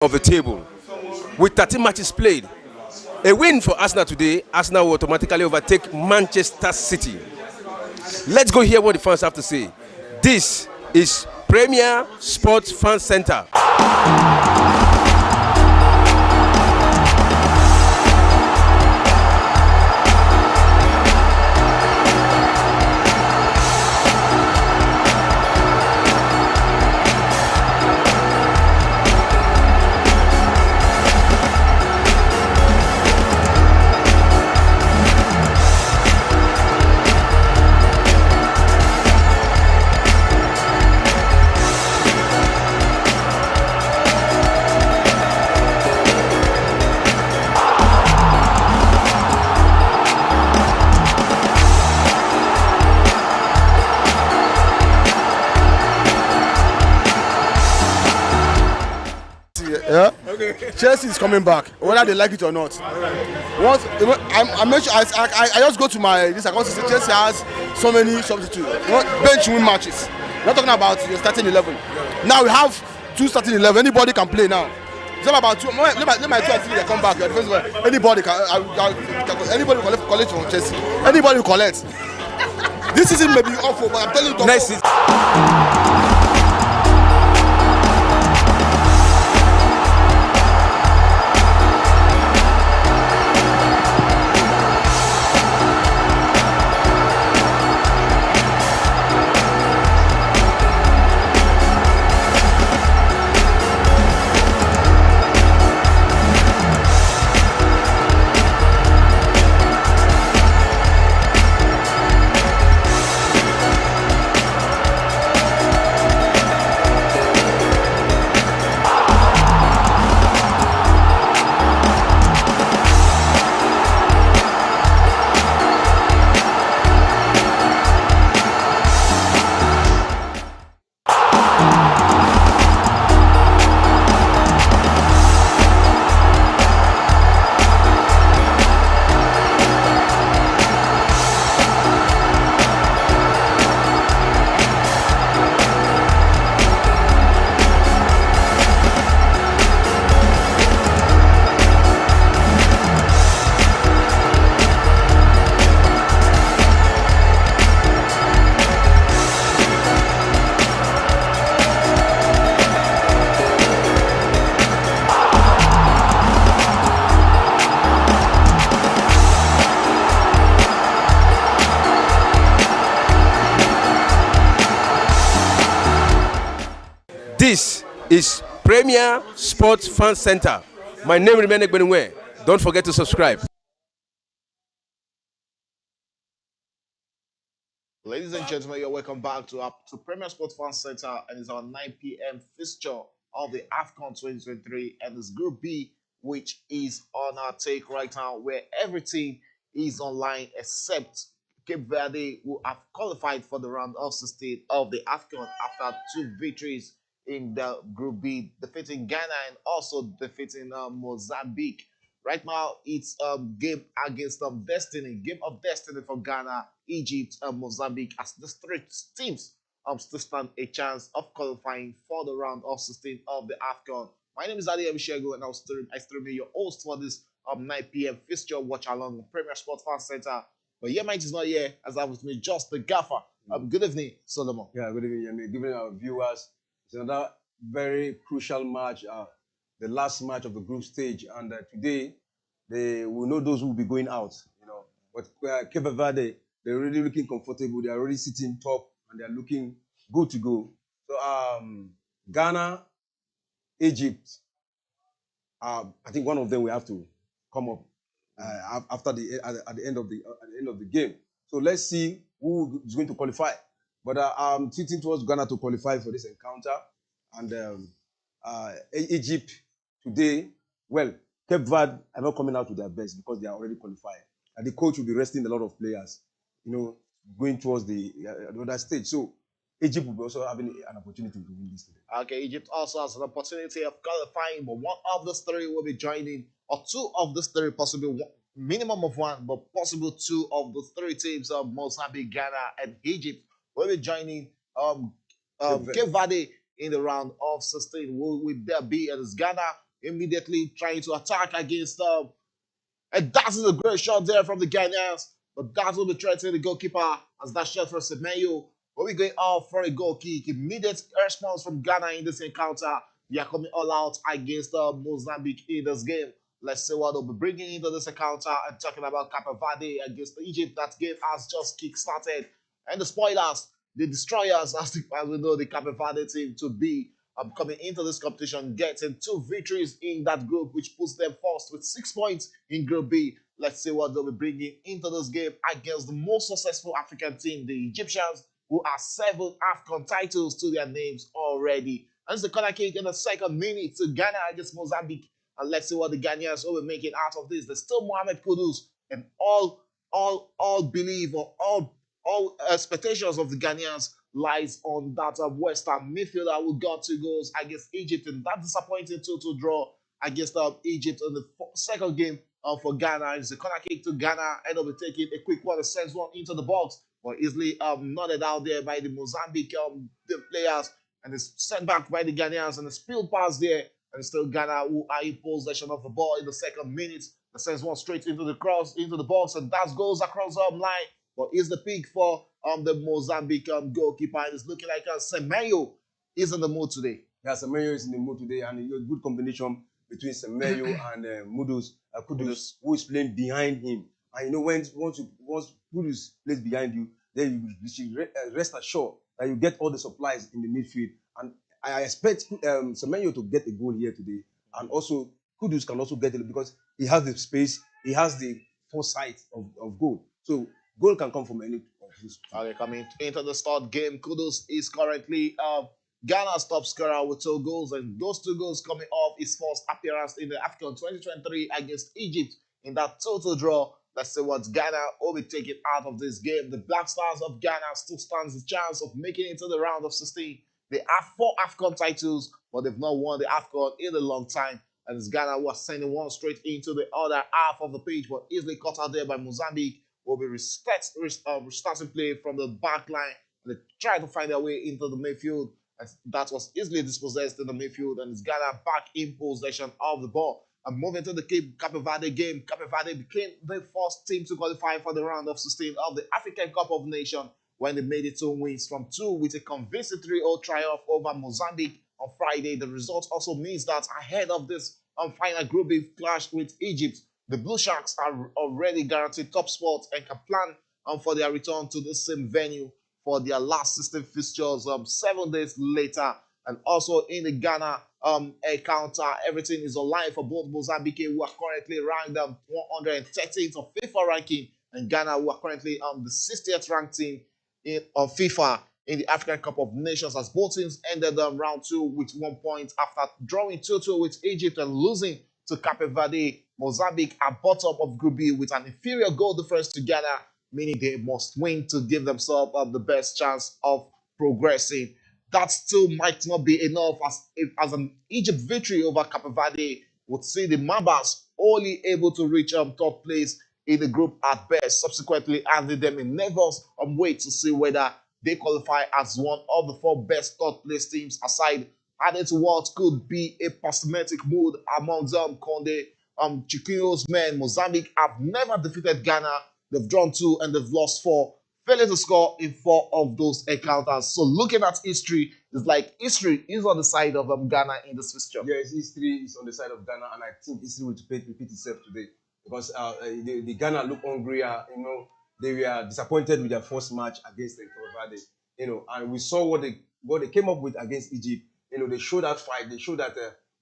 of the table with 13 matches played. A win for Arsenal today, Arsenal will automatically overtake Manchester City. Let's go hear what the fans have to say. This is Premier Sports Fan Center. Yeah. Okay. Chelsea is coming back, whether they like it or not. Once I mentioned, I just go to my this. I go to say Chelsea has so many substitutes, bench win matches. We're not talking about your starting 11. Now we have two starting 11. Anybody can play now. It's not about two. Let my 2 or 3 they come back. Anybody can. Anybody collect from Chelsea. Anybody collect. This season may be awful, but I'm telling you. Next season. This is Premier Sports Fan Center. My name is Ekbenwe. Don't forget to subscribe. Ladies and gentlemen, you're welcome back to Premier Sports Fan Center, and it's our 9 p.m. fixture of the Afcon 2023, and it's Group B, which is on our take right now, where everything is online except Cape Verde, who have qualified for the round of 16 of the Afcon after 2 victories in the Group B, defeating Ghana and also defeating Mozambique. Right now, it's a game against destiny, game of destiny for Ghana, Egypt, and Mozambique, as the 3 teams still stand a chance of qualifying for the round of 16 of the Afcon. My name is Adi Abishego, and I still be your host for this 9 p.m. fixture watch along Premier Sports Fan Center. But yeah, mate is not here, as I was with just the gaffer. Good evening, Solomon. Yeah, good evening. Good evening, our viewers. It's another very crucial match, the last match of the group stage, and today we know those who will be going out. But capeverde, they're already looking comfortable. They're already sitting top, and they're looking good to go. So Ghana, Egypt, I think one of them will have to come up after at the end of the game. So let's see who is going to qualify. But I'm tilting towards Ghana to qualify for this encounter. And Egypt today, well, Cape Verde are not coming out to their best because they are already qualified. And the coach will be resting a lot of players, going towards the other stage. So Egypt will be also having an opportunity to win this today. Okay, Egypt also has an opportunity of qualifying, but one of those 3 will be joining, or 2 of those 3, possibly one, minimum of 1, but possible 2 of the 3 teams of Mozambique, Ghana, and Egypt will be joining Cape Verde in the round of 16. Will there be, and is Ghana immediately trying to attack against and that is a great shot there from the Ghanaians. But that will be threatening the goalkeeper as that shot from Semenyo. Will be going out for a goal kick. Immediate response from Ghana in this encounter. They are coming all out against Mozambique in this game. Let's see what they'll be bringing into this encounter and talking about Capeverde against Egypt. That game has just kick-started. And the spoilers, the destroyers, as we know the Capeverde team to be, coming into this competition, getting 2 victories in that group, which puts them first with 6 points in Group B. Let's see what they'll be bringing into this game against the most successful African team, the Egyptians, who are 7 Afcon titles to their names already. And it's the corner kick in the 2nd minute to Ghana against Mozambique. And let's see what the Ghanaians will be making out of this. There's still Mohamed Kudus, and all believe or all expectations of the Ghanaians lies on that Western midfielder who got 2 goals against Egypt, and that disappointing 2-2 draw against Egypt in the 2nd game for Ghana. It's a corner kick to Ghana, and they'll be taking a quick one, sends one into the box, but easily nodded out there by the Mozambique the players, and it's sent back by the Ghanaians, and a spilled pass there, and it's still Ghana who are in possession of the ball in the 2nd minute. That sends one straight into the cross, into the box, and that goes across the line. But is the pick for the Mozambique goalkeeper, and it's looking like Semenyo is in the mood today. Yeah, Semenyo is in the mood today, and a good combination between Semenyo and Kudus, who is playing behind him. And you know, once Kudus plays behind you, then you should rest assured that you get all the supplies in the midfield. And I expect Semenyo to get a goal here today, and also Kudus can also get it because he has the space, he has the foresight of goal. So goal can come from any of these. Okay, coming into the start game, Kudus is currently Ghana's top scorer with 2 goals, and those 2 goals coming off his first appearance in the Afcon 2023 against Egypt in that total draw. Let's see what Ghana will be taking out of this game. The Black Stars of Ghana still stands a chance of making it to the round of 16. They have 4 Afcon titles, but they've not won the Afcon in a long time. And it's Ghana who are sending one straight into the other half of the pitch, but easily caught out there by Mozambique. Will be restarting play from the back line. They try to find their way into the midfield. And that was easily dispossessed in the midfield, and it's Ghana back in possession of the ball. And moving to the Capeverde game, Capeverde became the first team to qualify for the round of 16 of the African Cup of Nations when they made it 2 wins from 2 with a convincing 3-0 triumph over Mozambique on Friday. The result also means that ahead of this final Group B clash with Egypt, the Blue Sharks are already guaranteed top spots and can plan for their return to the same venue for their last 16 fixtures 7 days later. And also in the Ghana encounter, everything is online for both Mozambique, who are currently ranked 113th of FIFA ranking, and Ghana, who are currently the 60th ranked team of FIFA in the African Cup of Nations, as both teams ended round 2 with 1 point after drawing 2-2 with Egypt and losing to Capeverde. Mozambique are bottom of Group B with an inferior goal difference to Ghana, meaning they must win to give themselves the best chance of progressing. That still might not be enough, as an Egypt victory over Capeverde would see the Mambas only able to reach 3rd place in the group at best, subsequently handing them a nervous wait to see whether they qualify as one of the 4 best 3rd place teams, aside adding to what could be a pessimistic mood among Conde Chiquinho's men. Mozambique have never defeated Ghana. They've drawn 2 and they've lost 4, failing to score in 4 of those encounters. So looking at history, it's like history is on the side of Ghana in this fixture. Yes, history is on the side of Ghana, and I think history will repeat itself today because the Ghana look hungrier. You know, they were disappointed with their first match against the Verde. You know, and we saw what they came up with against Egypt. You know, they showed that fight. They showed that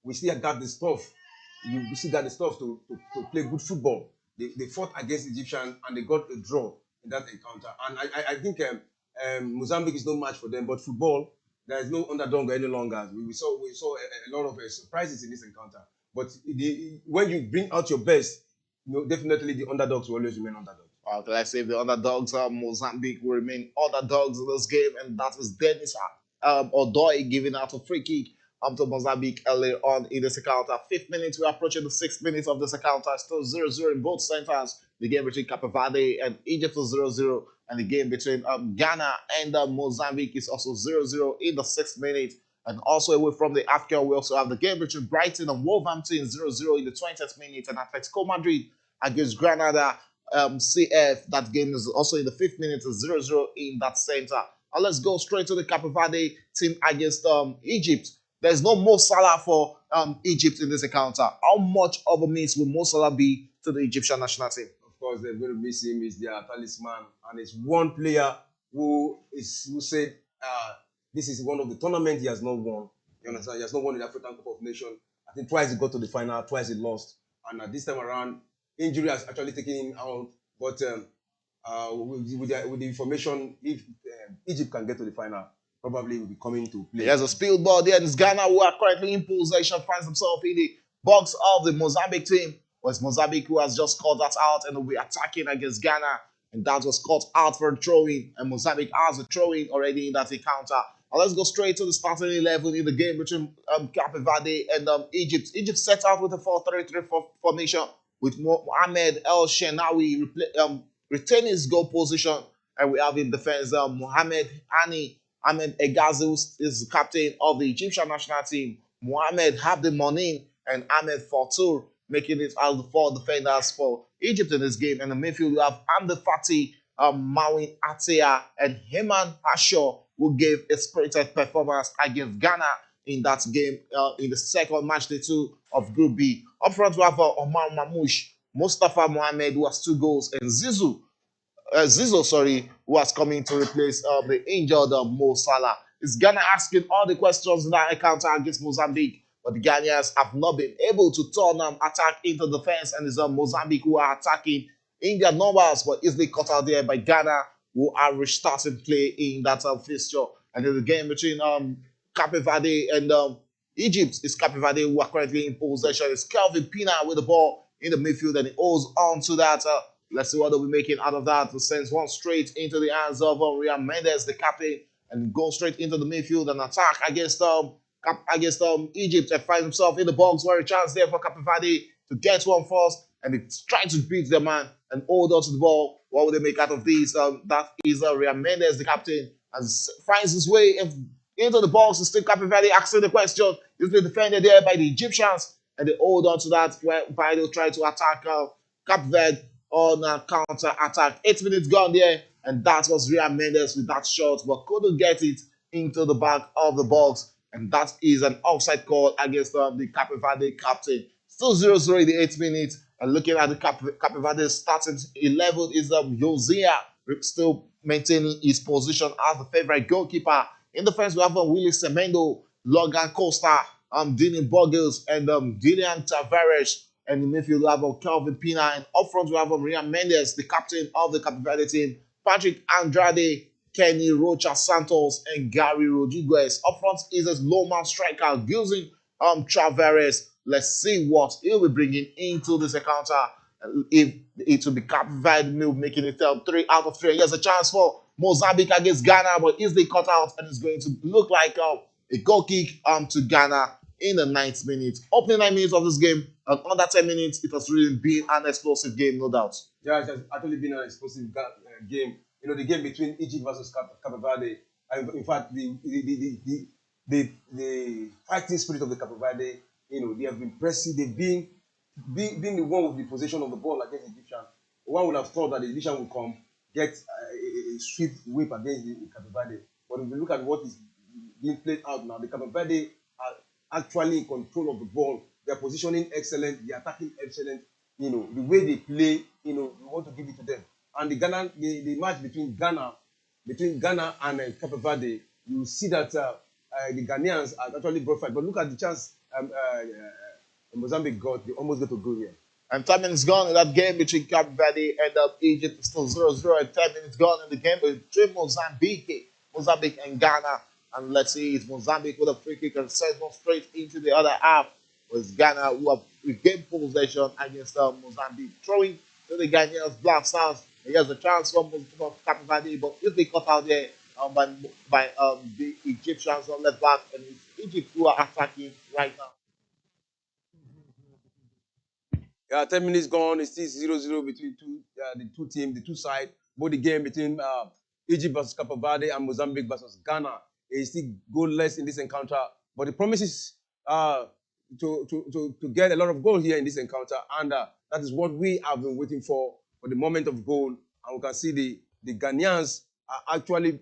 we still got the stuff. We still got the stuff to play good football. They fought against Egyptian and they got a draw in that encounter. And I think Mozambique is no match for them. But football, there is no underdog any longer. We saw a lot of surprises in this encounter. But when you bring out your best, you know, definitely the underdogs will always remain underdogs. Okay, let's say the underdogs, Mozambique will remain underdogs in this game, and that is Dennis Odoi giving out a free kick to Mozambique earlier on in this encounter. 5th minute, we're approaching the 6th minute of this encounter. Still 0-0 in both centers. The game between Capeverde and Egypt is 0-0, and the game between Ghana and Mozambique is also 0-0 in the 6th minute. And also away from the Afcon, we also have the game between Brighton and Wolverhampton 0-0 in the 20th minute, and Atletico Madrid against Granada CF. That game is also in the 5th minute, 0-0 in that center. And let's go straight to the Capeverde team against Egypt. There's no Mo Salah for Egypt in this encounter. How much of a miss will Mo Salah be to the Egyptian national team? Of course, they're going to miss him. He's their talisman, and it's one player who said this is one of the tournaments he has not won. You understand? He has not won the African Cup of Nations. I think twice he got to the final, twice he lost, and this time around, injury has actually taken him out. But with the information, if Egypt can get to the final, probably will be coming to play. There's a spilled ball there. It's Ghana, who are currently in possession, finds himself in the box of the Mozambique team. Was Mozambique, who has just caught that out and will be attacking against Ghana. And that was caught out for a throw-in. And Mozambique has a throw-in already in that encounter. Now let's go straight to the starting 11 in the game between Capeverde and Egypt. Egypt set out with a 4-3-3 formation with Mohamed El Shenawi retaining his goal position. And we have in defense Mohamed Ahmed Egazi is the captain of the Egyptian national team. Mohamed Abdelmonin and Ahmed Fortour making it out of the 4 defenders for Egypt in this game. And in the midfield, we have Amde Fati, Mawin Atea, and Heman Asho, who gave a spirited performance against Ghana in that game in the second match day 2 of Group B. Up front, we have Omar Mamouche, Mustafa Mohamed, who has 2 goals, and Zizou, who has come in to replace the injured Mo Salah. Is Ghana asking all the questions in that encounter against Mozambique, but the Ghanaians have not been able to turn attack into defense, and it's Mozambique who are attacking in their numbers, but easily cut out there by Ghana, who are restarting play in that fixture. And in the game between Capeverde and Egypt, it's Capeverde who are currently in possession. It's Kelvin Pina with the ball in the midfield, and he holds on to that. Let's see what they'll be making out of that. It sends one straight into the hands of Riyad Mendes, the captain, and goes straight into the midfield and attack against Egypt, and finds himself in the box where a chance there for Capeverde to get one first, and he's trying to beat the man and hold on to the ball. What will they make out of this? That is Riyad Mendes, the captain, and finds his way into the box. It's still Capeverde asking the question. He's been defended there by the Egyptians, and they hold on to that while they try to attack Capeverde on a counter attack. 8 minutes gone there, and that was Riyad Mendes with that shot, but couldn't get it into the back of the box. And that is an offside call against the Capeverde captain. Still 0-0 in the 8th minute. And looking at the Capeverde starting 11 is Josiah, still maintaining his position as the favorite goalkeeper. In defense, we have Willie Semendo, Logan Costa, Dylan Boggles, and Dillian Tavares. And in the midfield, we have Kelvin Pina. And up front, we have Riyad Mendes, the captain of the Capeverde team, Patrick Andrade, Kenny Rocha Santos, and Gary Rodriguez. Up front is a low-man striker, Gilson Tavares. Let's see what he'll be bringing into this encounter. If it will be Capeverde making it 3 out of 3. Here's a chance for Mozambique against Ghana, but easily cut out, and it's going to look like a goal kick to Ghana in the 9th minute. Opening 9 minutes of this game, and under 10 minutes, it has really been an explosive game, no doubt. Yeah, it has actually been an explosive game. You know, the game between Egypt versus Capeverde. In fact, the fighting spirit of the Capeverde, you know, they have been pressing. They've been the one with the possession of the ball against the Egyptian. One would have thought that the Egyptian would come get a swift whip against the Capeverde. But if you look at what is being played out now, the Capeverde are actually in control of the ball. Their positioning excellent. Their attacking excellent. You know, the way they play, you know, we want to give it to them. And the match between Ghana and Capeverde, you see that the Ghanaians are actually brought fight. But look at the chance Mozambique got. They almost got a goal here. And 10 minutes gone in that game between Capeverde and Egypt. It's still 0-0, and 10 minutes gone in the game between Mozambique and Ghana. And let's see, it's Mozambique with a free kick and sends one straight into the other half. With Ghana, who have regained possession against Mozambique, throwing to the Ghanaians Black Stars. He has a chance from Capeverde, but if they cut out there by the Egyptians on left back, and it's Egypt who are attacking right now. Yeah, 10 minutes gone. It's still 0-0 between the two teams, the two sides. Both the game between Egypt versus Capeverde and Mozambique versus Ghana is still goalless in this encounter. But the promises to get a lot of goal here in this encounter, and that is what we have been waiting for the moment of goal. And we can see the Ghanaians are actually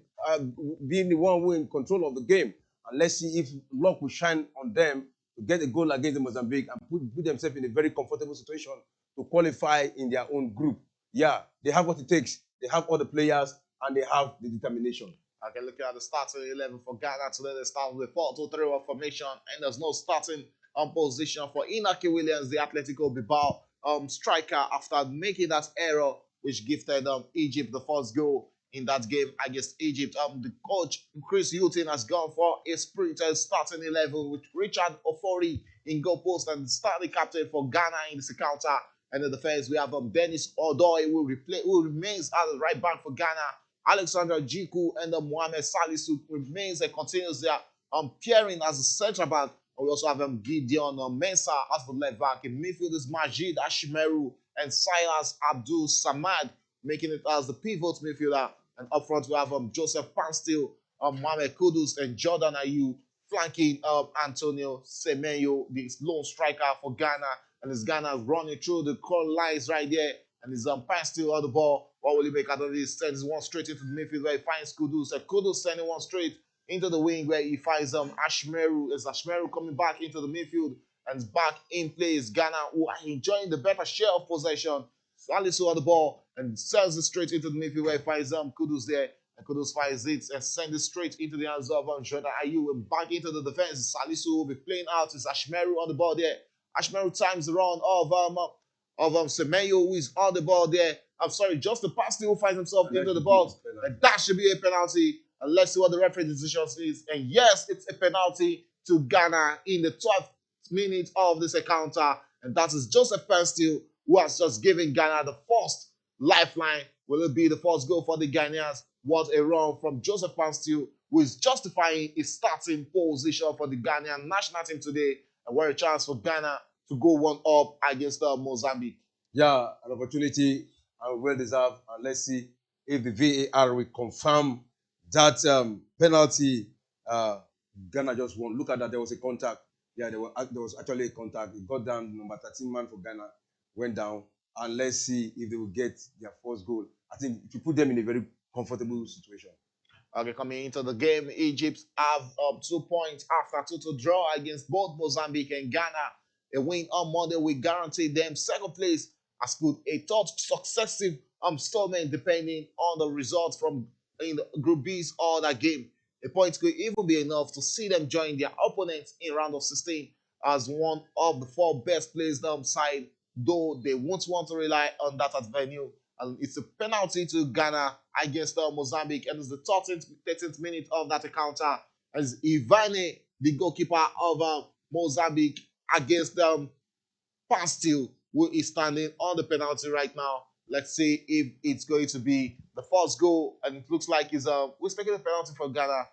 being the one who are in control of the game. And let's see if luck will shine on them to get a goal against the Mozambique and put themselves in a very comfortable situation to qualify in their own group. Yeah, they have what it takes. They have all the players and they have the determination. Okay, looking at the starting 11 for Ghana today, they start with a 4-2-3-1 formation, and there's no starting position for Inaki Williams, the Atletico Bilbao striker, after making that error which gifted Egypt the first goal in that game against Egypt. The coach, Chris Hughton, has gone for a sprinted starting 11 with Richard Ofori in goal post and starting captain for Ghana in this encounter. And in the defense, we have Dennis Odoi, who remains at the right back for Ghana. Alexander Jiku and Mohamed Salisu remains and continues their pairing as a centre back. And we also have Gideon Mensah as the left back. In midfield is Majid Ashimeru and Silas Abdul Samad making it as the pivot midfielder. And up front we have Joseph Panstil, Mohamed Kudus and Jordan Ayew flanking Antonio Semenyo, the lone striker for Ghana. And this Ghana running through the core lines right there. And his Panstil on the ball. What will he make out of this? Sends one straight into the midfield where he finds Kudus. And Kudus sending one straight into the wing where he finds Ashmeru. As Ashmeru coming back into the midfield and back in plays Ghana, who are enjoying the better share of possession. Salisu on the ball and sends it straight into the midfield where he finds Kudus there. And Kudus finds it and sends it straight into the hands of Jordan Ayew and back into the defense. Salisu will be playing out. It's Ashmeru on the ball there. Ashmeru times the run of Semenyo, who is on the ball there. I'm sorry, just the pass who finds himself into the box. And that should be a penalty. And let's see what the referee decision is. And yes, it's a penalty to Ghana in the 12th minute of this encounter. And that is Joseph Panstil, who has just given Ghana the first lifeline. Will it be the first goal for the Ghanaians? What a run from Joseph Panstil, who is justifying his starting position for the Ghanaian national team today. And what a chance for Ghana to go one up against Mozambique. Yeah, an opportunity and well deserved. And let's see if the VAR will confirm that penalty. Ghana just won. Look at that. There was a contact. Yeah, there was actually a contact. It got down. Number 13 man for Ghana went down. And let's see if they will get their first goal. I think it will put them in a very comfortable situation. Okay, coming into the game, Egypt have 2 points after 2-2 draw against both Mozambique and Ghana. A win on Monday will guarantee them second place, as could a third successive installment depending on the results from in the Group B's other game. A point could even be enough to see them join their opponents in round of 16 as one of the 4 best placed side, though they won't want to rely on that as venue. And it's a penalty to Ghana against Mozambique, and it's the 13th minute of that encounter as Ivane, the goalkeeper of Mozambique, against Panstil, who is standing on the penalty right now. Let's see if it's going to be the first goal, and it looks like who's taking the penalty for Ghana.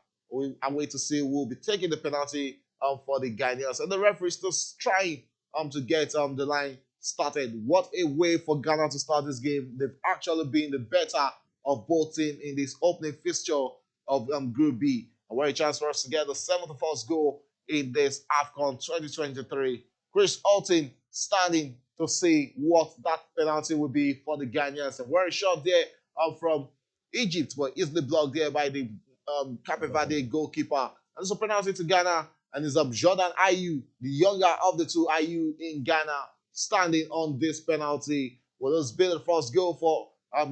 I'm waiting to see who will be taking the penalty for the Ghanaians, and the referee is still trying to get the line started. What a way for Ghana to start this game. They've actually been the better of both teams in this opening fixture of Group B. And what a chance for us to get the 7th first goal in this Afcon 2023. Chris Alton standing to see what that penalty will be for the Ghanaians. And very short there from Egypt, but easily blocked there by the Capeverde goalkeeper. And it's a penalty to Ghana, and it's Jordan Ayew, the younger of the two Ayew in Ghana, standing on this penalty. Well, this be the first goal for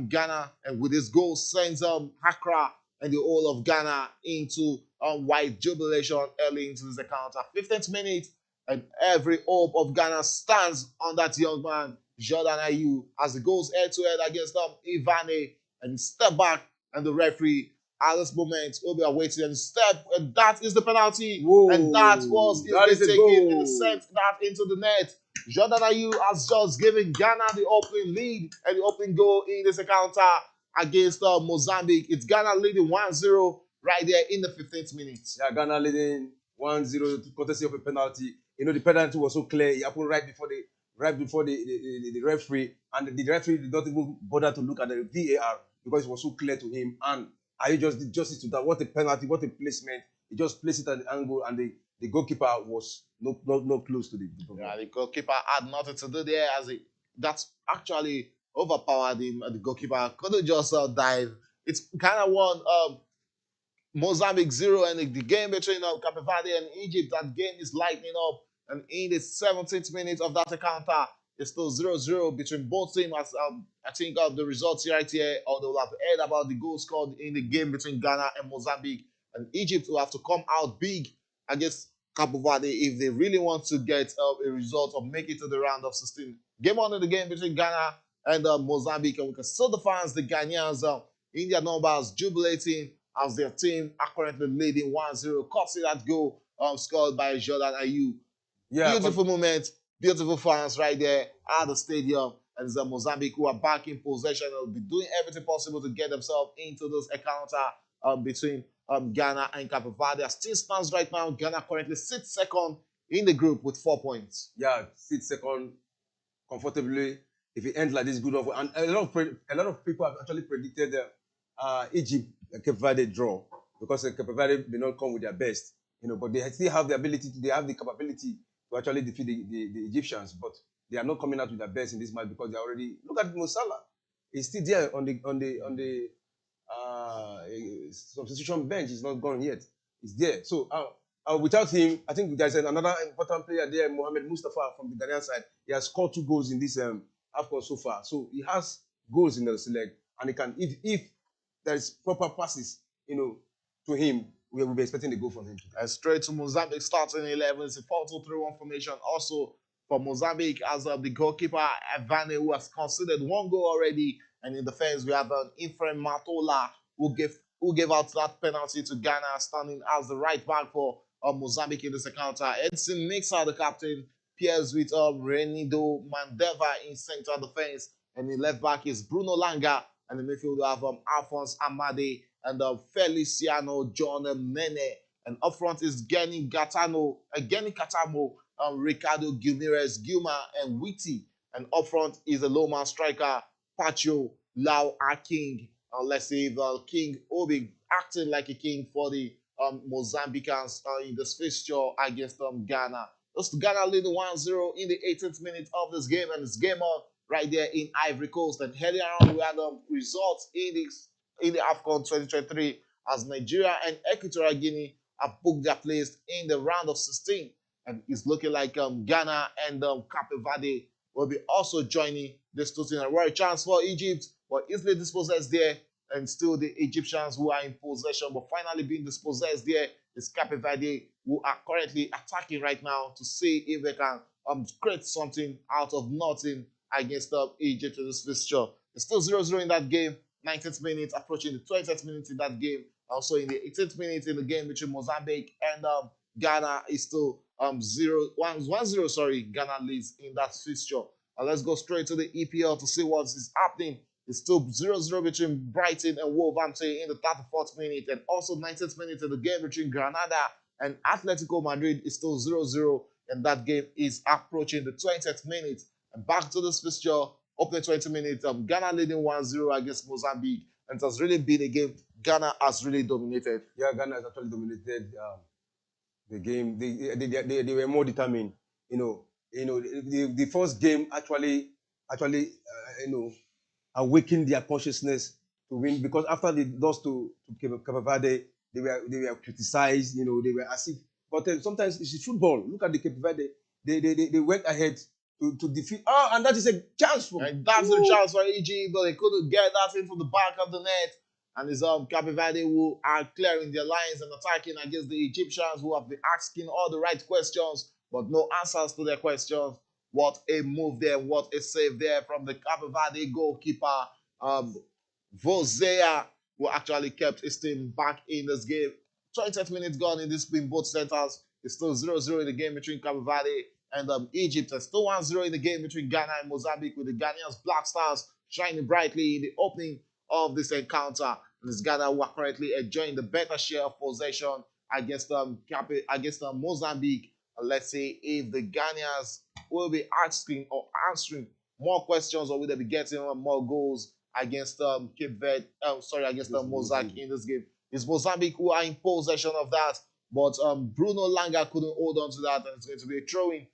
Ghana, and with this goal sends Accra and the whole of Ghana into white jubilation early into this encounter. 15th minute, and every hope of Ghana stands on that young man, Jordan Ayew, as he goes head-to-head against Ivane, and step back, and the referee at this moment will be awaiting and step, and that is the penalty. Whoa, and that was taken and sent that into the net. Jordan Ayew has just given Ghana the opening lead and the opening goal in this encounter against Mozambique. It's Ghana leading 1-0 right there in the 15th minute. Yeah, Ghana leading 1-0 courtesy of a penalty. You know, the penalty was so clear. It happened right before the referee, and the referee did not even bother to look at the VAR because it was so clear to him. And Ayew just did justice to that. What a penalty! What a placement! He just placed it at the angle, and the goalkeeper was not close to the ball. Yeah, the goalkeeper had nothing to do there that's actually overpowered him. The goalkeeper couldn't just dive. It's kind of one Mozambique 0 and the game between Capeverde and Egypt. That game is lighting up. And in the 17th minute of that encounter, it's still 0-0 between both teams. As I think of the results right here, or they will have heard about the goals scored in the game between Ghana and Mozambique. And Egypt will have to come out big against Cape Verde if they really want to get a result or make it to the round of 16. Game on in the game between Ghana and Mozambique. And we can see the fans, the Ghanaians, in their numbers, jubilating as their team are currently leading 1-0. Courtesy that goal scored by Jordan Ayew. Yeah, Beautiful moment, beautiful fans right there at the stadium. And it's Mozambique who are back in possession and will be doing everything possible to get themselves into this encounter between Ghana and Cape Verde. As still stands right now, Ghana currently sits second in the group with 4 points. Yeah, sits second comfortably. If it ends like this, good enough. And a lot of people have actually predicted Egypt Cape Verde draw because Cape Verde may not come with their best, but they still have the ability, they have the capability to actually defeat the Egyptians, but they are not coming out with their best in this match because they already look at Mo Salah. He's still there on the substitution bench. He's not gone yet. He's there. So without him, I think there's another important player there, Mohamed Mustafa from the Ghanaian side. He has scored 2 goals in this Afcon so far. So he has goals in the select, and he can if there is proper passes, to him, we will be expecting the goal from him. Straight to Mozambique, starting 11. It's a 4-2-3-1 formation. Also for Mozambique, as the goalkeeper Verde, who has conceded 1 goal already, and in defense we have Ephraim Matola, who gave out that penalty to Ghana, standing as the right back for Mozambique in this encounter. Edson Mixer, the captain, pairs with Renido Mandeva in center defense, and the left back is Bruno Langa. And in the midfield, we have Alphonse Amade and Feliciano John Nene. And up front is Geni Katamo, Ricardo Gilmires Gilma, and Witty. And up front is the low-man striker, Pacho Lau King. Let's see if King Obi acting like a king for the Mozambicans in this fixture against Ghana. Thus, Ghana leading 1-0 in the 18th minute of this game, and it's game on right there in Ivory Coast. And earlier on, we had results in the Afcon 2023 as Nigeria and Equatorial Guinea have booked their place in the round of 16. And it's looking like Ghana and Cape Verde will be also joining this tournament. What a chance for Egypt, but easily dispossessed there. And still the Egyptians who are in possession, but finally being dispossessed there is Cape Verde, who are currently attacking right now to see if they can create something out of nothing against Egypt in this fixture. It's still 0-0 in that game. 19th minute, approaching the 20th minute in that game. Also in the 18th minute in the game between Mozambique and Ghana is still 1-0. Sorry, Ghana leads in that fixture. Let's go straight to the EPL to see what is happening. It's still 0-0 between Brighton and Wolverhampton in the 34th minute, and also 19th minute in the game between Granada and Atletico Madrid is still 0-0, and that game is approaching the 20th minute. And back to this fixture, opening 20 minutes, Ghana leading 1-0 against Mozambique, and it has really been a game Ghana has really dominated. Yeah, Ghana has actually dominated the game. They were more determined. The first game actually awakened their consciousness to win, because after they lost to Cape Verde, they were criticized. They were as if. But sometimes it's football. Look at the Cape Verde. They went ahead to defeat. And that is a chance for. And that's the chance for Egypt, but they couldn't get that in from the back of the net. And it's Cape Verde who are clearing their lines and attacking against the Egyptians, who have been asking all the right questions, but no answers to their questions. What a move there, what a save there from the Cape Verde goalkeeper, Vozea, who actually kept his team back in this game. 20th minutes gone in both centers. It's still 0-0 in the game between Cape Verde and Egypt. It's still 1-0 in the game between Ghana and Mozambique, with the Ghanaians Black Stars shining brightly in the opening of this encounter. And it's Ghana who are currently enjoying the better share of possession against Mozambique. Let's see if the Ghanaians will be asking or answering more questions, or will they be getting more goals against Mozambique in this game. It's Mozambique who are in possession of that but Bruno Langa couldn't hold on to that, and it's going to be a throw-in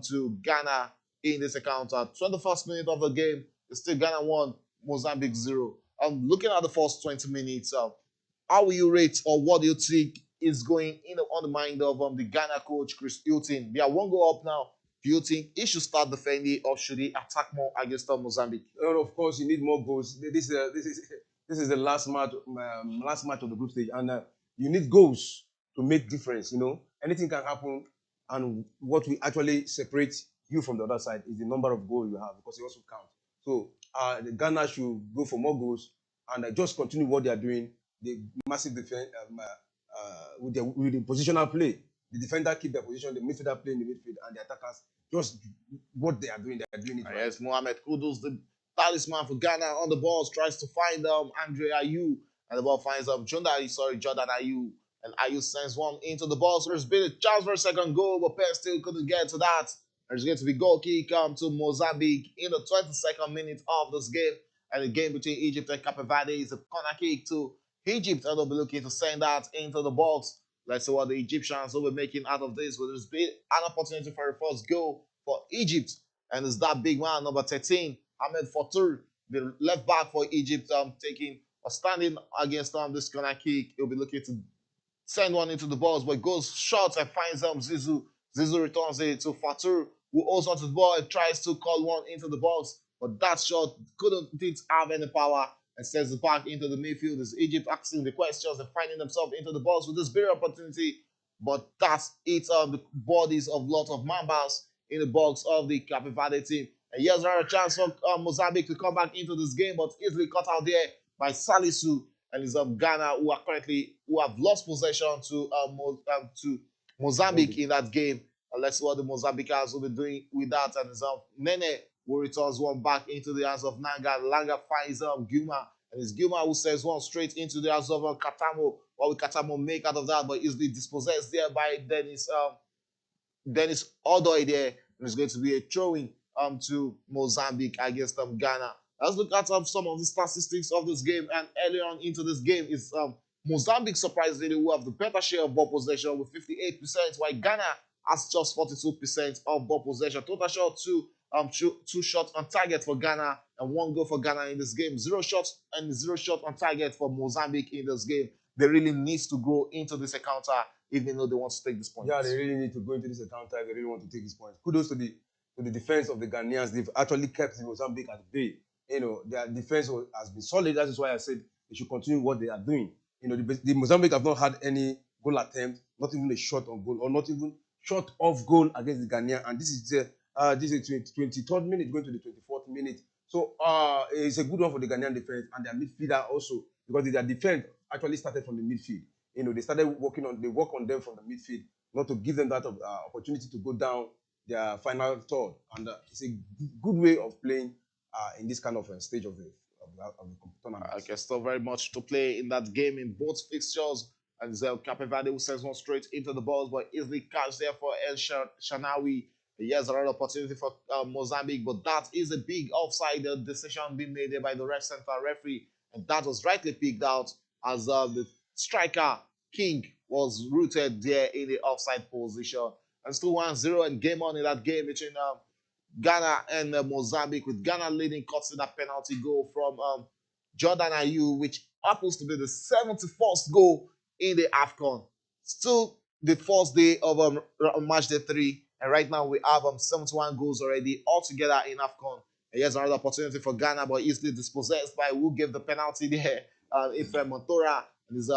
to Ghana in this encounter. 21st minute of the game, it's still Ghana 1, Mozambique 0. Looking at the first 20 minutes, how will you rate, or what do you think is going in on the mind of the Ghana coach Chris Hilton? They are one goal up now. Do you think he should start defending, or should he attack more against Mozambique? And of course, you need more goals. This is the last match of the group stage, and you need goals to make difference. You know, anything can happen, and what we actually separate you from the other side is the number of goals you have, because it also counts. So the Ghana should go for more goals and just continue what they are doing. The massive defense with the positional play. The defender keep their position, the midfielder play in the midfield, and the attackers just what they are doing. They are doing it. Yes, Mohamed Kudus, the talisman for Ghana on the balls, tries to find Andre Ayew, and the ball finds Jordan Ayew, and Ayew sends one into the ball. So there's been a chance for a second goal, but Penn still couldn't get to that. There's going to be goal kick to Mozambique in the 22nd minute of this game, and the game between Egypt and Capeverde is a corner kick to Egypt, and they'll be looking to send that into the box. Let's see what the Egyptians will be making out of this. Will there's been an opportunity for a first goal for Egypt, and it's that big man, number 13, Ahmed Fatur, the left back for Egypt, taking or standing against this corner kick. He'll be looking to send one into the balls, but it goes short and finds Zizou. Zizou returns it to Fatur, who holds onto the ball and tries to call one into the balls, but that shot didn't have any power and sends it back into the midfield. As Egypt asking the questions and finding themselves into the balls with this big opportunity, but that's it on the bodies of lots of Mambas in the box of the Cape Verde team. And here's another chance for Mozambique to come back into this game, but easily cut out there by Salisu and his Ghana, who have lost possession to Mozambique in that game. And let's see what the Mozambicans will be doing with that. And his Nene who returns one back into the hands of Nanga. Langa finds Guma, and it's Guma who sends one straight into the hands of Katamo. What will Katamo make out of that? But easily dispossessed there by Dennis Odoi there. And it's going to be a throwing to Mozambique against Ghana. Let's look at some of the statistics of this game. And earlier on into this game is Mozambique, surprisingly, who have the better share of ball possession with 58%, while Ghana has just 42% of ball possession. Total shot two shots on target for Ghana and one goal for Ghana in this game. 0 shots and 0 shot on target for Mozambique in this game. They really need to go into this encounter even though they want to take this point. Yeah, they really need to go into this encounter if they really want to take this point. Kudos to the defense of the Ghanaians. They've actually kept Mozambique at bay. You know, their defense has been solid. That is why I said they should continue what they are doing. You know, the Mozambique have not had any goal attempt, not even a shot on goal, or not even shot off goal against the Ghanaian. And this is the 23rd minute, going to the 24th minute. So it's a good one for the Ghanaian defense and their midfielder also, because their defense actually started from the midfield. You know, they work on them from the midfield, not to give them that opportunity to go down their final third. And it's a good way of playing in this kind of stage of the tournament. I guess still very much to play in that game in both fixtures. And Capeverde who sends one straight into the balls, but easily catch there for El Shanawi. He has another opportunity for Mozambique, but that is a big offside decision being made there by the red center referee, and that was rightly picked out as the striker King was rooted there in the offside position. And still 1-0 and game on in that game between Ghana and Mozambique, with Ghana leading courtesy that penalty goal from Jordan Ayew, which happens to be the 71st goal in the Afcon. Still the first day of match day 3, and right now we have 71 goals already altogether in Afcon. And here's another opportunity for Ghana, but easily dispossessed by who gave the penalty there. If Montora and his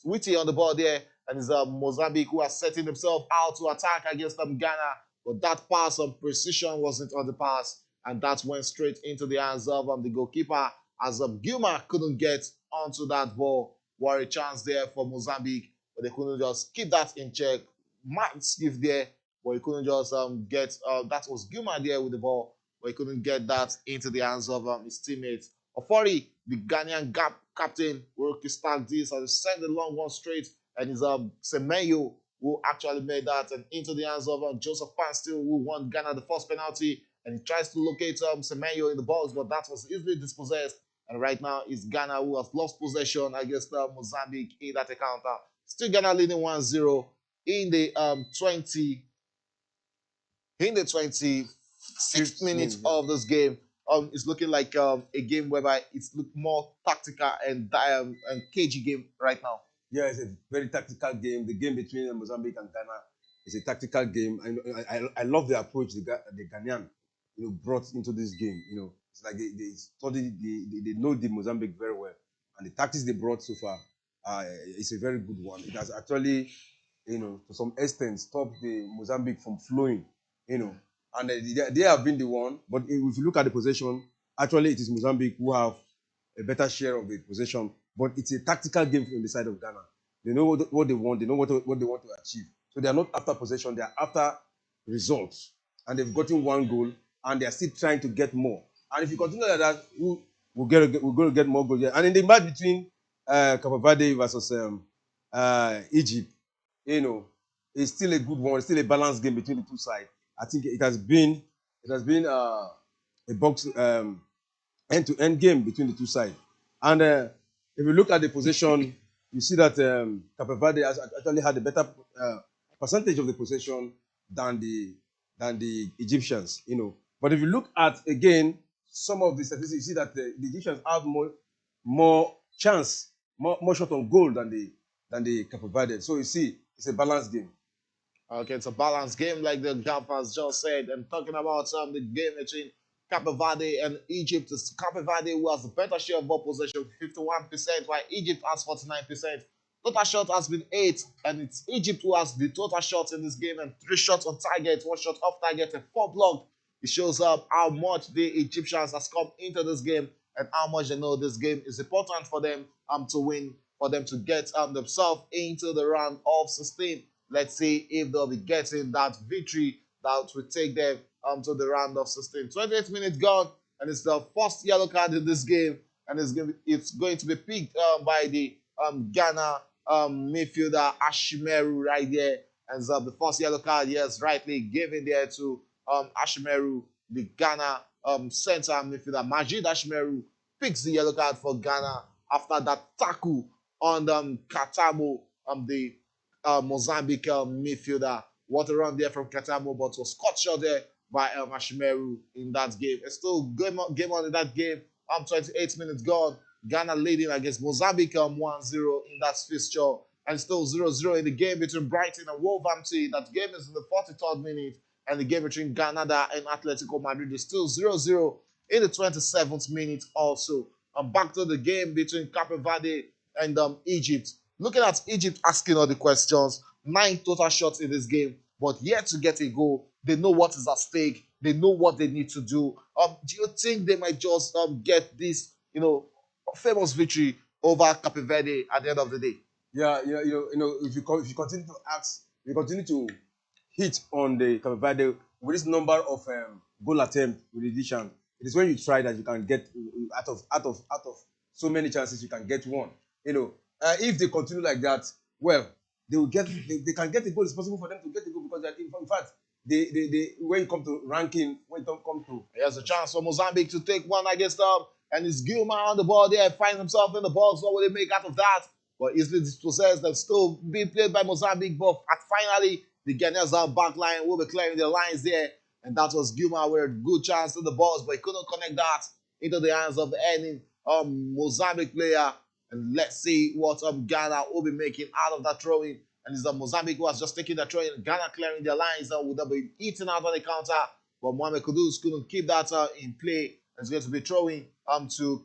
Witty on the ball there, and his Mozambique who are setting themselves out to attack against Ghana. But that pass on precision wasn't on the pass, and that went straight into the hands of the goalkeeper, as Gilmar couldn't get onto that ball. What a chance there for Mozambique, but they couldn't just keep that in check. Matt Skiff there, but he couldn't just get that was Gilmar there with the ball, but he couldn't get that into the hands of his teammates. Ofori, the Ghanaian captain, will start this and send the long one straight, and it's Semenyo who actually made that and into the hands of Joseph Panstil, who won Ghana the first penalty, and he tries to locate Semenyo in the box, but that was easily dispossessed. And right now it's Ghana who has lost possession against Mozambique in that encounter. Still Ghana leading 1-0 in the 26th minute of this game. It's looking like a game whereby it's look more tactical and cagey game right now. Yeah, it's a very tactical game. The game between Mozambique and Ghana is a tactical game. I love the approach the Ghanaian brought into this game. It's like they studied, they know the Mozambique very well, and the tactics they brought so far is a very good one. It has actually, to some extent, stopped the Mozambique from flowing. And they have been the one. But if you look at the possession, actually it is Mozambique who have a better share of the possession. But it's a tactical game from the side of Ghana. They know what they want. They know what they want to achieve. So they are not after possession. They are after results. And they've gotten one goal, and they are still trying to get more. And if you continue like that, we're going to get more goals. And in the match between Capeverde versus Egypt, it's still a good one. It's still a balanced game between the two sides. I think it has been a box end-to-end game between the two sides. And if you look at the possession, you see that Capeverde has actually had a better percentage of the possession than the Egyptians. But if you look at again some of the statistics, you see that the Egyptians have more chance, more shot on goal than the Capeverde. So you see, it's a balanced game. Okay, it's a balanced game, like the Gaffers just said. And talking about the game between Capeverde and Egypt, it's Capeverde who has the better share of ball possession, 51%, while Egypt has 49%. Total shot has been 8, and it's Egypt who has the total shots in this game, and 3 shots on target, 1 shot off target, and 4 blocked. It shows up how much the Egyptians has come into this game and how much they know this game is important for them to win, for them to get themselves into the round of 16. Let's see if they'll be getting that victory that will take them to the round of 16. 28 minutes gone, and it's the first yellow card in this game, and it's going to be picked by the Ghana midfielder Ashimeru right there. And so the first yellow card, yes, rightly given there to Ashimeru, the Ghana center midfielder. Majid Ashimeru picks the yellow card for Ghana after that tackle on Katamo, the Mozambique midfielder. What a run there from Katamo, but was caught short there by Ashimeru in that game. It's still game on in that game. 28 minutes gone. Ghana leading against Mozambique 1-0 in that fixture. And still 0-0 in the game between Brighton and Wolverhampton. That game is in the 43rd minute. And the game between Granada and Atletico Madrid is still 0-0 in the 27th minute also. And back to the game between Capeverde and Egypt. Looking at Egypt asking all the questions. 9 total shots in this game, but yet to get a goal. They know what is at stake. They know what they need to do. Do you think they might just get this, famous victory over Capeverde at the end of the day? Yeah, if you continue to ask, you continue to hit on the Capeverde with this number of goal attempt with addition. It is when you try that you can get out of so many chances, you can get one. If they continue like that, well, they can get a goal. It's possible for them to get a goal because in fact, they when it comes to ranking, There's a chance for Mozambique to take one against them, and it's Gilman on the ball there, finds himself in the box. What will they make out of that? But easily dispossessed and still being played by Mozambique. But finally, the Ghanaians are back line will be clearing their lines there, and that was Gilman with a good chance to the balls, but he couldn't connect that into the hands of the ending Mozambique player. And let's see what Ghana will be making out of that throwing. And it's Mozambique who has just taken the throw in. Ghana clearing their lines would have been eaten out on the counter. But Mohamed Kudus couldn't keep that in play. And it's going to be throwing to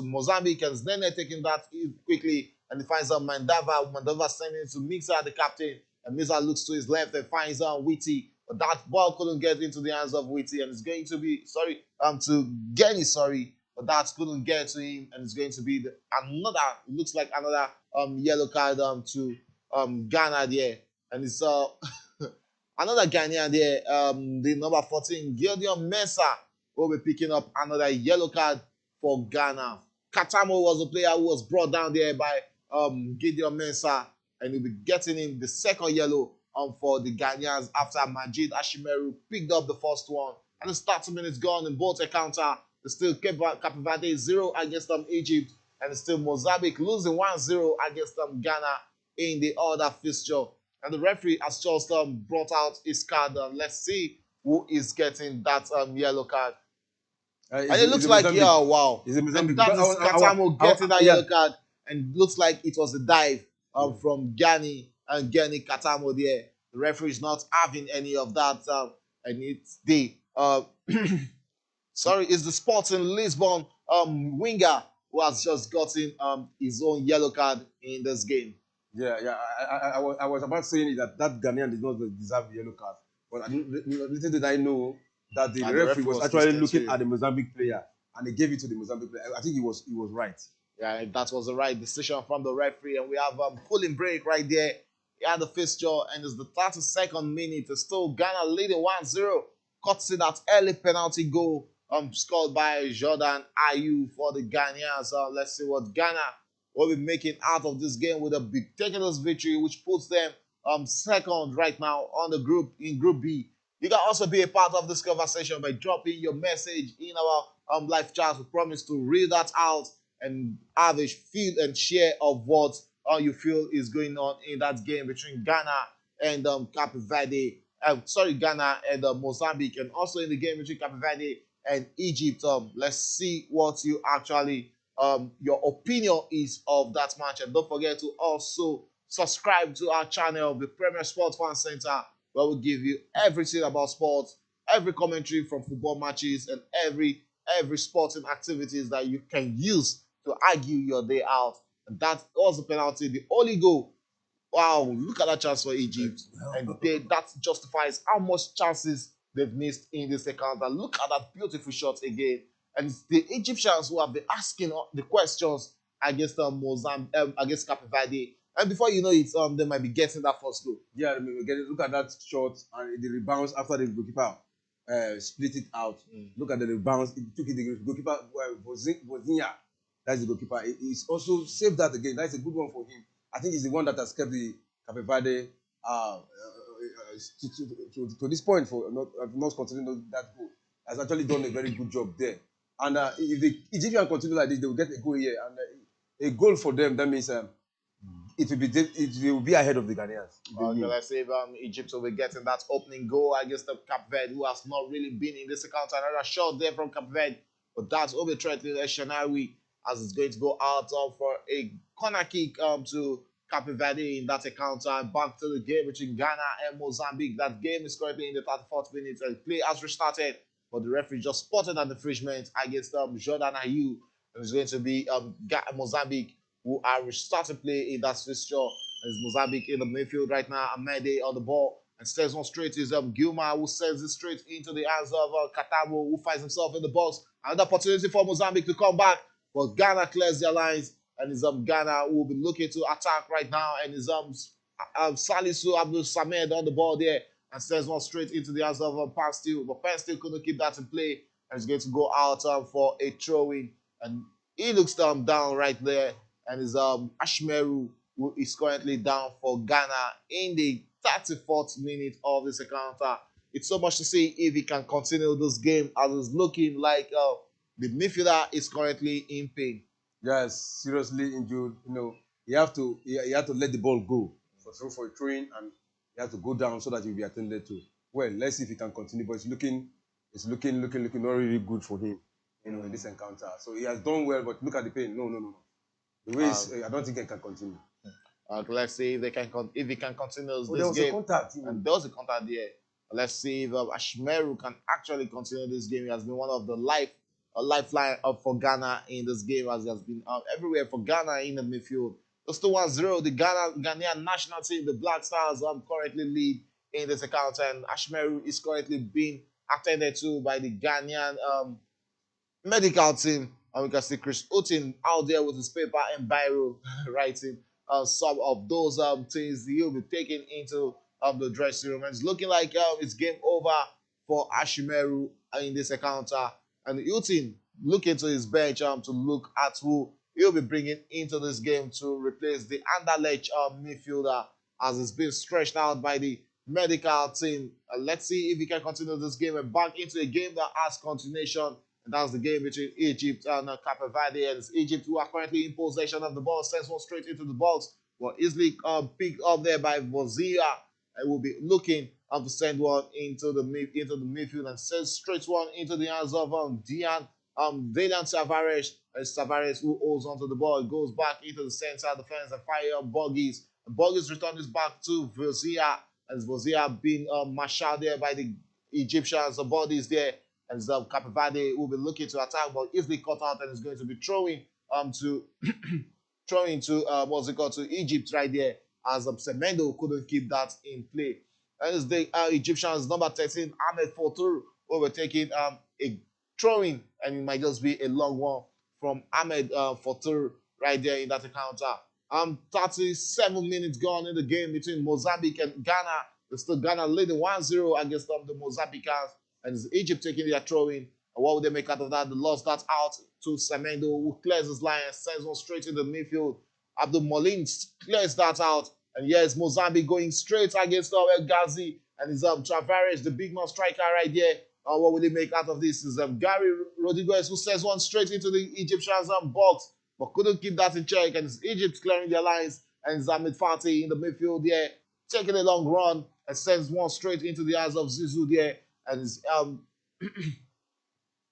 Mozambique. And Znene taking that quickly. And he finds Mandava. Mandava sending it to Mixer, the captain. And Mixer looks to his left and finds Witty. But that ball couldn't get into the hands of Witty. And it's going to be, to Genny, but that couldn't get to him, and it's going to be another yellow card to Ghana there, and it's another Ghanaian there, the number 14 Gideon Mensah will be picking up another yellow card for Ghana. Katamo was the player who was brought down there by Gideon Mensah, and he'll be getting him the second yellow for the Ghanaians after Majid Ashimeru picked up the first one, and it's 30 minutes gone in both accounts. It's still Capeverde 0 against Egypt, and it's still Mozambique losing 1-0 against Ghana in the other fixture. And the referee has just brought out his card. Let's see who is getting that yellow card. And it looks like, yeah, wow. Is it And Mozambique? that is Katamo getting that yeah. yellow card. And looks like it was a dive from Gani and Gani Katamo there. The referee is not having any of that. And it's the, sorry, it's the Sporting Lisbon winger who has just gotten his own yellow card in this game. Yeah, yeah. I was about saying that Ghanaian did not deserve the yellow card. But little did I know that the referee was actually looking at the Mozambique player and he gave it to the Mozambique player. I think he was right. Yeah, that was the right decision from the referee. And we have pulling break right there at the fixture. And it's the 32nd minute. It's still Ghana leading 1-0. Courtesy that early penalty goal scored by Jordan Ayew for the Ghanaians. Let's see what Ghana will be making out of this game with a big taking this victory, which puts them second right now on the group in Group B. You can also be a part of this conversation by dropping your message in our live chat. We promise to read that out and have a feel and share of what you feel is going on in that game between Ghana and Capeverde. Ghana and Mozambique, and also in the game between Capeverde and Egypt. Let's see what you actually your opinion is of that match, and don't forget to also subscribe to our channel, the Premier Sports Fan Center, where we give you everything about sports, every commentary from football matches, and every sporting activities that you can use to argue your day out. And that was the penalty, the only goal. Wow, look at that chance for Egypt. And that justifies how much chances they've missed in this encounter. Look at that beautiful shot again. And it's the Egyptians who have been asking the questions against Mozambique, against Capeverde. And before you know it, they might be getting that first goal. Yeah, look at that shot and the rebounds after the goalkeeper split it out. Look at the rebounds. It took it, the goalkeeper, Vozinha, that's the goalkeeper. He's also saved that again. That's a good one for him. I think he's the one that has kept the Capeverde to this point for not considering that goal. Has actually done a very good job there. And if the Egyptians continue like this, they will get a goal here. And a goal for them, that means it will be ahead of the Ghanaians. Let's say Egypt will be getting that opening goal against the Cape Verde, who has not really been in this encounter. Another shot there from Cape Verde, but that's will be threatening Shenawi as it's going to go out for a corner kick to Cape Verde in that encounter. Back to the game between Ghana and Mozambique. That game is currently in the 34th minute and play has restarted, but the referee just spotted an infringement against Jordan Ayew. And it's going to be Mozambique who are restarting play in that fixture. It's Mozambique in the midfield right now. Amede on the ball and sends one straight is Gilmar, who sends it straight into the hands of Katamo, who finds himself in the box. Another opportunity for Mozambique to come back, but Ghana clears their lines, and it's Ghana who will be looking to attack right now, and it's Salisu Abdul Samed on the ball there and sends one straight into the hands of Panstill, but Panstill couldn't keep that in play, and he's going to go out for a throw-in, and he looks down right there, and it's Ashmeru who is currently down for Ghana in the 34th minute of this encounter. It's so much to see if he can continue this game, as it's looking like the midfielder is currently in pain. Yes, seriously injured. You know, you have to let the ball go for a throwing, and you have to go down so that you'll be attended to. Well, let's see if he can continue, but it's looking not really good for him, you know, in this encounter. So he has done well, but look at the pain. No. The way I don't think he can continue. Let's see if he can continue this game. There was a contact. And there was a contact there. Let's see if Ashmeru can actually continue this game. He has been one of the lifeline for Ghana in this game, as he has been everywhere for Ghana in the midfield. It's still 1-0. The Ghanaian national team, the Black Stars, currently lead in this encounter, and Ashmeru is currently being attended to by the Ghanaian medical team. And we can see Chris Utin out there with his paper and biro writing some of those things he'll be taking into the dressing room. And it's looking like it's game over for Ashimeru in this encounter. And Utin looking to his bench to look at who he'll be bringing into this game to replace the Anderlecht midfielder, as it's been stretched out by the medical team. Let's see if he can continue this game and back into a game that has continuation. And that's the game between Egypt and Capeverde. And it's Egypt who are currently in possession of the ball. Sends one straight into the box. but easily picked up there by Vozia, and will be looking to send one into the midfield and send straight one into the hands of Dalian Tavares. Tavares who holds onto the ball, goes back into the center of the fence and fire up Buggies. And Buggies return this back to Vozia, and Vozia being marshaled there by the Egyptians. The ball is there, and Capeverde will be looking to attack, but easily cut out and is going to be throwing to throwing to what's it called, to Egypt right there, as Semendo couldn't keep that in play. And it's the Egyptians number 13 Ahmed Fortur overtaking a throwing, and it might just be a long one from Ahmed Fortur right there in that encounter. 37 minutes gone in the game between Mozambique and Ghana. It's still Ghana leading 1-0 against the Mozambicans, and it's Egypt taking their throwing. And what would they make out of that? They lost that out to Semendo, who clears his line and sends one straight in the midfield. Abdul Molin clears that out. And yes, Mozambique going straight against El Ghazi. And it's Tavares, the big man striker right there. What will they make out of this? Is Gary Rodriguez, who sends one straight into the Egyptians box, but couldn't keep that in check. And it's Egypt clearing their lines. And it's Ahmed Fatih in the midfield there, taking a long run and sends one straight into the eyes of Zizou there. And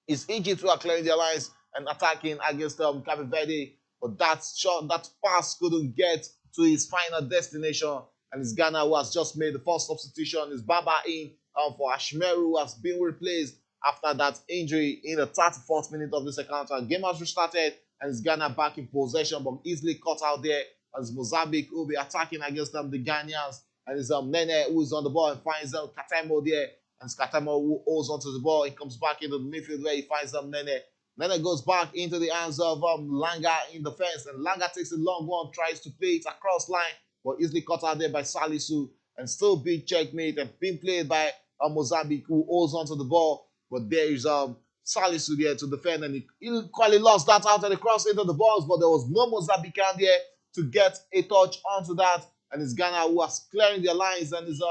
it's Egypt who are clearing their lines and attacking against Capeverde, but that pass couldn't get to his final destination. And it's Ghana who has just made the first substitution. It's Baba in for Ashmeru, who has been replaced after that injury in the 34th minute of this encounter. Game has restarted, and it's Ghana back in possession, but easily caught out there. As Mozambique will be attacking against the Ghanaians, and it's Nene who is on the ball and finds Katemo there. And Skatamo who holds onto the ball. He comes back into the midfield where he finds Nene. Nene goes back into the hands of Langa in the fence. And Langa takes a long one, tries to play it across line, but easily caught out there by Salisu. And still being checkmate and being played by Mozambique, who holds onto the ball. But there is Salisu there to defend. And he quite lost that out and cross into the balls. But there was no Mozambican there to get a touch onto that. And it's Ghana who was clearing their lines. And it's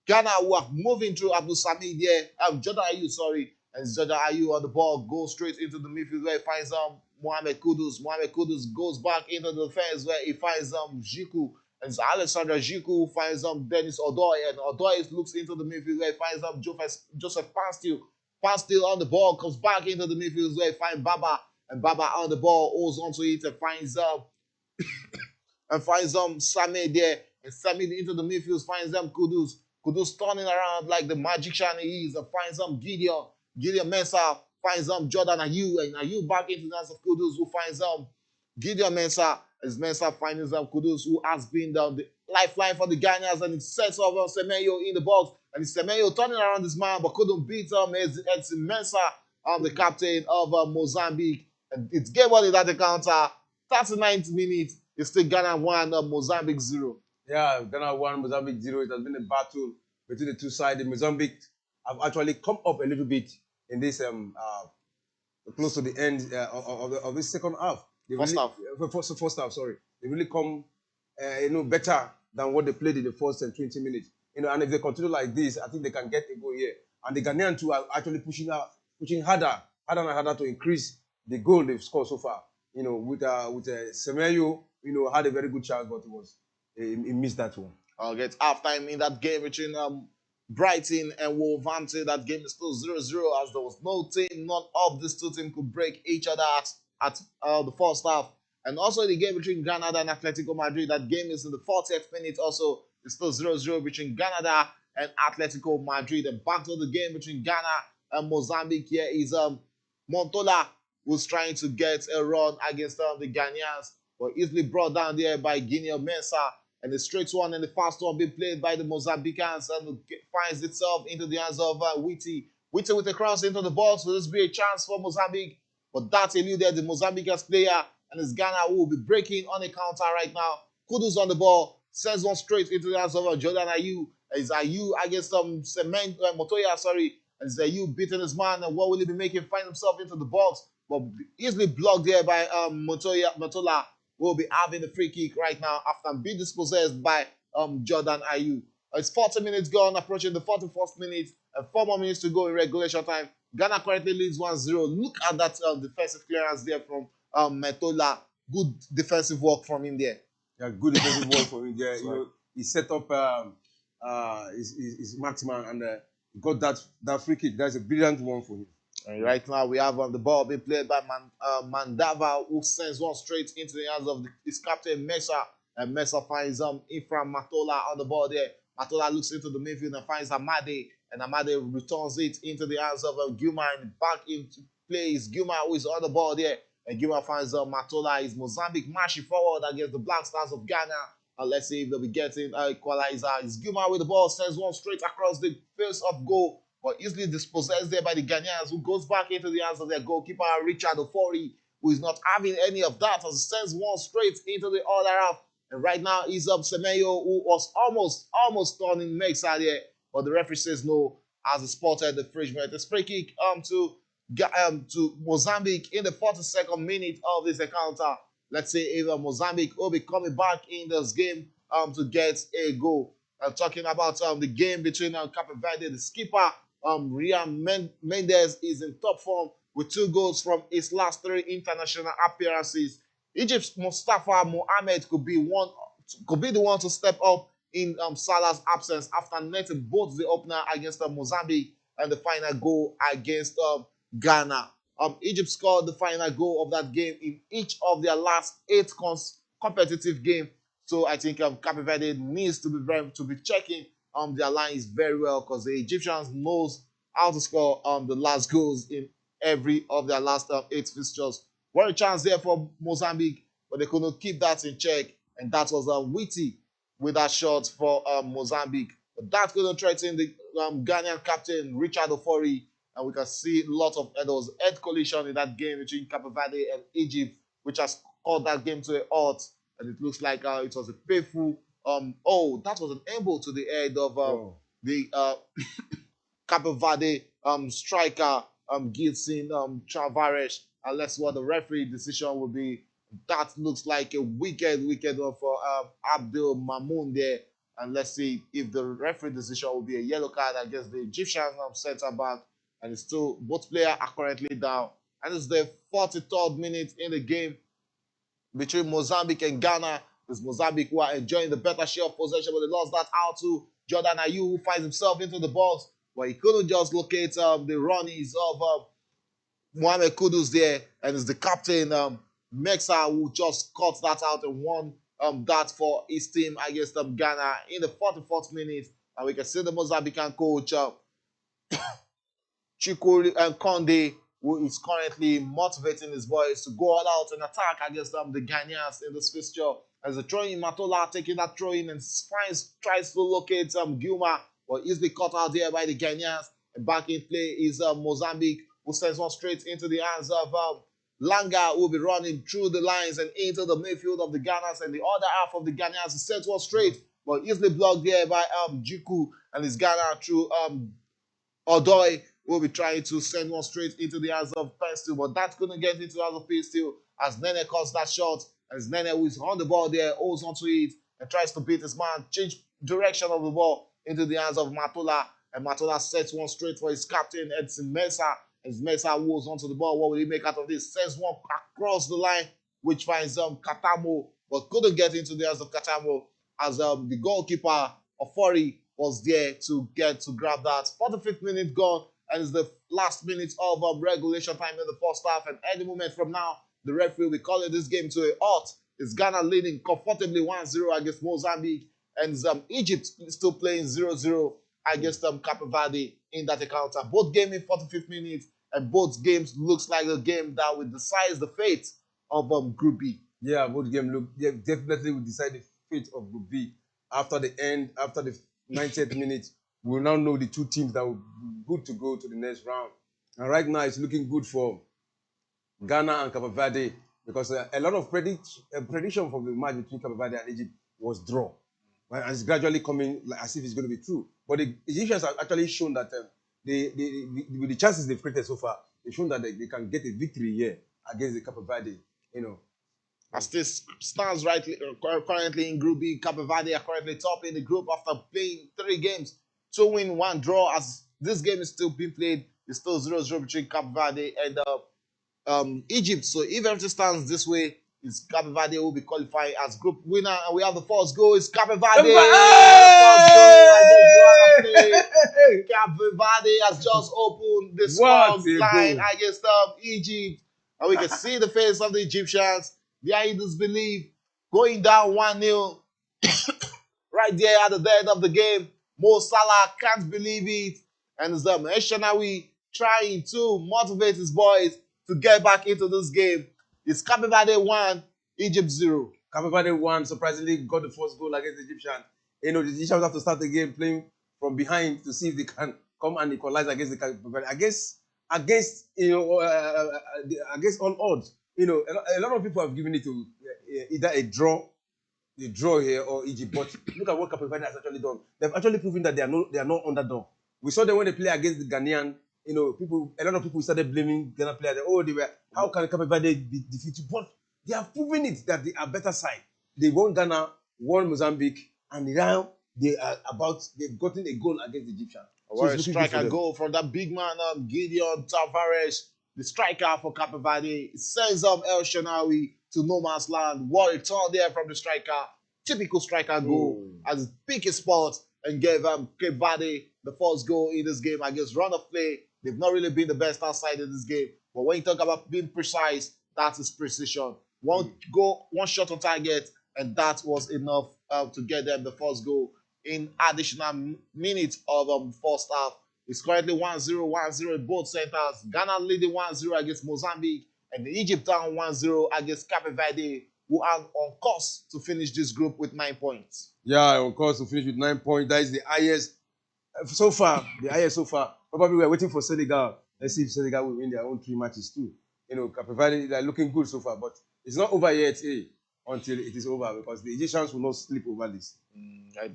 Ghana who are moving through Abdul Samid there. Jordan Ayew, sorry. And Jordan Ayew on the ball, goes straight into the midfield where he finds Mohamed Kudus. Mohamed Kudus goes back into the defense where he finds Jiku. And it's Alexander Jiku who finds Dennis Odoy. And Odoy looks into the midfield where he finds Joseph Panstil. Panstil on the ball, comes back into the midfield where he finds Baba. And Baba on the ball holds onto it and finds Sameh there. And Sameh into the midfield finds Kudus. Kudus turning around like the magician he is and finds Gideon. Gideon Mensah finds Jordan Ayew, and Ayew back into the hands of Kudus, who finds Gideon Mensah. As Mensah finds Kudus, who has been the lifeline for the Ghanaians, and he sets off Semenyo in the box. And it's Semenyo turning around this man, but couldn't beat Edson Mensah, the captain of Mozambique. And it's game on in that encounter. 39th minute, it's still Ghana 1, Mozambique 0. Yeah, Ghana 1, Mozambique 0. It has been a battle between the two sides. The Mozambique have actually come up a little bit in this close to the end of this second half. First half, sorry. They really come better than what they played in the first 20 minutes. And if they continue like this, I think they can get a goal here. And the Ghanaian too are actually pushing harder and harder to increase the goal they've scored so far. With Semenyo, had a very good chance, but he missed that one. I'll get halftime in that game between Brighton and Wolverhampton. That game is still 0-0 as there was no team, none of these two teams could break each other at the first half. And also the game between Granada and Atletico Madrid, that game is in the 40th minute also. It's still 0-0 between Granada and Atletico Madrid. And back to the game between Ghana and Mozambique here is Montola, who's trying to get a run against the Ghanaians, but easily brought down there by Gideon Mensah. And the straight one and the fast one being played by the Mozambicans and finds itself into the hands of Witty. Witty with a cross into the box. Will this be a chance for Mozambique? But that eluded the Mozambicans player, and it's Ghana who will be breaking on a counter right now. Kudus on the ball, sends one straight into the hands of Jordan Ayew. It's Ayew against Motoya, sorry. And it's Ayew beating his man, and what will he be making? Find himself into the box, but easily blocked there by Motola. Will be having the free kick right now after being dispossessed by Jordan Ayew. It's 40 minutes gone, approaching the 41st minute, and 4 more minutes to go in regulation time. Ghana currently leads 1-0. Look at that defensive clearance there from Metola. Good defensive work from him there. Yeah, good defensive work for him. Yeah, you know, he set up his marksman and got that free kick. That's a brilliant one for him. And right now we have the ball being played by Mandava, who sends one straight into the hands of his captain Mesa, and Mesa finds Ifram Matola on the ball there. Matola looks into the midfield and finds Amade, and Amade returns it into the hands of Guma, and back into plays Guma, who is on the ball there, and Guma finds Matola. Is Mozambique marching forward against the Black Stars of Ghana? Let's see if they'll be getting equalizer. Is Guma with the ball, sends one straight across the face of goal, but easily dispossessed there by the Ghanaians, who goes back into the hands of their goalkeeper, Richard Ofori, who is not having any of that, as he sends one straight into the other half. And right now, is Semenyo, who was almost turning Mexa there, but the referee says no, as he spotted the infringement. It's free kick to Mozambique in the 42nd minute of this encounter. Let's see if Mozambique will be coming back in this game to get a goal. Talking about the game between Capeverde, the skipper, Rian Mendes is in top form with 2 goals from his last 3 international appearances. Egypt's Mustafa Mohamed could be the one to step up in Salah's absence after netting both the opener against Mozambique and the final goal against Ghana. Egypt scored the final goal of that game in each of their last 8 competitive games. So I think Cape Verde needs to be checking their lines very well, because the Egyptians knows how to score the last goals in every of their last 8 fixtures. What a chance there for Mozambique, but they couldn't keep that in check, and that was Witty with that shot for Mozambique. But that couldn't threaten the Ghanaian captain Richard Ofori, and we can see a lot of there was head collision in that game between Cape Verde and Egypt, which has called that game to a halt. And it looks like it was a painful. That was an elbow to the head of the Cape Verde striker Gilson Travares. And let's see what the referee decision will be. That looks like a wicked one for Abdul Mamoun there. And let's see if the referee decision will be a yellow card against the Egyptian centre back. And it's still, both players are currently down. And it's the 43rd minute in the game between Mozambique and Ghana. It's Mozambique who are enjoying the better share of possession, but they lost that out to Jordan Ayew, who finds himself into the box, but he couldn't just locate the runnies of Mohamed Kudus there, and it's the captain Mexa who just cut that out and won that for his team against Ghana in the 44th minute. And we can see the Mozambican coach Chikuri and Conde, who is currently motivating his boys to go all out and attack against the Ghanaians in this fixture. As the throwing, Matola taking that throw-in and tries to locate Gilma, but easily caught out there by the Ghanaians. And back in play is Mozambique, who sends one straight into the hands of Langa, who will be running through the lines and into the midfield of the Ghanaians, and the other half of the Ghanaians sends one straight, but easily blocked there by Jiku and his Ghana through Odoi, will be trying to send one straight into the hands of Pestil, but that couldn't get into the hands of Pestil as Nene cuts that shot. As Nene, who is on the ball there, holds onto it and tries to beat his man, change direction of the ball into the hands of Matola, and Matola sets one straight for his captain, Edson Mesa. As Mesa holds onto the ball, what will he make out of this? Sends one across the line, which finds Katamo, but couldn't get into the hands of Katamo, as the goalkeeper, Ofori, was there to grab that. 45th minute gone, and it's the last minute of regulation time in the first half. And any moment from now, the referee will be calling this game to a halt. It's Ghana leading comfortably 1-0 against Mozambique, and Egypt still playing 0-0 against Cape Verde in that encounter. Both games in 45th minutes, and both games looks like a game that will decide the fate of Group B. Yeah, both games definitely will decide the fate of Group B after the 90th minute. We'll now know the 2 teams that will be good to go to the next round. And right now, it's looking good for Ghana and Cape Verde, because a lot of prediction from the match between Cape Verde and Egypt was draw. Right? And it's gradually coming as if it's going to be true. But the Egyptians have actually shown that with the chances they've created so far, they've shown that they can get a victory here against the Cape Verde. As this stands currently in Group B, Cape Verde are currently top in the group after playing 3 games, 2 wins, 1 draw. As this game is still being played, it's still 0-0 between Cape Verde and Egypt. So if everything stands this way, It's Cape Verde will be qualifying as group winner, and we have the first goal. It's Cape Verde. First goal. I just want to play. Cape Verde has just opened the score line against Egypt, and we can see the face of the Egyptians. They are in disbelief, going down 1-0 right there at the end of the game. Mo Salah can't believe it, and it's the Eshenawi trying to motivate his boys to get back into this game. It's Cape Verde 1, Egypt 0. Cape Verde won, surprisingly got the first goal against the Egyptians. You know, the Egyptians have to start the game playing from behind to see if they can come and equalize against the Cape Verde. Against against all odds. You know, a lot of people have given it to either a draw here or Egypt. But look at what Cape Verde has actually done. They've actually proven that they are not underdog. We saw them when they play against the Ghanaian. You know, a lot of people started blaming Ghana players. How can Cape Verde be defeated? But they have proven it that they are better side. They won Ghana, won Mozambique, and now they've gotten a goal against the Egyptians. So a striker goal from that big man, Gideon Tavares, the striker for Cape Verde. It sends El Shenawi to no man's land. What a turn there from the striker. Typical striker goal as his biggest spot, and gave Cape Verde the first goal in this game against run of play. They've not really been the best outside in this game. But when you talk about being precise, that is precision. One goal, one shot on target, and that was enough to get them the first goal in additional minutes of first half. It's currently 1-0 in both centers. Ghana leading 1-0 against Mozambique, and Egypt down 1-0 against Cape Verde, who are on course to finish this group with 9 points. Yeah, on course to finish with 9 points. That is the highest so far. Probably we're waiting for Senegal. Let's see if Senegal will win their own 3 matches too. You know, Cape Verde, they're looking good so far, but it's not over yet, until it is over, because the Egyptians will not sleep over this.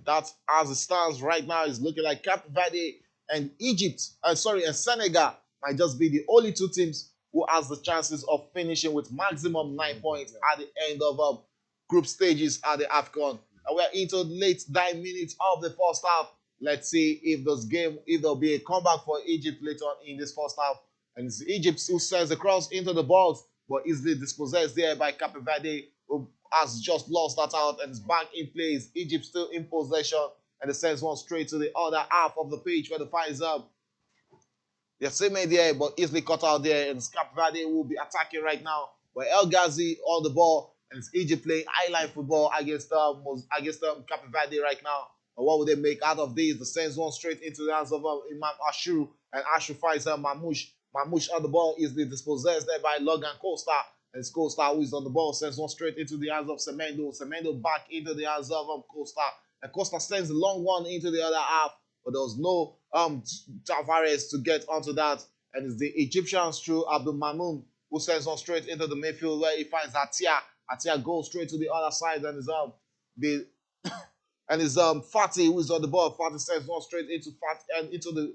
That, as it stands right now, is looking like Cape Verde and and Senegal might just be the only 2 teams who has the chances of finishing with maximum 9 points at the end of group stages at the Afcon. And we're into the late 9 minutes of the first half. Let's see if there'll be a comeback for Egypt later on in this first half. And it's Egypt who sends the cross into the box, but easily dispossessed there by Cape Verde, who has just lost that out and is back in place. Egypt still in possession, and it sends one straight to the other half of the pitch where the finds they're same there, but easily cut out there. And Cape Verde will be attacking right now. But El Ghazi on the ball, and it's Egypt playing high-line football against Cape Verde right now. And what will they make out of this? The sends one straight into the hands of Imam Ashur, and Ashur finds Mamouche. Mamouche on the ball, easily dispossessed there by Logan Costa. And it's Costa who is on the ball, sends one straight into the hands of Semedo. Semedo back into the hands of Costa. And Costa sends a long one into the other half, but there was no Tavares to get onto that. And it's the Egyptians through Abdul Mamoun, who sends one straight into the midfield where he finds Atia. Atia goes straight to the other side, and it's Fatih who is on the ball. Fatih sends one straight into the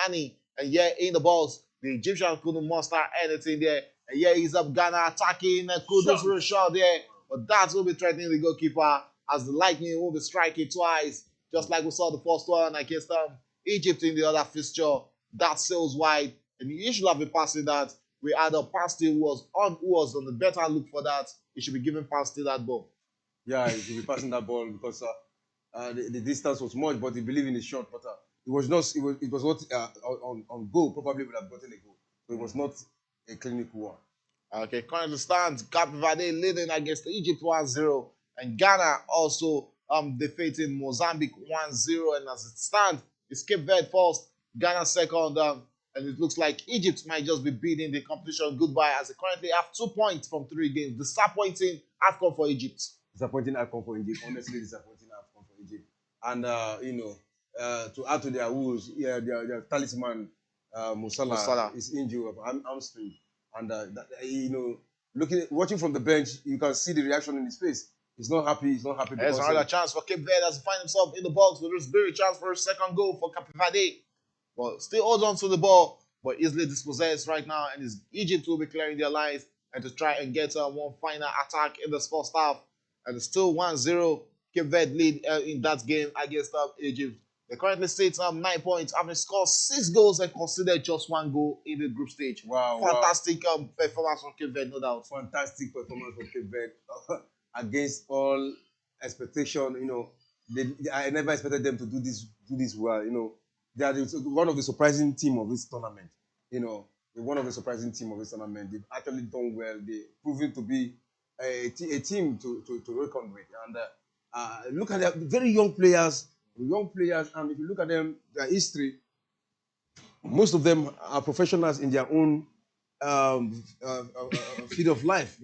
Annie. And in the balls, the Egyptians couldn't muster anything there. And he's up Ghana attacking and Kudus for a shot there. But that will be threatening the goalkeeper, as the Lightning will be striking twice, just like we saw the first one against Egypt in the other fixture. That sails wide, and he should have been passing that. We had a Pasti who was on the better look for that. He should be giving Pasti that ball. Yeah, he should be passing that ball, because the distance was much, but he believed in the shot. But it was not on goal. Probably would have gotten a goal. So it was not a clinical one. Okay, currently stands Cape Verde leading against Egypt 1-0, and Ghana also defeating Mozambique 1-0. And as it stands, it's Cape Verde first, Ghana second, and it looks like Egypt might just be beating the competition goodbye, as they currently have 2 points from 3 games. Disappointing Afcon for Egypt. Disappointing Afcon for Egypt. Honestly, disappointing Afcon for Egypt. And to add to their woes, their talisman Musala is injured of hamstring, and watching from the bench, you can see the reaction in his face. He's not happy. There's another chance for Cape Verde as he finds himself in the box with this very chance for a second goal for Cape Verde. Well, still holds on to the ball, but easily dispossessed right now, and Egypt will be clearing their lines and to try and get one final attack in this first half. And it's still 1-0 Cape Verde lead in that game against Egypt. They currently sit 9 points, having scored 6 goals and conceded just 1 goal in the group stage. Wow, Fantastic performance from Cape Verde, no doubt. Fantastic performance from Cape Verde against all expectation. I never expected them to do this well. They are one of the surprising team of this tournament. They're one of the surprising team of this tournament. They've actually done well. They've proven to be a team to reckon with. And look at their very young players, and if you look at them, their history, most of them are professionals in their own field of life.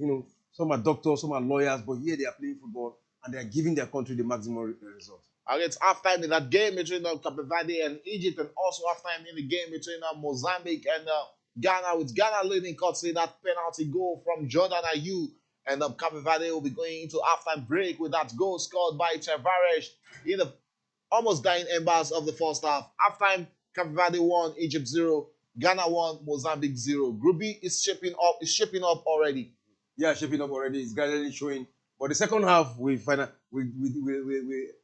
Some are doctors, some are lawyers, but here they are playing football and they are giving their country the maximum result. And it's halftime in that game between Capeverde and Egypt, and also halftime in the game between Mozambique and Ghana, with Ghana leading courtesy that penalty goal from Jordan Ayew. And Capeverde will be going into halftime break with that goal scored by Tavares in the almost dying embers of the first half. Halftime, Capeverde 1, Egypt 0, Ghana 1, Mozambique 0. Group B is shaping up already. Yeah, shaping up already. It's gradually showing. But the second half, we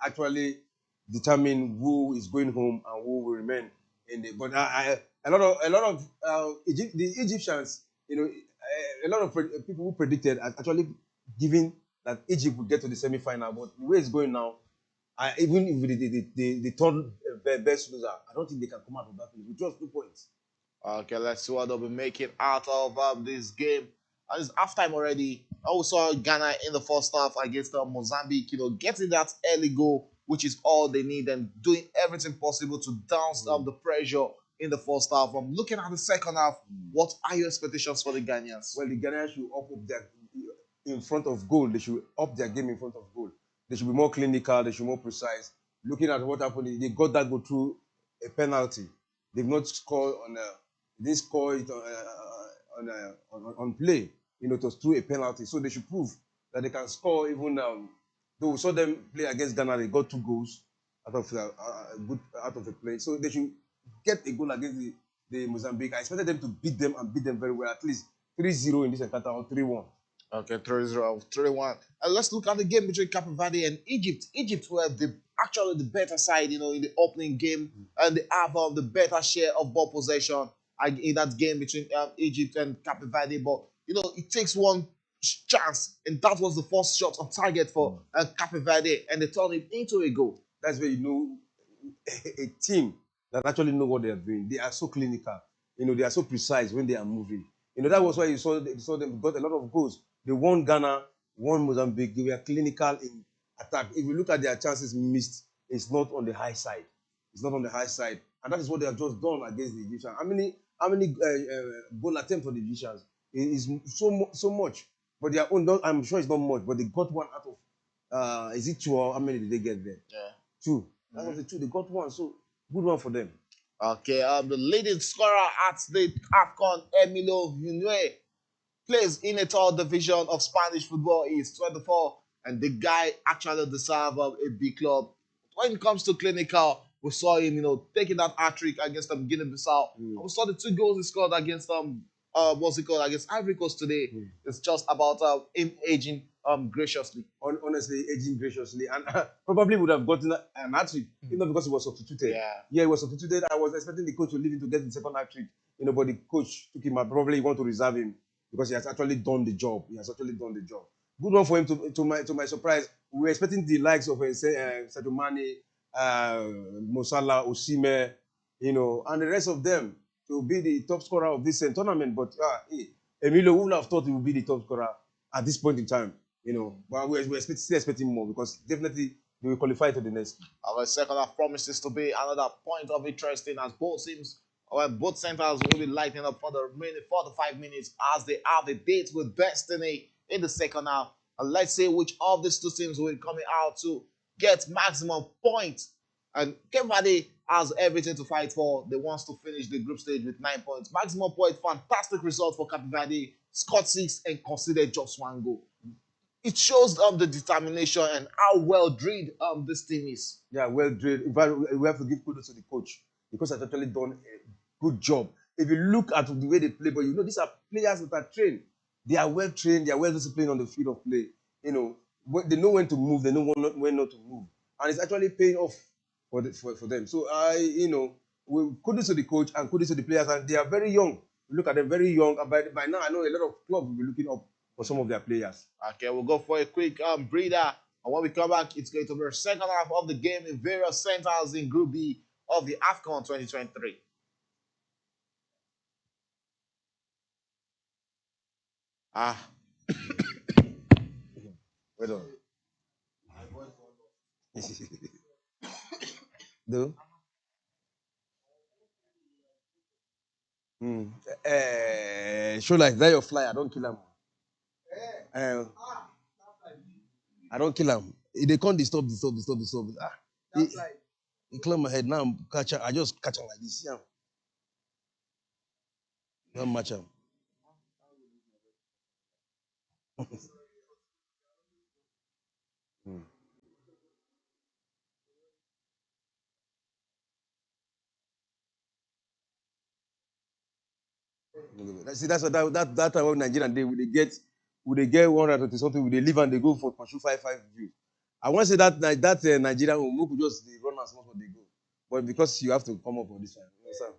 actually determine who is going home and who will remain in the. But a lot of the Egyptians, a lot of people who predicted are actually giving that Egypt will get to the semi-final. But the way it's going now, even if the third best loser, I don't think they can come out of that with just 2 points. Okay, let's see what they'll be making out of this game. And it's halftime already. I also saw Ghana in the first half against Mozambique, getting that early goal, which is all they need, and doing everything possible to down the pressure in the first half. I'm looking at the second half. What are your expectations for the Ghanaians? Well, the Ghanaians should up their in front of goal. They should up their game in front of goal. They should be more clinical. They should be more precise. Looking at what happened, they got that goal through a penalty. They've not scored they score it on play. It was through a penalty. So they should prove that they can score even though we saw them play against Ghana, they got 2 goals out of the play. So they should get a goal against the Mozambique. I expected them to beat them and beat them very well, at least 3-0 in this encounter or 3-1. Okay, 3-0, 3-1. And let's look at the game between Capeverde and Egypt. Egypt were actually the better side, in the opening game, and they have the better share of ball possession in that game between Egypt and Capeverde. But it takes one chance, and that was the first shot on target for Capeverde, and they turned it into a goal. That's where a team that actually know what they are doing. They are so clinical. They are so precise when they are moving. That was why you saw them got a lot of goals. They won Ghana, won Mozambique. They were clinical in attack. If you look at their chances missed, it's not on the high side. It's not on the high side, and that is what they have just done against the Egyptians. How many goal attempts for the Egyptians? It is so much, but their own. I'm sure it's not much, but they got one out of. Is it 2 or how many did they get there? Yeah, 2. That was the 2. They got 1, so good one for them. Okay, the leading scorer at the Afcon, Emilio Vinué, plays in a third division of Spanish football. He's 24, and the guy actually deserves a big club. When it comes to clinical, we saw him, taking that hat-trick against Guinea-Bissau. And we saw the 2 goals he scored against against Ivory Coast today. It's just about him aging graciously. Honestly, aging graciously, and probably would have gotten an hat-trick, not because he was substituted. Yeah, he was substituted. I was expecting the coach to leave him to get the second hat-trick, but the coach took him out. Probably he want to reserve him because he has actually done the job. Good one for him. To my surprise, we were expecting the likes of Sadio Mane, Mo Salah, Osimhen, and the rest of them to be the top scorer of this tournament. But Emilio would have thought he would be the top scorer at this point in time. But we're still expecting more, because definitely they will qualify to the next. Our second half promises to be another point of interest as both teams, both centers will be lighting up for the remaining 4 to 5 minutes as they have a date with Destiny in the second half. And let's see which of these 2 teams will be coming out to get maximum points. And Cape Verde has everything to fight for. They want to finish the group stage with 9 points. Maximum point, fantastic result for Cape Verde. Scored 6 and conceded just 1 goal. It shows the determination and how well drilled this team is. Yeah, well drilled. In fact, we have to give kudos to the coach, because he's actually done a good job. If you look at the way they play, but these are players that are trained. They are well trained. They are well disciplined on the field of play. They know when to move. They know when not to move, and it's actually paying off. for them. So kudos to the coach and kudos to the players, and they are very young. Look at them, very young. And by now, I know a lot of clubs will be looking up for some of their players. Okay, we'll go for a quick breather. And when we come back, it's going to be the second half of the game in various centers in Group B of the Afcon 2023. Well done. No. Show like that your flyer. Don't kill him. I don't kill him. They can't disturb. He climb my head now. I just catch him like this. Yeah. Don't match him. See, that's what that time when Nigerian they get 120 something, they leave and they go for pursue 5 view. I want to say that Nigerian who could just run as much as they go, but because you have to come up on this one, you understand?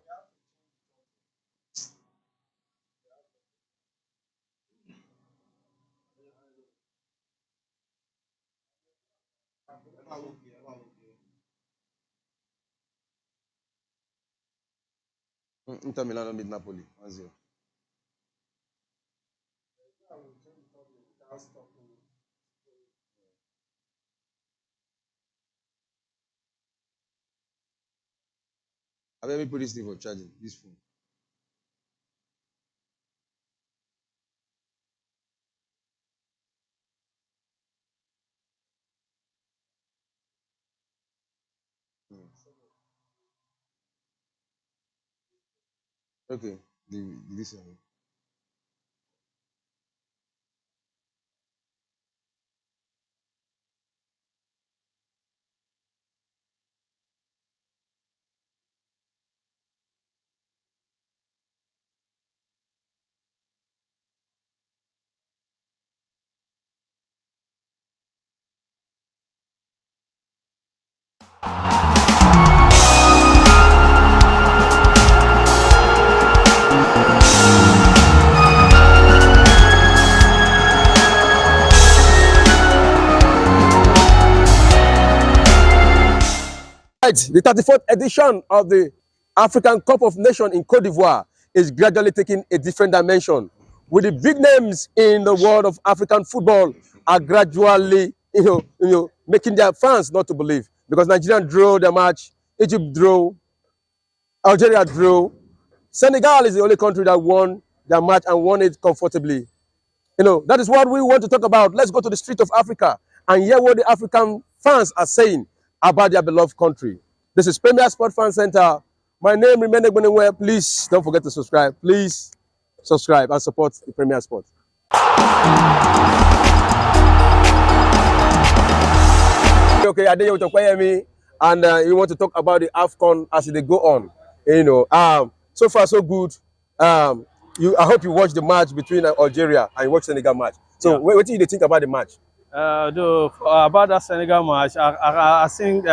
Inter Milan don't beat Napoli 1-0. Let me put this thing for charging. This phone. Okay, this one. The 34th edition of the African Cup of Nations in Cote d'Ivoire is gradually taking a different dimension, with the big names in the world of African football are gradually, making their fans not to believe, because Nigeria drew the match, Egypt drew, Algeria drew, Senegal is the only country that won their match and won it comfortably. That is what we want to talk about. Let's go to the street of Africa and hear what the African fans are saying about their beloved country. This is Premier Sport Fan Center. My name is Menegbenenwe. Please don't forget to subscribe. Please subscribe and support the Premier Sport. Okay, Adeyo Tokwayemi, and you want to talk about the Afcon as they go on. So far so good. I hope you watched the match between Algeria and you watched the Senegal match. So yeah. What do you think about the match? About that Senegal match, I think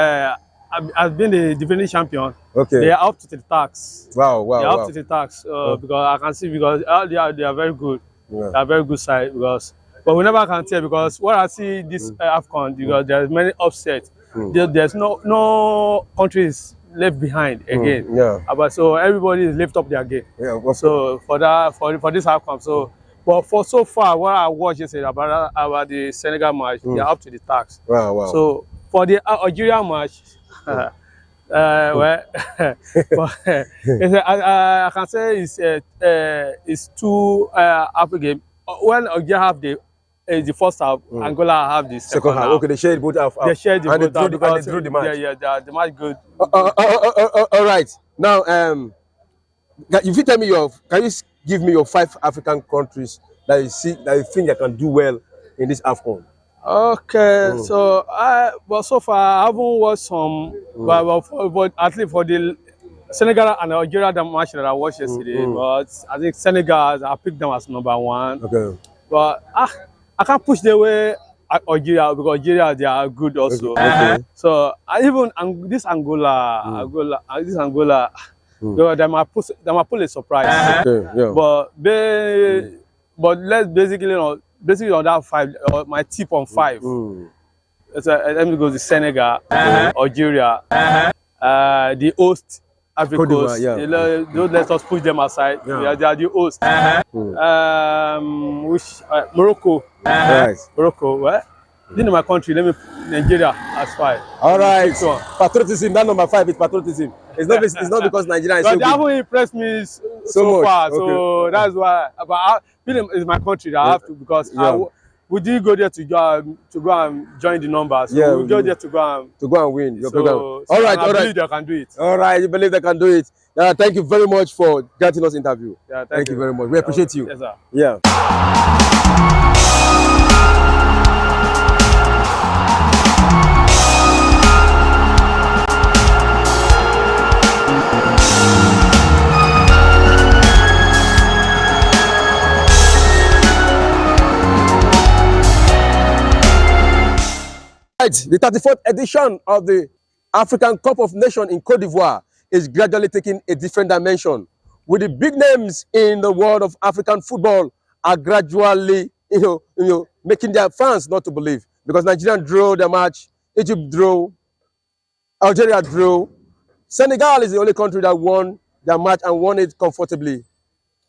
I've been the defending champion. Okay. They are up to the task. Wow. They are up to the task because I can see they are very good. Yeah. They are very good side but we never can tell because what I see this Afcon because there's many upsets. There's no countries left behind again. But so everybody is lift up their game. Yeah. So for this Afcon, but for so far what I watched yesterday about the Senegal match, they are up to the task. Wow. So for the Algeria match, I can say it's two African game. When Algeria have the first half, Angola have the second half. Okay, they shared both half. They shared the both half because they drew the match. The match good. All right. Now, if you tell me can you give me your 5 African countries that you think you can do well in this Afcon? Okay, so so far I haven't watched some, but at least for the Senegal and Algeria the match that I watched yesterday, but I think Senegal I picked them as number 1. Okay. But I can't push the way Algeria, because Algeria they are good also. Okay. So even this Angola, this Angola, they might pull a surprise. Okay. Yeah. But let's basically on that 5, my tip on 5. Let me go to Senegal, Algeria, the host Africa Coast. Don't let us push them aside. Yeah. They are the host. Morocco. Right. Morocco. What? This is my country. Let me Nigeria as 5. All right. Patriotism. That number 5 is patriotism. It's not because Nigeria is so they good. haven't impressed me so far. Okay. So that's why. But it's my country that I have to, because we did go there to go and join the numbers. So we go there to go and win your program. All right. I believe they can do it. All right. You believe they can do it? Thank you very much for getting us interview. Yeah, thank you very much. We appreciate you. Yes, sir. Yeah. The 34th edition of the African Cup of Nations in Cote d'Ivoire is gradually taking a different dimension, with the big names in the world of African football are gradually, making their fans not to believe, because Nigeria drew the match, Egypt drew, Algeria drew, Senegal is the only country that won their match and won it comfortably.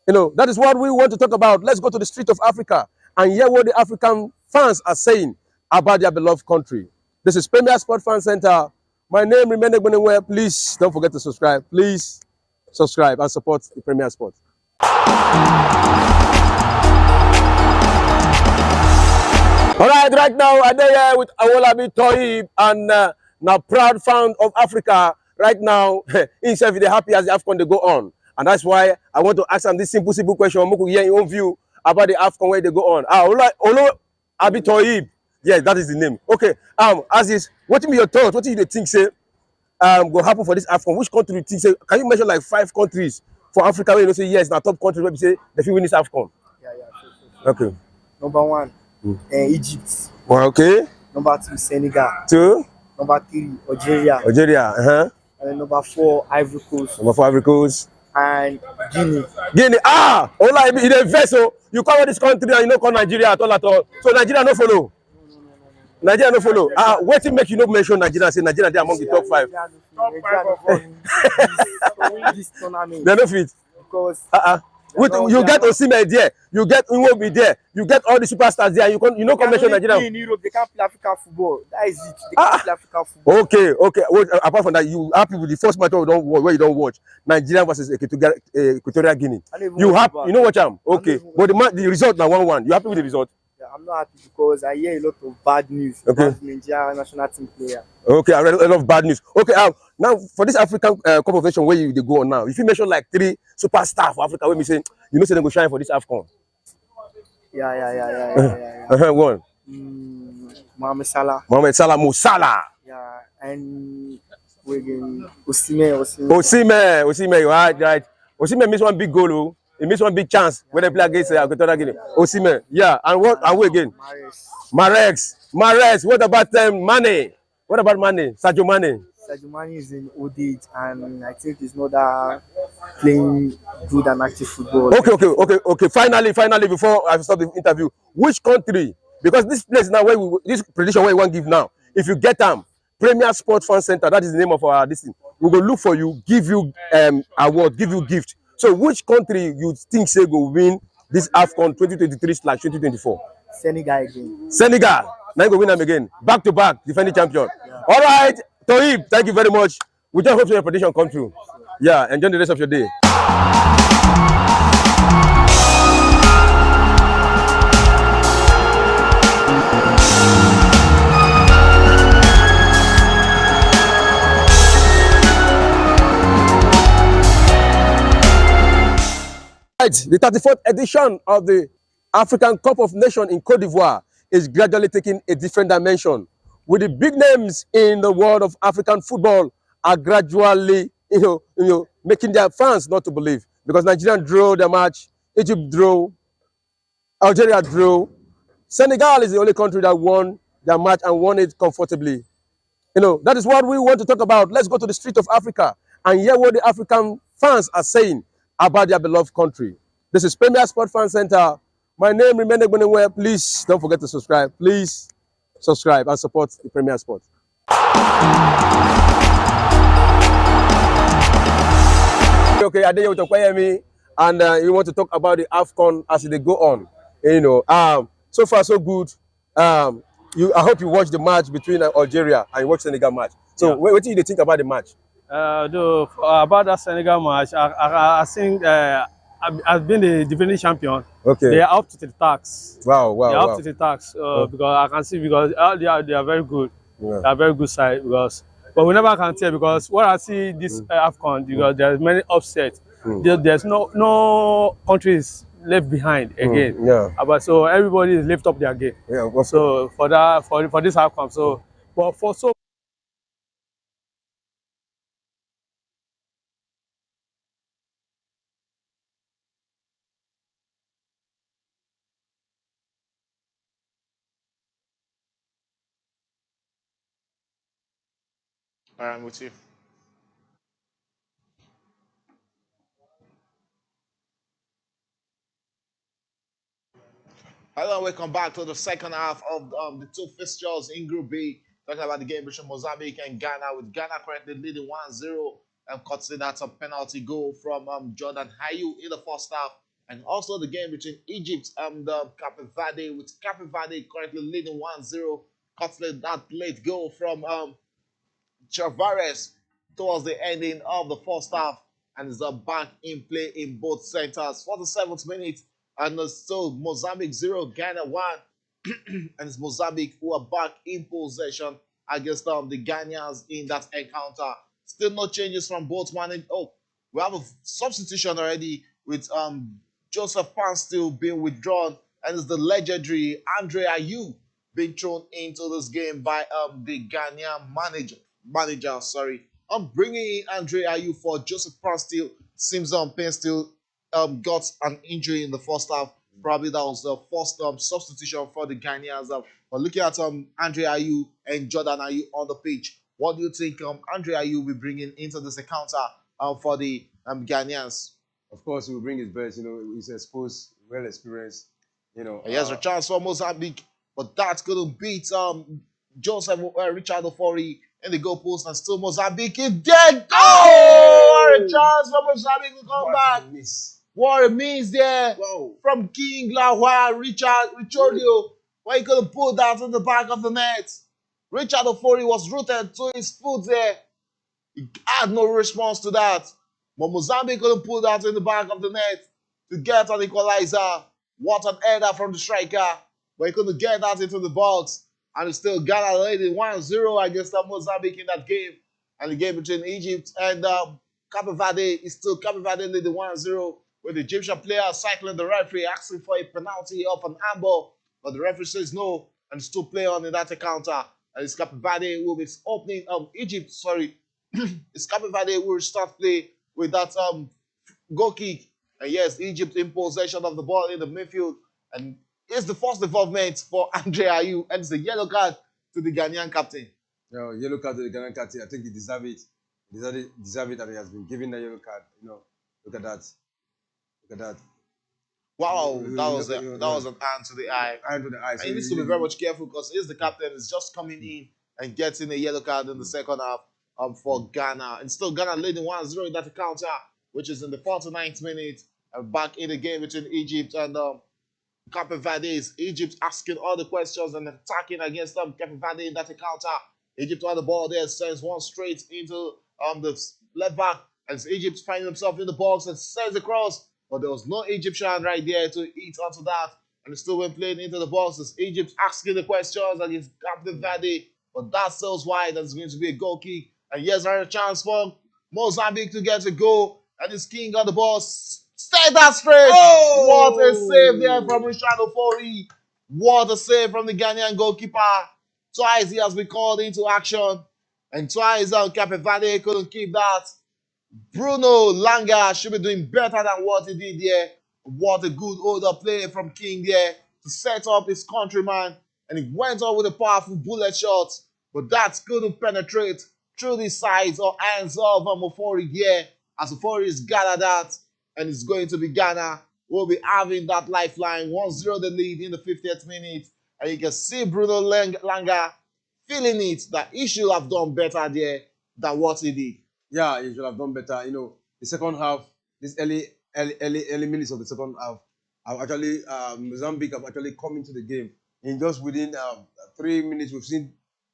That is what we want to talk about. Let's go to the street of Africa and hear what the African fans are saying about their beloved country. This is Premier Sport Fan Center. My name remains Egbenenwe. Please don't forget to subscribe. Please subscribe and support the Premier Sport. All right now I'm here with Awolabi Toyib, and now proud fan of Africa. Right now, himself is happy as the Afcon they go on, and that's why I want to ask him this simple question. I'm going to hear your own view about the Afcon where they go on. Awolabi Toyib. Yes, that is the name. Okay. As is, what be your thoughts? What do you think say go happen for this Afcon? Which country do you think say? Can you mention like 5 countries for Africa where you say yes, now top countries where you say they will win this Afcon? Yeah. Okay. Number 1, Egypt. Well, okay. Number 2, Senegal. 2. Number 3, Algeria. Algeria. And number 4, Ivory Coast. Number 4, Ivory Coast. And Guinea. Ola, in a vessel, you cover this country and you don't call Nigeria at all. So Nigeria no follow. Nigeria no follow. What to make you not mention Nigeria? Say Nigeria they among the top 5. This tournament. They no fit. Because you get Osimhen there, you get Nwobi there, you get all the superstars there. You know come mention Nigeria. In Europe, they can't play African football. That is it. They can't play African football. Okay. Well, apart from that, you happy with the first match where you don't watch Nigeria versus Equatorial Guinea. You happy? You know what I'm? Okay. But the result now 1-1. You happy with the result? I'm not happy because I hear a lot of bad news about Nigeria national team player. Okay, I read a lot of bad news. Okay, now for this African Cup of Nations where they go on now, if you mention like 3 superstars for Africa, where me say say they go shine for this Afcon. Yeah. One. Mohamed Salah. Mo Salah. Yeah, and Osimhen. Right. Osimhen missed one big goal. He missed one big chance when they play against Equatorial Guinea. Osimhen, yeah. And what? And who again? Mahrez. What about Mane? What about Mane? Sadio Mane. Sadio Mane is in old age, and I think he's not playing good and active football. Okay. Finally, before I start the interview, which country? Because this place now, this prediction where you want to give now, if you get them, Premier Sport Fan Center, that is the name of our this thing. We will look for you, give you award, give you gift. So which country you think say go win this Afcon 2023/2024? Senegal again. Senegal. Now go win them again. Back to back, defending champion. Yeah. All right, Toyib, thank you very much. We just hope your prediction come true. Yeah, enjoy the rest of your day. The 34th edition of the African Cup of Nations in Cote d'Ivoire is gradually taking a different dimension, with the big names in the world of African football are gradually, making their fans not to believe, because Nigeria drew the match, Egypt drew, Algeria drew, Senegal is the only country that won their match and won it comfortably. You know, that is what we want to talk about. Let's go to the street of Africa and hear what the African fans are saying about their beloved country. This is Premier Sport Fan Center. My name remains Egbenenwe. Please don't forget to subscribe. Please subscribe and support the Premier Sport. Okay, Adeyo with Okwayemi, and you want to talk about the Afcon as they go on. You know, so far so good. I hope you watched the match between Algeria and you watched the Senegal match. So, yeah. What do you think about the match? About that Senegal match, I think I've been the defending champion. Okay. They are up to the task. Wow. They are up to the task because I can see because they are very good. Yeah. They are very good side but we never can tell because what I see this Afcon because there's many upsets. There's no countries left behind again. Yeah. But so everybody is lift up their game. Yeah. So for this Afcon, so but for so. I'm with you. Hello, welcome back to the second half of the two fixtures in Group B. Talking about the game between Mozambique and Ghana, with Ghana currently leading 1-0 and considering that's a penalty goal from Jordan Ayew in the first half. And also the game between Egypt and Capeverde, with Capeverde currently leading 1-0, considering that late goal from Tavares towards the ending of the first half, and is back in play in both centers. 47th minute, and it's still Mozambique 0, Ghana 1, and it's Mozambique who are back in possession against the Ghanaians in that encounter. Still no changes from both managers. Oh, we have a substitution already with Joseph Pan still being withdrawn, and it's the legendary Andre Ayew being thrown into this game by the Ghanaian manager. I'm bringing in Andre Ayew for Joseph Pan still. Seems Penn still got an injury in the first half. Probably that was the first substitution for the Ghanaians. But looking at Andre Ayew and Jordan Ayew on the pitch, what do you think Andre Ayew will be bringing into this encounter for the Ghanaians? Of course, he will bring his best. You know, he's exposed, well experienced. You know, he has a chance for Mozambique, but that's going to beat Joseph Richard Ofori in the goalpost, and still Mozambique is dead. Oh, a chance for Mozambique to come back. What a miss there from King Lahua, Richardio. Why he couldn't put that in the back of the net. Richard Ofori was rooted to his foot there. He had no response to that. But Mozambique couldn't put that in the back of the net to get an equalizer. What an header from the striker. But he couldn't get that into the box. And it's still Ghana leading 1-0 against Mozambique in that game. And the game between Egypt and Capeverde is still Capeverde leading 1-0, with the Egyptian player cycling the referee, asking for a penalty of an handball. But the referee says no, and still play on in that encounter. And it's Capeverde who is opening Egypt, it's Capeverde who will start play with that goal kick. And yes, Egypt in possession of the ball in the midfield. And it's the first involvement for Andre Ayew, and it's a yellow card to the Ghanaian captain. No, yellow card to the Ghanaian captain. I think he deserves it. Deserve it that he has been given the yellow card. You know, look at that. Look at that. Wow, that was an hand to the eye. Hand to the eye. So he needs to be very much careful because he's the captain. Is just coming in and getting a yellow card in the second half for Ghana. And still Ghana leading 1-0 in that encounter, which is in the 49th minute. And back in the game between Egypt and Capeverde. Egypt asking all the questions and attacking against Capeverde in that encounter. Egypt on the ball there, sends one straight into the left back, and Egypt finding himself in the box and sends across, but there was no Egyptian right there to eat onto that, and it's still went playing into the box as Egypt asking the questions against Capeverde, but that sells wide, and it's going to be a goal kick. And yes, there's a chance for Mozambique to get a goal, and it's King on the ball. Set that straight. Oh! What a save there from Richard Ofori. What a save from the Ghanaian goalkeeper. Twice he has been called into action, and twice Capeverde couldn't keep that. Bruno Langa should be doing better than what he did there. What a good order play from King there to set up his countryman, and he went on with a powerful bullet shot, but that couldn't penetrate through the sides or hands of Ofori here, as Ofori is gathered that, and it's going to be Ghana. We'll be having that lifeline 1-0 the lead in the 50th minute, and you can see Bruno Langa feeling it that he should have done better there than what he did. Yeah, he should have done better. You know, the second half, this early minutes of the second half, have actually Mozambique have actually come into the game. In just within 3 minutes, we've seen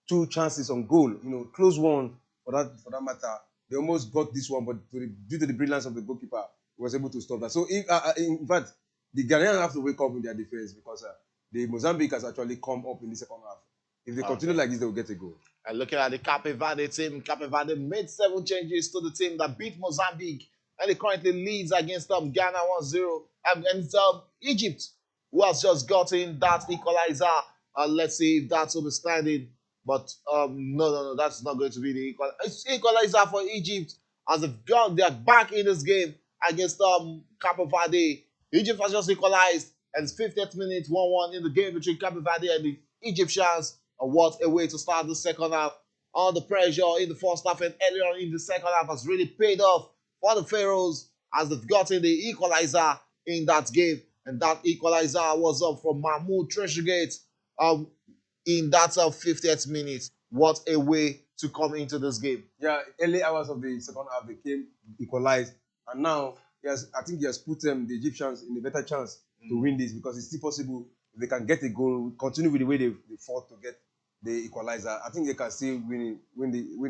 2 chances on goal. You know, close one for that matter. They almost got this one, but due to the brilliance of the goalkeeper, he was able to stop that. So, in fact, the Ghanaians have to wake up in their defense, because the Mozambique has actually come up in the second half. If they continue like this, they will get a goal. And looking at the Capeverde team, Capeverde made 7 changes to the team that beat Mozambique, and it currently leads against Ghana 1-0. And it's Egypt who has just gotten that equalizer. Let's see if that's will be standing. But no, that's not going to be the equalizer for Egypt, as they are back in this game against Capeverde. Egypt has just equalized, and it's 50th minute, 1-1 in the game between Capeverde and the Egyptians. And what a way to start the second half. All the pressure in the first half and earlier in the second half has really paid off for the Pharaohs, as they've gotten the equalizer in that game. And that equalizer was from Mahmoud Trezeguet in that 50th minute. What a way to come into this game. Yeah, early hours of the second half, they came equalized. And now, I think he has put the Egyptians in a better chance to win this, because it's still possible if they can get a goal, continue with the way they fought to get the equalizer. I think they can still win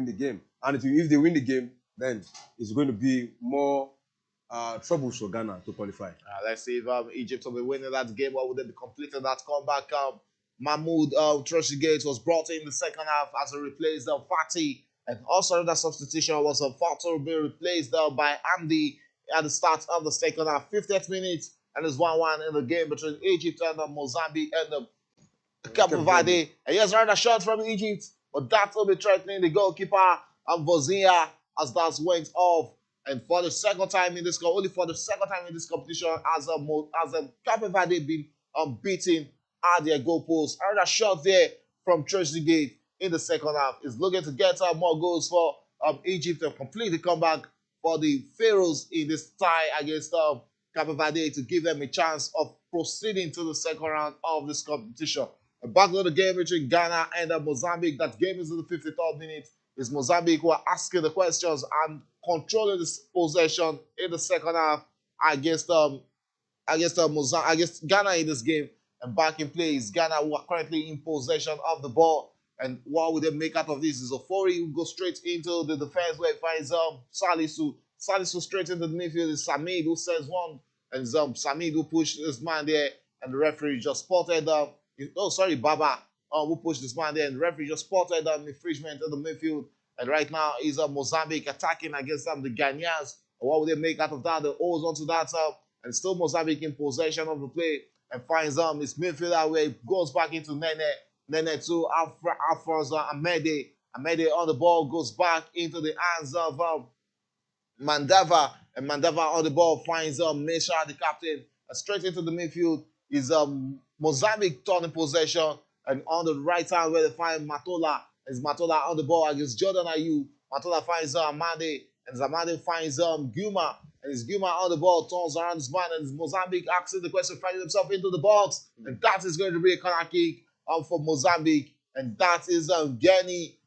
the game. And if they win the game, then it's going to be more trouble for Ghana to qualify. Let's see if Egypt will be winning that game, or would they be completing that comeback? Mahmoud Trezeguet was brought in the second half as he replaced Fati, and also another substitution was Fatu being replaced by Andy at the start of the second half. 50th minute, and it's 1-1 in the game between Egypt and Mozambique and Capeverde. And here's another shot from Egypt, but that will be threatening the goalkeeper Vozia, as that went off. And for the second time in this competition, as Capeverde been beaten at their goalpost. Another shot there from Trezeguet in the second half is looking to get more goals for Egypt to complete the comeback for the Pharaohs in this tie against Capeverde, to give them a chance of proceeding to the second round of this competition. And back to the game between Ghana and Mozambique. That game is in the 53rd minute. It's Mozambique who are asking the questions and controlling this possession in the second half against Ghana in this game. And back in play is Ghana, who are currently in possession of the ball. And what would they make out of this? Is Ofori who goes straight into the defense, where he finds Salisu. Salisu straight into the midfield is Samid, who says one, and Samid who pushed this man there, and the referee just spotted Baba who pushed this man there, and the referee just spotted infringement in the midfield. And right now is Mozambique attacking against the Ghanaians. And what would they make out of that? They hold on to that, and still Mozambique in possession of the play, and finds his midfielder, where he goes back into Nene to Alphonse Amede. Amede on the ball goes back into the hands of Mandava, and Mandava on the ball finds Mesha, the captain, and straight into the midfield is Mozambique turning possession, and on the right hand where they find Matola, is Matola on the ball against Jordan Ayew. Matola finds Amade, and Zamade finds Guma, and it's Guma on the ball, turns around this man, and Mozambique asking the question, finding himself into the box, and that is going to be a corner kick for Mozambique, and that is Geni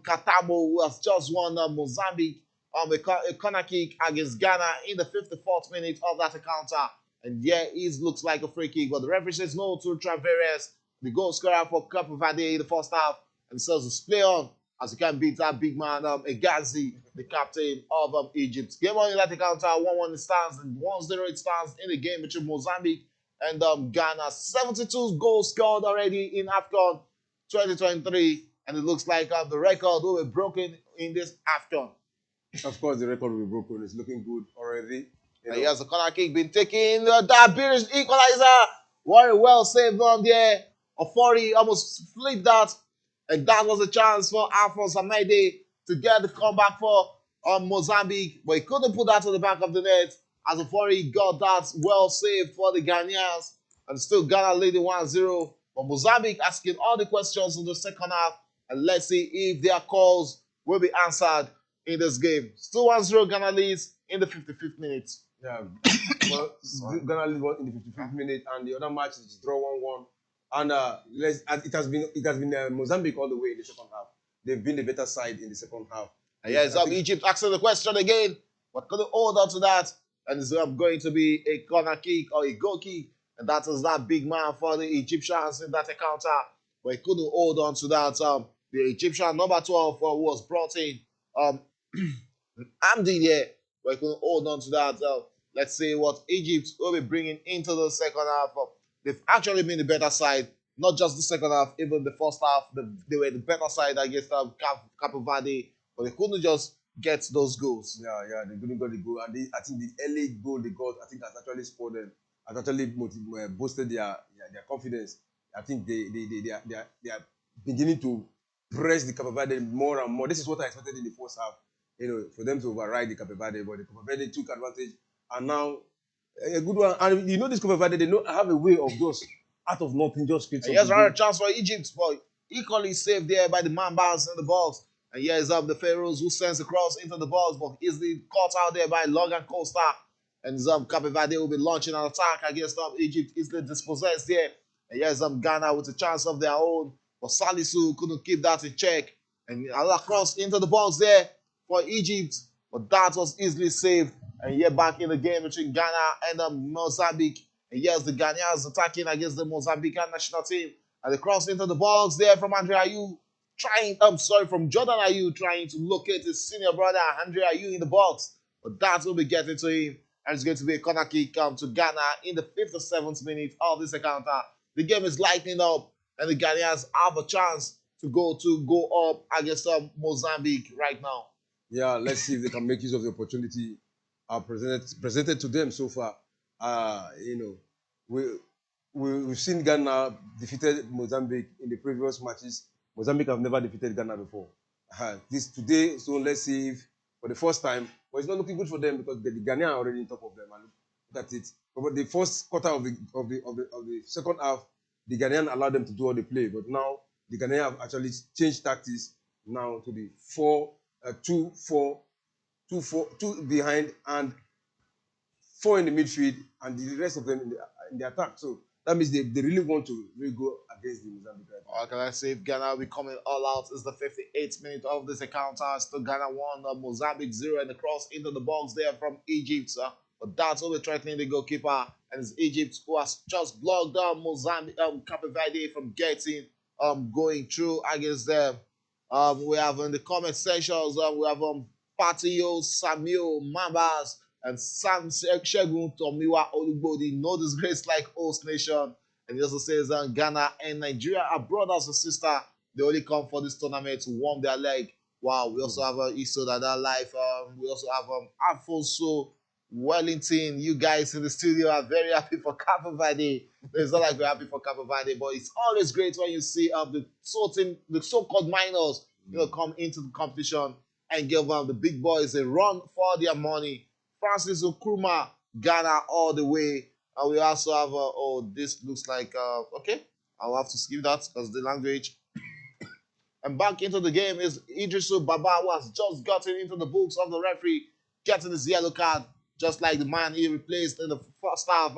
Katamo, who has just won Mozambique a corner kick against Ghana in the 54th minute of that encounter. And yeah, it looks like a free kick, but the referee says no to Traveres, the goal scorer for Capeverde in the first half, and says to play on, as you can beat that big man, Egazi, the captain of Egypt. Game on in that encounter, 1-1 it stands, and 1-0 it stands in the game between Mozambique and Ghana. 72 goals scored already in Afcon 2023, and it looks like the record will be broken in this Afcon. Of course, the record will be broken. It's looking good already. Here's the corner kick being taken. That British equalizer. Very well saved on there. Ofori almost flipped that. And that was a chance for Alphonse Amede to get the comeback for Mozambique. But he couldn't put that to the back of the net, as Ofori got that well saved for the Ghanaians. and still Ghana leading 1-0. But Mozambique asking all the questions in the second half, and let's see if their calls will be answered in this game. Still 1-0 Ghana leads in the 55th minute. Yeah, well, Ghana lead in the 55th minute, and the other match is draw 1-1. And it has been Mozambique all the way in the second half. They've been the better side in the second half. And yeah, it's Egypt asking the question again, but couldn't hold on to that. And it's going to be a corner kick or a goal kick. And that is that big man for the Egyptians in that encounter. But he couldn't hold on to that. The Egyptian number 12 who was brought in. Amdi there, but he couldn't hold on to that. Let's see what Egypt will be bringing into the second half. They've actually been the better side. Not just the second half, even the first half. They were the better side against Capeverde. But they couldn't just get those goals. Yeah, they couldn't get the goal. And I think the early goal they got, I think has actually spurred them, has actually boosted their confidence. I think they are beginning to press the Capeverde more and more. This is what I expected in the first half, for them to override the Capeverde. But the Capeverde took advantage, and now a good one. And this Capeverde, they have a way of just out of nothing, just create something. Here's another chance for Egypt, but equally saved there by the Mambas in the box. And here's the Pharaohs who sends the cross into the box, but easily caught out there by Logan Costa. And Capeverde will be launching an attack against Egypt, easily dispossessed there. And here's Ghana with a chance of their own, but Salisu couldn't keep that in check. And another cross into the box there for Egypt, but that was easily saved. And here back in the game between Ghana and Mozambique. And here's the Ghanaians attacking against the Mozambican national team. And the cross into the box there from Andre Ayew. From Jordan Ayew trying to locate his senior brother Andre Ayew in the box. But that will be getting to him. And it's going to be a corner kick to Ghana in the 5th or 7th minute of this encounter. The game is lightening up, and the Ghanaians have a chance to go up against Mozambique right now. Yeah, let's see if they can make use of the opportunity presented to them so far. We've seen Ghana defeated Mozambique in the previous matches. Mozambique have never defeated Ghana before. This today, so let's see if for the first time, but it's not looking good for them because the Ghanaians are already on top of them. And look at it. But the first quarter of the second half, the Ghanaians allowed them to do all the play. But now the Ghanaians have actually changed tactics now to the 2 behind and 4 in the midfield, and the rest of them in the attack. So that means they really want to really go against the Mozambique. Can I say if Ghana will be coming all out? It's the 58th minute of this encounter. Still Ghana 1, Mozambique 0, and the cross into the box there from Egypt. But that's only threatening the goalkeeper, and it's Egypt who has just blocked Mozambique, Capeverde from getting going through against them. We have in the comment sections, we have Patio, Samuel, Mambas, and Sam Shegun Tomiwa Olugbodi, no disgrace like host nation. And he also says Ghana and Nigeria are brothers and sisters. They only come for this tournament to warm their leg. Wow, we also have Iso Dada Life. We also have Alfonso Wellington. You guys in the studio are very happy for Capeverde. It's not like we're happy for Capeverde, but it's always great when you see the so-called minors come into the competition and give the big boys a run for their money. Francis Nkrumah, Ghana all the way. And we also have, this looks like, okay, I'll have to skip that because the language. And back into the game is Idrisu Baba, who has just gotten into the books of the referee, getting his yellow card, just like the man he replaced in the first half.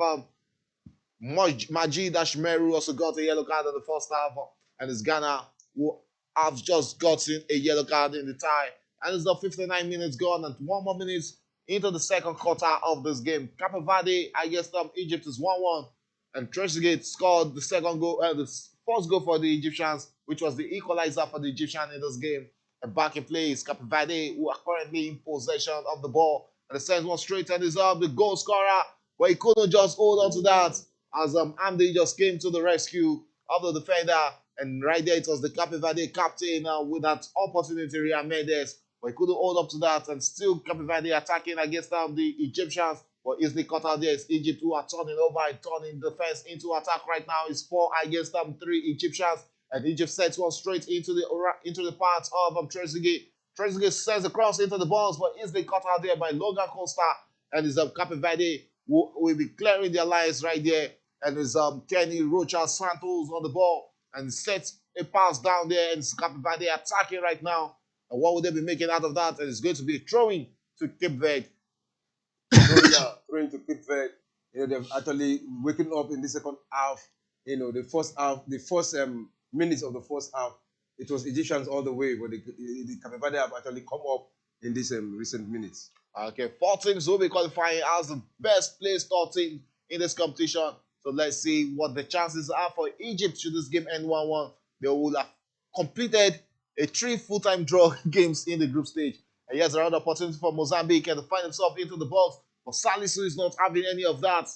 Majid Ashmeru also got a yellow card in the first half, and it's Ghana who have just gotten a yellow card in the tie. And it's the 59 minutes gone, and 1 more minute into the second quarter of this game. Capeverde against Egypt is 1-1, and Trezeguet scored the second goal, the first goal for the Egyptians, which was the equalizer for the Egyptian in this game. And back in play is Capeverde, who are currently in possession of the ball, and the sends one straight and is the goal scorer, but he couldn't just hold on to that as Amdi just came to the rescue of the defender, and right there it was the Capeverde captain with that opportunity, Ria Mendes. But he couldn't hold up to that, and still Capeverde attacking against the Egyptians, but easily cut out there. It's Egypt who are turning over and turning defense into attack right now. It's 4 against 3 Egyptians, and Egypt sets one straight into the path of Trezeguet. Trezeguet sends the cross into the balls, but easily cut out there by Logan Costa, and it's Capeverde who will be clearing their lines right there. and it's Kenny Rocha Santos on the ball and sets a pass down there, and it's Capeverde attacking right now. And what would they be making out of that? And it's going to be throwing to Cape Verde. Throwing to capeverde. They've actually waking up in the second half. The first half, the first minutes of the first half, it was Egyptians all the way, but the Capeverde have actually come up in these recent minutes. Okay, 4 teams will be qualifying as the best placed 4 team in this competition. So let's see what the chances are for Egypt should this game end 1-1. They will have completed a 3 full-time draw games in the group stage. And here's another opportunity for Mozambique and to find himself into the box. But Salisu is not having any of that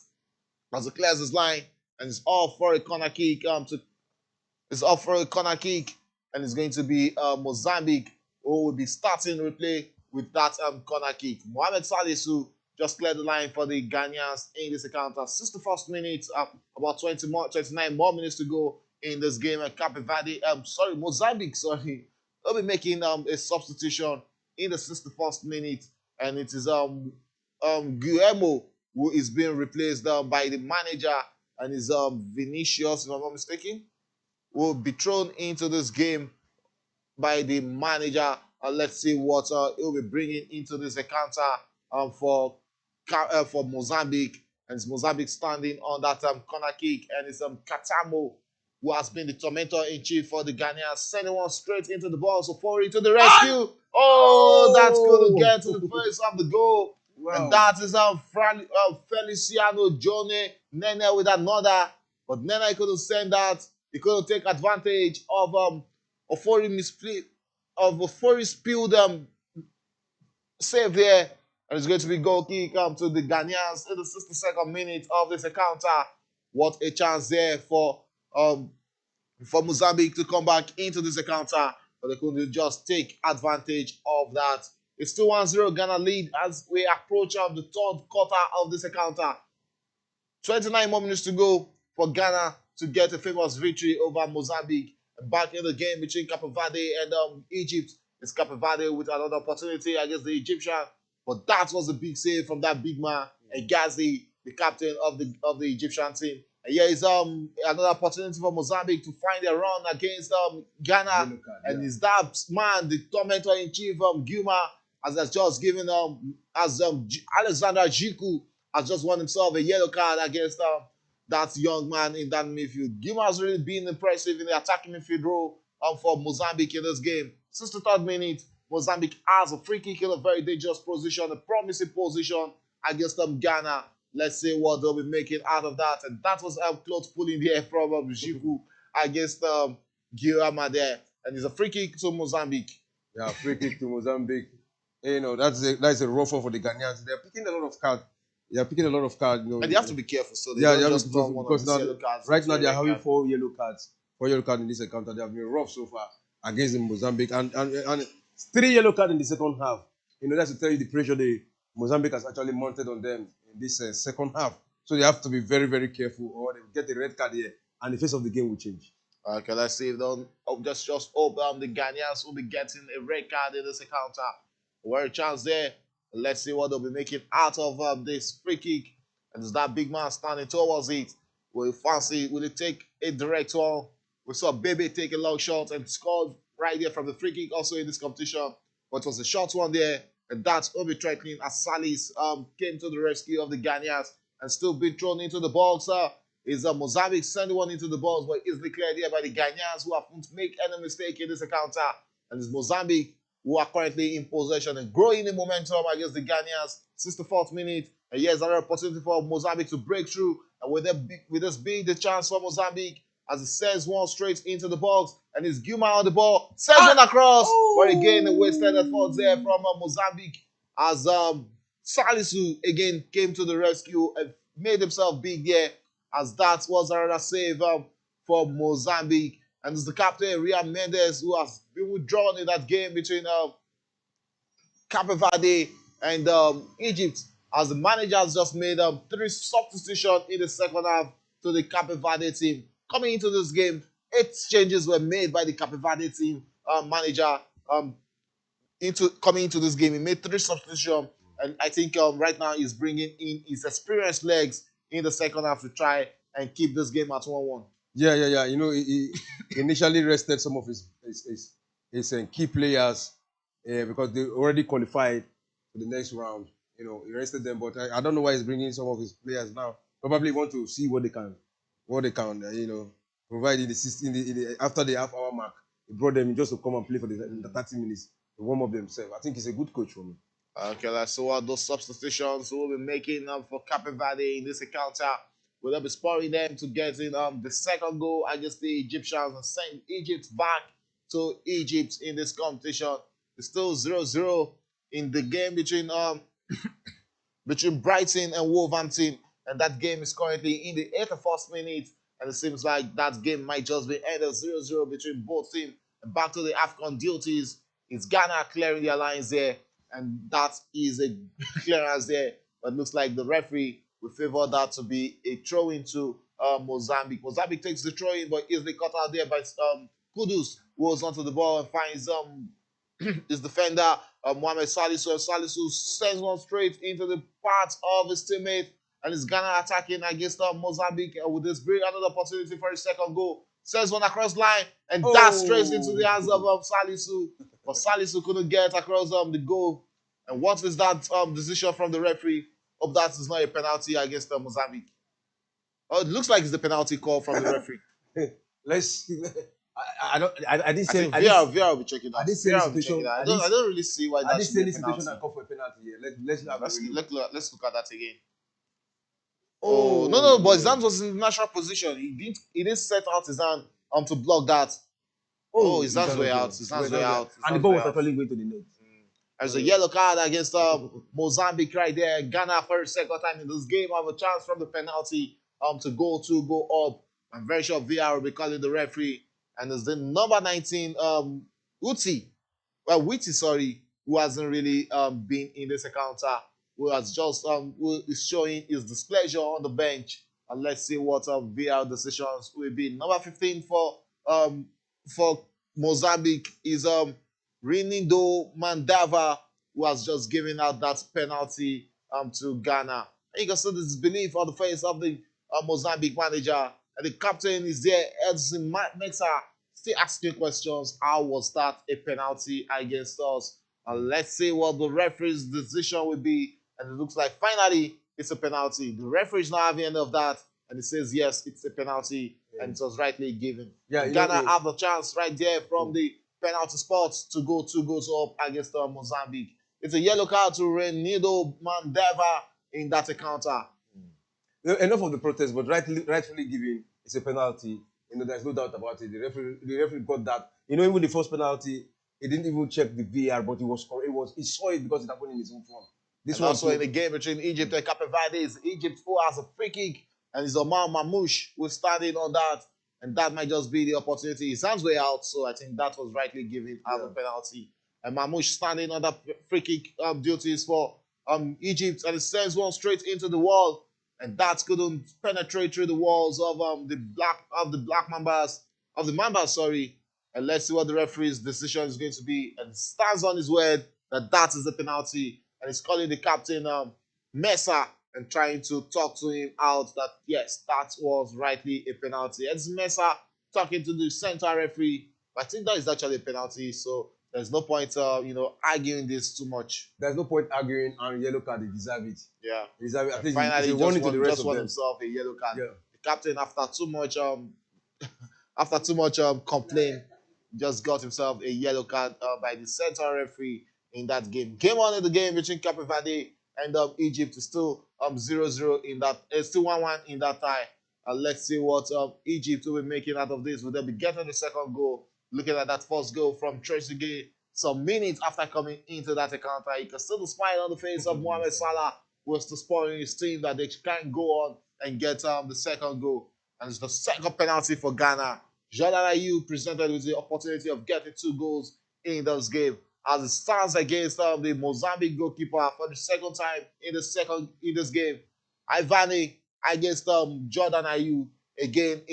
as he clears his line, and it's off for a corner kick. It's off for a corner kick, and it's going to be Mozambique who will be starting replay with that corner kick. Mohamed Salisu just cleared the line for the Ghanaians in this encounter. 61st minute, about 29 more minutes to go in this game. And Mozambique, will be making a substitution in the 61st minute, and it is Guillermo who is being replaced by the manager, and is Vinicius, if I'm not mistaken, will be thrown into this game by the manager. Let's see what he'll be bringing into this encounter for Mozambique. And it's Mozambique standing on that corner kick, and it's Katamo who has been the tormentor in chief for the Ghanaians, sending one straight into the ball. So forward to the rescue. Oh, that's going to get to the face of the goal. Wow. And that is Feliciano Jone Nene with another, but Nene couldn't send that. He couldn't take advantage of Ofori's spilled save there, and it's going to be goal kick to the Ghanaians in the 62nd minute of this encounter. What a chance there for Mozambique to come back into this encounter, but they couldn't just take advantage of that. It's still 1-0 Ghana lead as we approach the 3rd quarter of this encounter. 29 more minutes to go for Ghana to get a famous victory over Mozambique. Back in the game between Capeverde and Egypt. It's Capeverde with another opportunity against the Egyptian, but that was a big save from that big man, Egazi, the captain of the Egyptian team. And here is another opportunity for Mozambique to find a run against Ghana, and is that man, the tormentor in chief, Guma, has just given Alexander Jiku has just won himself a yellow card against that young man in that midfield. Guma has really been impressive in the attacking midfield role for Mozambique in this game. 63rd minute, Mozambique has a free kick in a very dangerous position, a promising position against Ghana. Let's see what they'll be making out of that. And that was close pulling the air from Jiku against Guillaume there. And it's a free kick to Mozambique. Yeah, free kick to Mozambique. That's a rough one for the Ghanaians. They're picking a lot of cards. And they have to be careful. So they don't just don't want because to yellow cards. Right now, they're having 4 yellow cards. 4 yellow cards in this encounter. They have been rough so far against the Mozambique. And 3 yellow cards in the second half. That's to tell you the pressure the Mozambique has actually mounted on them in this second half. So they have to be very, very careful, or they will get a red card here, and the face of the game will change. Okay, let's see if just hope the Ghanaians will be getting a red card in this encounter. Very chance there. Let's see what they'll be making out of this free kick. And there's that big man standing towards it. Will it take a direct one? We saw Bebe take a long shot and scored right there from the free kick also in this competition. But it was a short one there. And that's Obi threatening as Salis came to the rescue of the Ghanaians and still being thrown into the box. Is Mozambique sending one into the box, but easily cleared here by the Ghanaians who haven't made any mistake in this encounter. And it's Mozambique who are currently in possession and growing in momentum against the Ghanaians. 64th minute, and here's another opportunity for Mozambique to break through. And with this being the chance for Mozambique, as it sends one straight into the box, and it's Guma on the ball, sends one across. But again, the wasted effort there from Mozambique, as Salisu again came to the rescue and made himself big there, as that was another save for Mozambique. And it's the captain, Rian Mendes, who has been withdrawn in that game between Capeverde and Egypt, as the manager has just made 3 substitutions in the second half to the Capeverde team. Coming into this game, 8 changes were made by the Capeverde team manager coming into this game. He made 3 substitutions, and I think right now he's bringing in his experienced legs in the second half to try and keep this game at 1-1. Yeah. You know, he initially rested some of his key players because they already qualified for the next round. You know, he rested them, but I don't know why he's bringing some of his players now. Probably want to see what they can, you know, provide in the 16 after the half-hour mark. He brought them just to come and play for the 30 minutes to warm up themselves. I think he's a good coach for me. Okay, let's see what those substitutions will be making for Capeverde in this encounter. Will they be spurring them to get in the second goal against the Egyptians and send Egypt back to Egypt in this competition? It's still 0-0 in the game between Brighton and Wolverhampton, and that game is currently in the 81st minute, and it seems like that game might just be ended 0-0 between both teams. And back to the Afcon duties, it's Ghana clearing their lines there, and that is a clearance there, but looks like the referee will favor that to be a throw-in to Mozambique. Mozambique takes the throw-in, but easily cut out there by Kudus, who holds onto the ball and finds his defender, Mohamed Salisu. Salisu sends one straight into the path of his teammate, and is Ghana attacking against Mozambique with this bring another opportunity for his second goal. Sends one across line, and that's straight into the hands of Salisu. But Salisu couldn't get across the goal. And what is that decision from the referee? Hope that is not a penalty against Mozambique. Oh, it looks like it's the penalty call from the referee. Let's. I didn't say. VR will be checking that. I didn't say VR will be checking that. I don't really see why that should be a penalty. I call for a penalty here. Let's look at that again. Oh no, but his hand was in the natural position. He didn't set out his hand to block that. Oh, his hands were out. His hands were out. And the ball was actually going to the net. There's a yellow card against Mozambique right there. Ghana for the second time in this game have a chance from the penalty to go up. I'm very sure VR will be calling the referee. And it's the number 19, Witty, who hasn't really been in this encounter, who has just who is showing his displeasure on the bench. And let's see what VR decisions will be. Number 15 for Mozambique is Rinindo Mandava, who has just given out that penalty to Ghana. And you can see the disbelief on the face of the Mozambique manager. And the captain is there, Edson Mexer, still asking questions. How was that a penalty against us? And let's see what the referee's decision will be. And it looks like finally it's a penalty. The referee is not having any of that. And he says, yes, it's a penalty. Yeah. And it was rightly given. Yeah, Ghana have the chance right there from the penalty spot to go 2 goals up against Mozambique. It's a yellow card to Renido Mandeva in that encounter. Enough of the protest, but rightfully given, it's a penalty. You know, there's no doubt about it. The referee got that. You know, even the first penalty, he didn't even check the VAR, but he saw it because it happened in his own form. This and also in the game between Egypt and Capeverde, is Egypt who has a free kick, and it's Omar Mamouche who's standing on that, and that might just be the opportunity. His hands were out, so I think that was rightly given as a penalty. And Mamouche standing on that free kick duties for Egypt, and it sends one straight into the wall. And that couldn't penetrate through the walls of the Mambas, And let's see what the referee's decision is going to be. And stands on his word that is the penalty. And he's calling the captain Mesa and trying to talk to him out that yes, that was rightly a penalty. It's Mesa talking to the central referee. But I think that is actually a penalty. So there's no point arguing this too much. There's no point arguing, and yellow card, they deserve it. Yeah. They deserve it. At least finally he won it to the rest of them. Himself a yellow card. Yeah. The captain, after too much complaint, just got himself a yellow card by the central referee in that game. Game on in the game between Capeverde and Egypt is still 0-0 in that. It's still 1-1 in that tie. Let's see what Egypt will be making out of this. Will they be getting the second goal? Looking at that first goal from Trezeguet, some minutes after coming into that encounter, you can see the smile on the face of Mohamed Salah, who was to spoiling his team that they can go on and get the second goal. And it's the second penalty for Ghana. Jordan Ayew presented with the opportunity of getting 2 goals in this game, as it stands against the Mozambique goalkeeper for the second time in this game. Ivani against Jordan Ayew again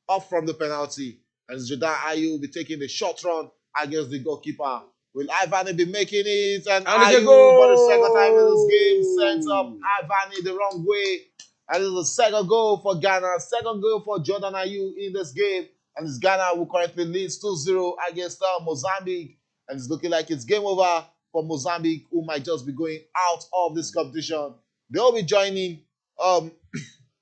off from the penalty. And Jordan Ayew will be taking the short run against the goalkeeper. Will Ivani be making it? And Ayew, for the second time in this game, sends up Ivani the wrong way. And it's the second goal for Ghana, second goal for Jordan Ayew in this game. And it's Ghana who currently leads 2-0 against Mozambique. And it's looking like it's game over for Mozambique, who might just be going out of this competition. They'll be joining um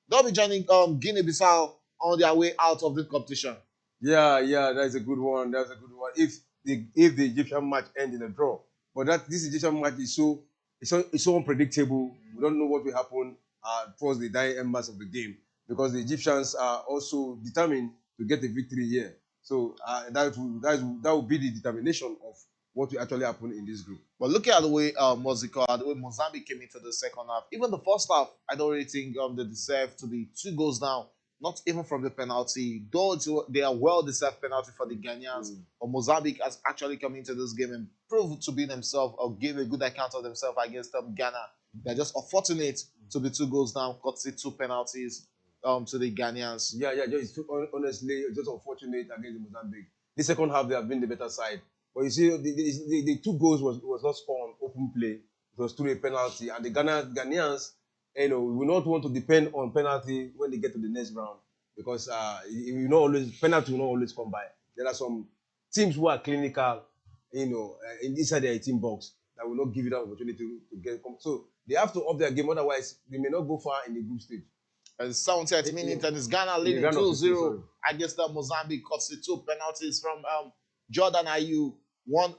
Guinea-Bissau on their way out of the competition. Yeah, that's a good one. That's a good one. If the Egyptian match ends in a draw, but this Egyptian match is so unpredictable. We don't know what will happen towards the dying embers of the game because the Egyptians are also determined to get a victory here. So that will be the determination of what will actually happen in this group. But looking at the way the way Mozambique came into the second half, even the first half, I don't really think they deserve to be 2 goals down. Not even from the penalty, though they are well-deserved penalty for the Ghanaians. But Mozambique has actually come into this game and proved to be themselves or give a good account of themselves against Ghana. They're just unfortunate to be 2 goals down, courtesy 2 penalties to the Ghanaians. Yeah, honestly, just unfortunate against Mozambique. The second half, they have been the better side. But you see, the 2 goals was not scored on open play. It was through a penalty. And the Ghanaians, we will not want to depend on penalty when they get to the next round. Because penalty will not always come by. There are some teams who are clinical, inside their 18 box that will not give you that opportunity to get. So they have to up their game. Otherwise, they may not go far in the group stage. And 70th minute, and it's Ghana leading 2-0 against Mozambique. Courtesy 2 penalties from Jordan Ayew, one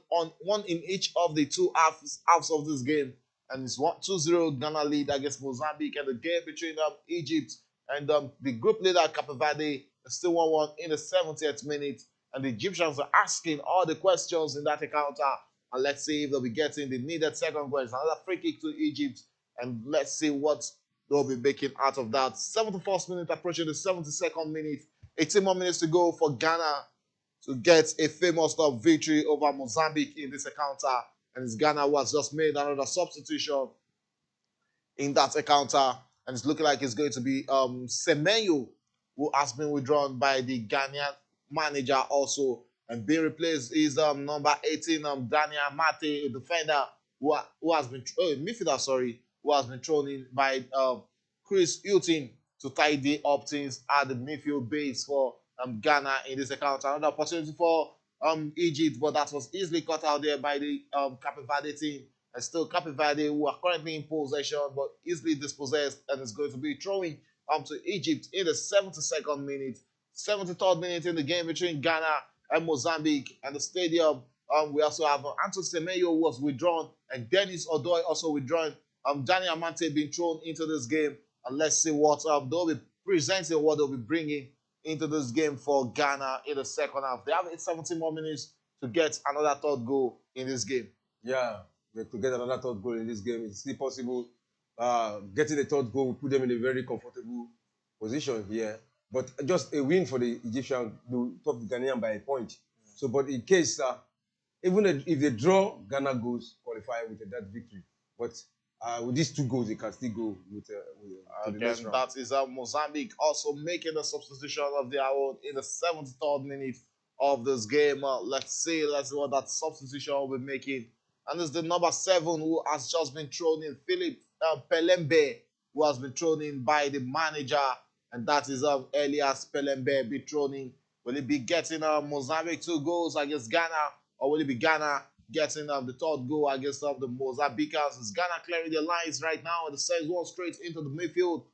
in each of the 2 halves of this game. And it's 2-0 Ghana lead against Mozambique. And the game between Egypt and the group leader Capeverde is still 1-1 in the 70th minute. And the Egyptians are asking all the questions in that encounter. And let's see if they'll be getting the needed second goal. It's another free kick to Egypt. And let's see what they'll be making out of that. 71st minute approaching the 72nd minute. 18 more minutes to go for Ghana to get a famous victory over Mozambique in this encounter. And it's Ghana who has just made another substitution in that encounter. And it's looking like it's going to be Semenyo, who has been withdrawn by the Ghanaian manager also. And being replaced is number 18, Daniel Mate, a defender who has been midfielder, sorry, who has been thrown in by Chris Hilton to tidy up things at the midfield base for Ghana in this account. Another opportunity for Egypt, but that was easily cut out there by the Capeverde team. And still Capeverde, who are currently in possession, but easily dispossessed, and is going to be throwing to Egypt in the 72nd minute. 73rd minute in the game between Ghana and Mozambique and the stadium. We also have Anton Semenyo, who was withdrawn, and Dennis Odoi also withdrawn. Daniel Amante being thrown into this game, and let's see what they'll be presenting, what they'll be bringing into this game for Ghana in the second half. They have 17 more minutes to get another 3rd goal in this game. Yeah, to get another 3rd goal in this game, it's still possible. Getting the 3rd goal will put them in a very comfortable position here. But just a win for the Egyptians to top the Ghanaian by a point. So, but in case, even if they draw, Ghana goes qualify with that victory. But with these 2 goals, they can still go with the next round. That is Mozambique also making the substitution of their own in the 73rd minute of this game. Let's see what that substitution will be making. And it's the number 7 who has just been thrown in, Philip Pelembe, who has been thrown in by the manager. And that is Elias Pelembe be thrown in. Will he be getting Mozambique 2 goals against Ghana, or will it be Ghana getting the 3rd goal against the Mozambicans? It's Ghana clearing their lines right now, and it sends one straight into the midfield.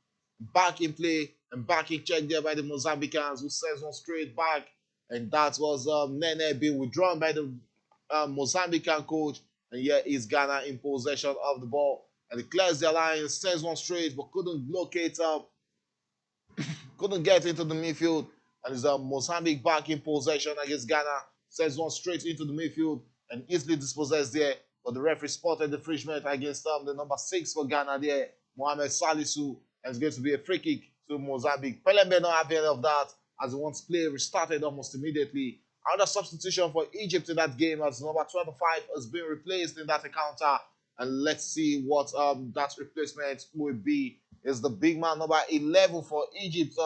Back in play and back in check there by the Mozambicans, who sends one straight back. And that was Nene being withdrawn by the Mozambican coach. And here is Ghana in possession of the ball. And it clears their lines, sends one straight, but couldn't locate couldn't get into the midfield. And it's Mozambique back in possession against Ghana. Sends one straight into the midfield and easily dispossessed there. But the referee spotted the infringement against the number 6 for Ghana there, Mohamed Salisu. And it's going to be a free kick to Mozambique. Pelembe not having any of that, as the once play restarted almost immediately. Another substitution for Egypt in that game, as number 25 has been replaced in that encounter. And let's see what that replacement will be. Is the big man number 11 for Egypt,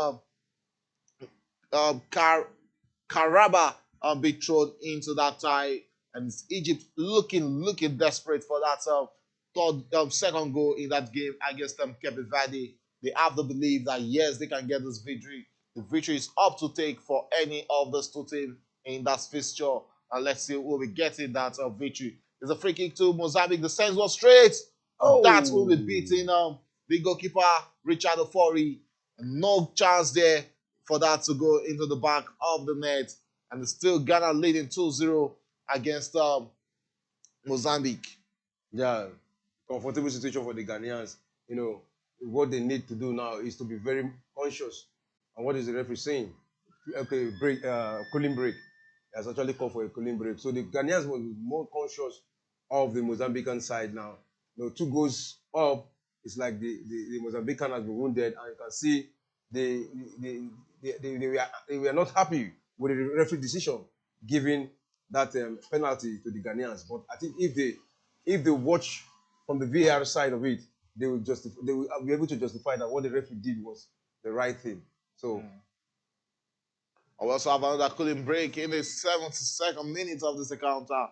Karaba, be thrown into that tie. And it's Egypt looking desperate for that second goal in that game against Capeverde. They have the belief that yes, they can get this victory. The victory is up to take for any of those two teams in that fixture. And let's see who will be getting that victory. There's a free kick to Mozambique. The sends one straight. That will be beating the goalkeeper, Richard Ofori. No chance there for that to go into the back of the net. And it's still Ghana leading 2-0 against Mozambique. Yeah, comfortable situation for the Ghanaians. You know, what they need to do now is to be very conscious on what is the referee saying. Okay, break, cooling break. He has actually called for a cooling break. So the Ghanaians must be more conscious of the Mozambican side now. You know, 2 goals up, it's like the Mozambican has been wounded, and you can see they were not happy with the referee decision giving that penalty to the Ghanaians. But I think if they watch from the VAR side of it, they will be able to justify that what the referee did was the right thing. So I also have another cooling break in the 72nd minute of this encounter.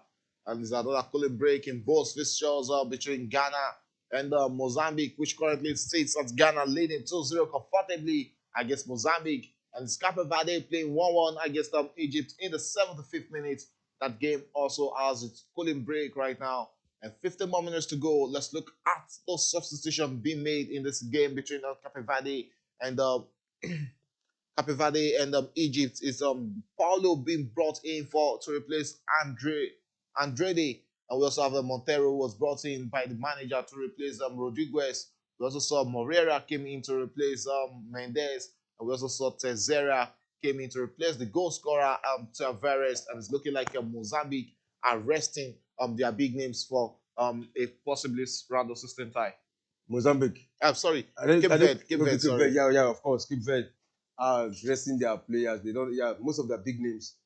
And there's another cooling break in both fixtures between Ghana and Mozambique, which currently sits at Ghana leading 2-0 comfortably against Mozambique. And it's Capeverde playing 1-1 against Egypt in the 75th minute. That game also has its cooling break right now. And 15 more minutes to go. Let's look at those substitutions being made in this game between Capeverde and Capeverde and Egypt. Is Paulo being brought in to replace Andrade, and we also have Montero, who was brought in by the manager to replace Rodriguez. We also saw Moreira came in to replace Mendes, and we also saw Tezera came in to replace the goal scorer Tavares, and it's looking like Mozambique are resting their big names for a possibly round of 16 tie. Mozambique. I'm sorry, Cape Verde, sorry. Yeah, of course, Cape Verde are resting their players. They don't. Yeah, most of their big names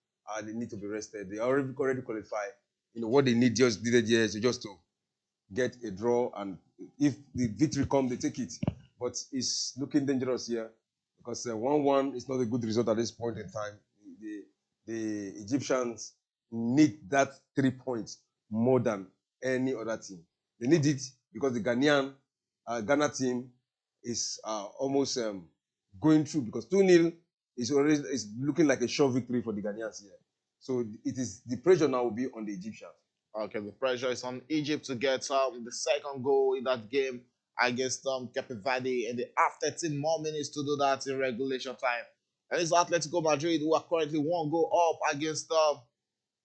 they need to be rested. They already qualified. You know what they need just to get a draw, and if the victory comes, they take it. But it's looking dangerous here because 1-1 is not a good result at this point in time. The Egyptians need that 3 points more than any other team. They need it because the Ghana team is almost going through, because 2-0 is looking like a sure victory for the Ghanaians here. So the pressure now will be on the Egyptians. Okay, the pressure is on Egypt to get the second goal in that game against Cape Verde, and they have 13 more minutes to do that in regulation time. And it's Atletico Madrid who are currently 1 goal up against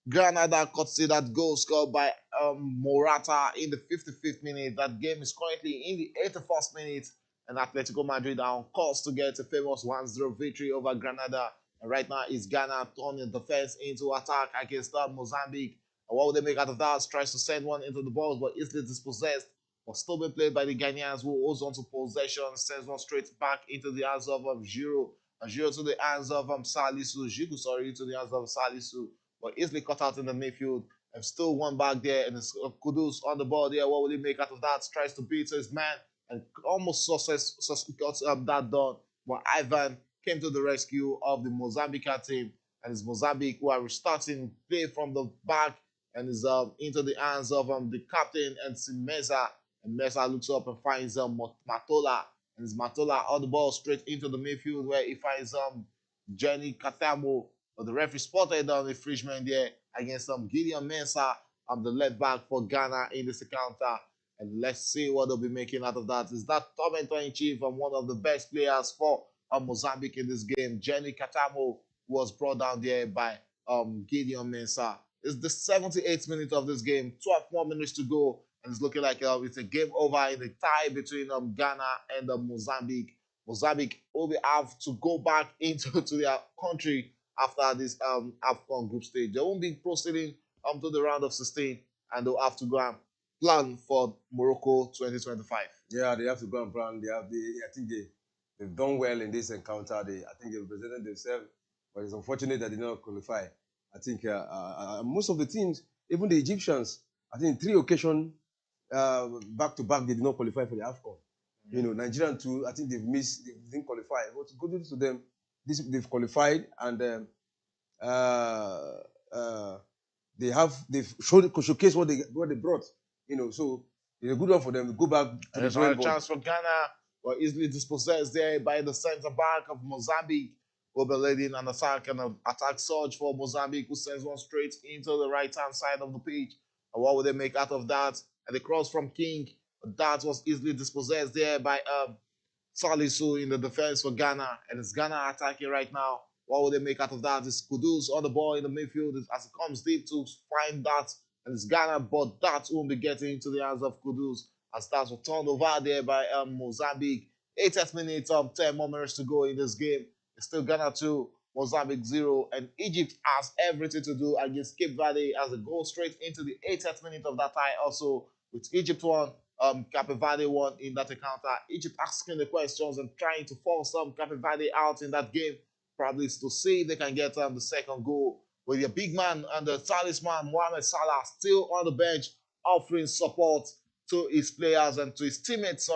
Granada, courtesy that goal scored by Morata in the 55th minute. That game is currently in the 81st minute, and Atletico Madrid are on course to get a famous 1-0 victory over Granada. And right now, it's Ghana turning defense into attack against Mozambique. And what will they make out of that? Tries to send one into the box, but easily dispossessed. But still being played by the Ghanaians, who holds on to possession, sends one straight back into the hands of Giroud. And Giroud to the hands of Salisu. Giroud, sorry, to the hands of Salisu. But easily cut out in the midfield. And still one back there, and it's Kudus on the ball there. What will he make out of that? Tries to beat his man, and almost got that done. But Ivan came to the rescue of the Mozambican team, and it's Mozambique who are restarting play from the back, and is into the hands of the captain and Meza. And Meza looks up and finds Matola, and it's Matola on the ball straight into the midfield where he finds Jenny Katamo. But the referee spotted on the infringement there against Gideon Mensah, the left back for Ghana in this encounter. And let's see what they'll be making out of that. Is that tormentor-in-chief and one of the best players for Mozambique in this game, Jenny Katamo, was brought down there by Gideon Mensah. It's the 78th minute of this game, 12 more minutes to go, and it's looking like it's a game over in the tie between Ghana and Mozambique. Mozambique will have to go back into their country after this Afcon group stage. They won't be proceeding to the round of 16, and they'll have to go and plan for Morocco 2025. Yeah, they have to go and plan. I think they've done well in this encounter. I think they represented themselves, but it's unfortunate that they did not qualify. I think most of the teams, even the Egyptians, I think 3 occasions back to back, they did not qualify for the Afcon. You know, Nigerian too, I think they didn't qualify. But good news to them, they've qualified, and they've showcased what they brought. You know, so it's a good one for them to go back to There's the drawing a board. chance for Ghana were easily dispossessed there by the centre back of Mozambique, who will be leading an attack and an attack surge for Mozambique, who sends one straight into the right-hand side of the pitch. And what will they make out of that? And the cross from King, that was easily dispossessed there by Salisu in the defense for Ghana, and it's Ghana attacking right now. What will they make out of that? It's Kudus on the ball in the midfield as it comes deep to find that, and it's Ghana, but that won't be getting into the hands of Kudus as that was turned over there by Mozambique. 80th minute, 10 more minutes to go in this game. It's still Ghana 2, Mozambique 0, and Egypt has everything to do against Cape Verde as it goes straight into the 80th minute of that tie also with Egypt 1, Capeverde won in that encounter. Egypt asking the questions and trying to force Capeverde out in that game, probably to see if they can get the second goal. With your big man and the talisman, Mohamed Salah, still on the bench, offering support to his players and to his teammates,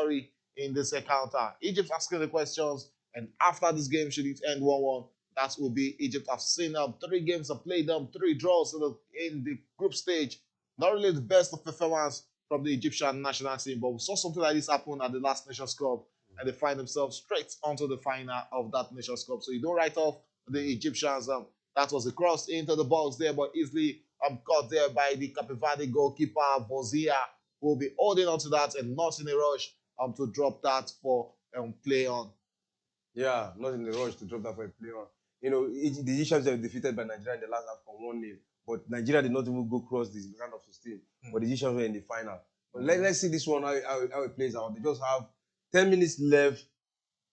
in this encounter. Egypt asking the questions, and after this game, should it end 1-1, that will be Egypt. Have seen 3 games, have played 3 draws in the group stage. Not really the best of performance from the Egyptian national team, but we saw something like this happen at the last Nations Cup, and they find themselves straight onto the final of that Nations Cup. So you don't write off the Egyptians. That was a cross into the box there, but easily caught there by the Capeverde goalkeeper Bozia, who will be holding on to that and not in a rush to drop that for play on. Yeah, not in a rush to drop that for a play on. You know, the Egyptians were defeated by Nigeria in the last Afcon 1-0. But Nigeria did not even go cross this round of 16. But the Egyptians were in the final. But let's see this one, how it plays out. They just have 10 minutes left.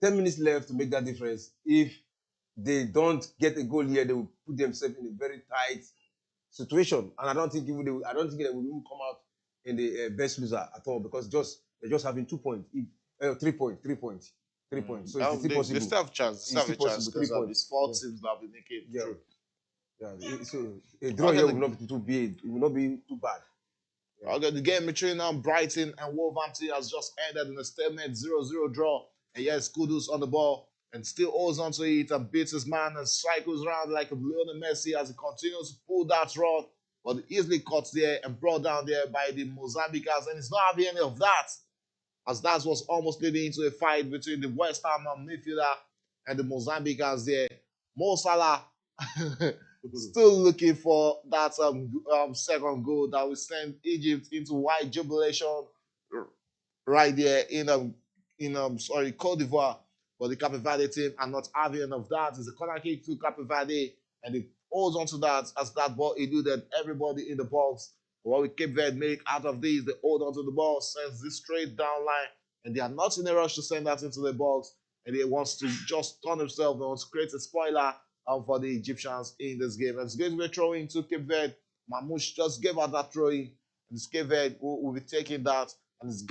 10 minutes left to make that difference. If they don't get a goal here, they will put themselves in a very tight situation. And I don't think they will even come out in the best loser at all, because they're just having 2 points. 3 points. 3 points. 3 points. So it's still possible. They still have a chance. They still have a chance because it's 4 teams that will make it through. Yeah, so a draw here will not be too big. It will not be too bad. Yeah. Okay, the game between Brighton and Wolverhampton has just ended in a stalemate 0-0 draw. And yes, Kudus on the ball and still holds onto it and beats his man and cycles around like a Lionel Messi as he continues to pull that rod, but easily caught there and brought down there by the Mozambicans, and it's not having any of that, as that was almost leading into a fight between the West Ham midfielder and the Mozambicans there. Mo Salah still looking for that second goal that will send Egypt into wide jubilation right there in Cote d'Ivoire. But the Cape Verde team are not having enough of that. It's a corner kick to Cape Verde, and it holds on to that as that ball eluded everybody in the box. What will Cape Verde make out of this? They hold on to the ball, sends this straight down line, and they are not in a rush to send that into the box. And they want to just turn themselves, they want to create a spoiler for the Egyptians in this game. And it's going to be a throw in to Cape Verde. Mamouche just gave out that throw in, and it's Cape Verde who will be taking that. And it's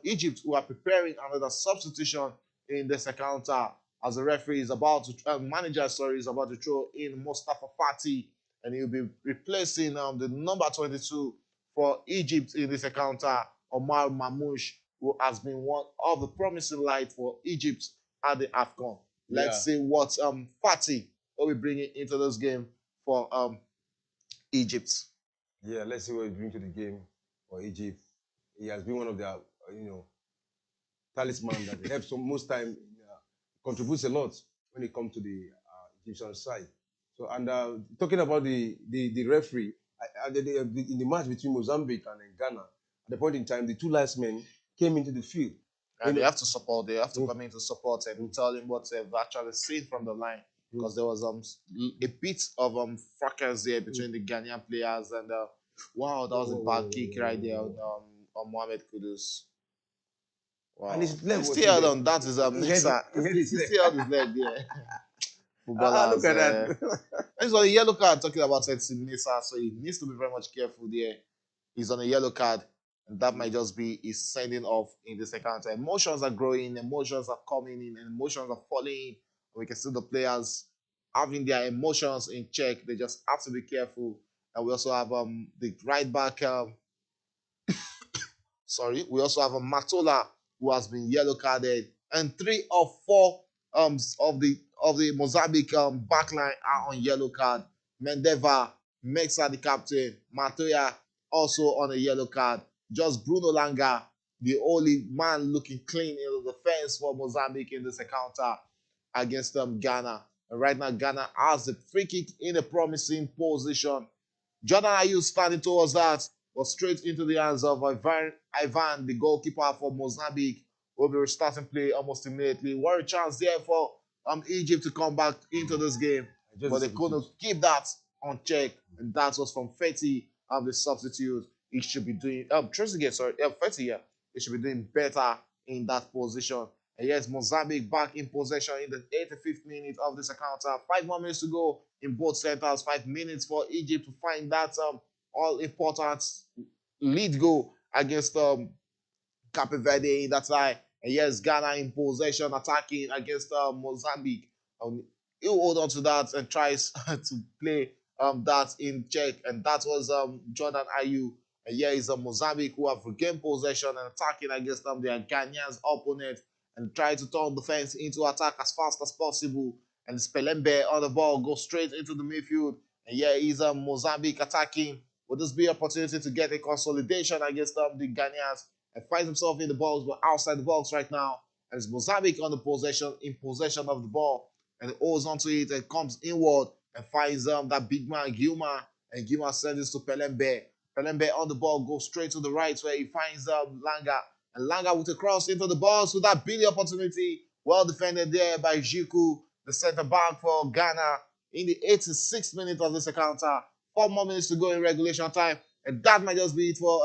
Egypt who are preparing another substitution in this encounter, as the referee is about to, manager is about to throw in Mustafa Fati, and he'll be replacing the number 22 for Egypt in this encounter, Omar Mamouche, who has been one of the promising light for Egypt at the Afcon. Let's see what Fati will be bringing into this game for Egypt. Yeah, let's see what he brings to the game for Egypt. He has been one of their, talisman that helps most time, contributes a lot when it comes to the Egyptian side. So, and talking about the referee, in the match between Mozambique and Ghana, at the point in time, the 2 last men came into the field. And they have to support. They have to come in to support and tell him what they've actually seen from the line. Because there was a bit of fracas there between the Ghanaian players, and wow, that was a bad kick right there on Mohamed Kudus. Wow. And his leg still held on. That is Nexa. He still held his leg there. Look at that. He's on a yellow card talking about Edson Mesa, so he needs to be very much careful there. He's on a yellow card, and that might just be his sending off in the second time. Emotions are growing, emotions are coming in, and emotions are falling in. We can see the players having their emotions in check. They just have to be careful. And we also have the right back. We also have Matola, who has been yellow carded, and 3 of 4 of the Mozambique backline are on yellow card. Mendeva makes her the captain. Matoya also on a yellow card. Just Bruno Langa the only man looking clean in the defense for Mozambique in this encounter against Ghana. And right now, Ghana has the free kick in a promising position. Jordan Ayew standing towards that, but straight into the hands of Ivan, the goalkeeper for Mozambique, will be restarting play almost immediately. What a chance there for Egypt to come back into this game, but they couldn't keep that on check, and that was from Fetty, the substitute. He should be doing Trezeguet, sorry, Fetty, yeah, he should be doing better in that position. And yes, Mozambique back in possession in the 85th minute of this encounter. 5 more minutes to go in both centers. 5 minutes for Egypt to find that all important lead goal against Cape Verde in that side. And yes, Ghana in possession, attacking against Mozambique. He'll hold on to that and tries to play that in check. And that was Jordan Ayew. And here is Mozambique who have regained possession and attacking against their Ghanaians opponent and try to turn defense into attack as fast as possible. And Spelembe on the ball goes straight into the midfield. And here is Mozambique attacking. Will this be an opportunity to get a consolidation against the Ghanaians? And finds himself in the box, but outside the box right now. And it's Mozambique on the possession, in possession of the ball. And he holds onto it and comes inward and finds that big man, Gilma. And Gilma sends it to Pelembe. Pelembe on the ball goes straight to the right where he finds Langa. And Langa with a cross into the box with that big opportunity. Well defended there by Jiku, the center back for Ghana, in the 86th minute of this encounter. 4 more minutes to go in regulation time. And that might just be it for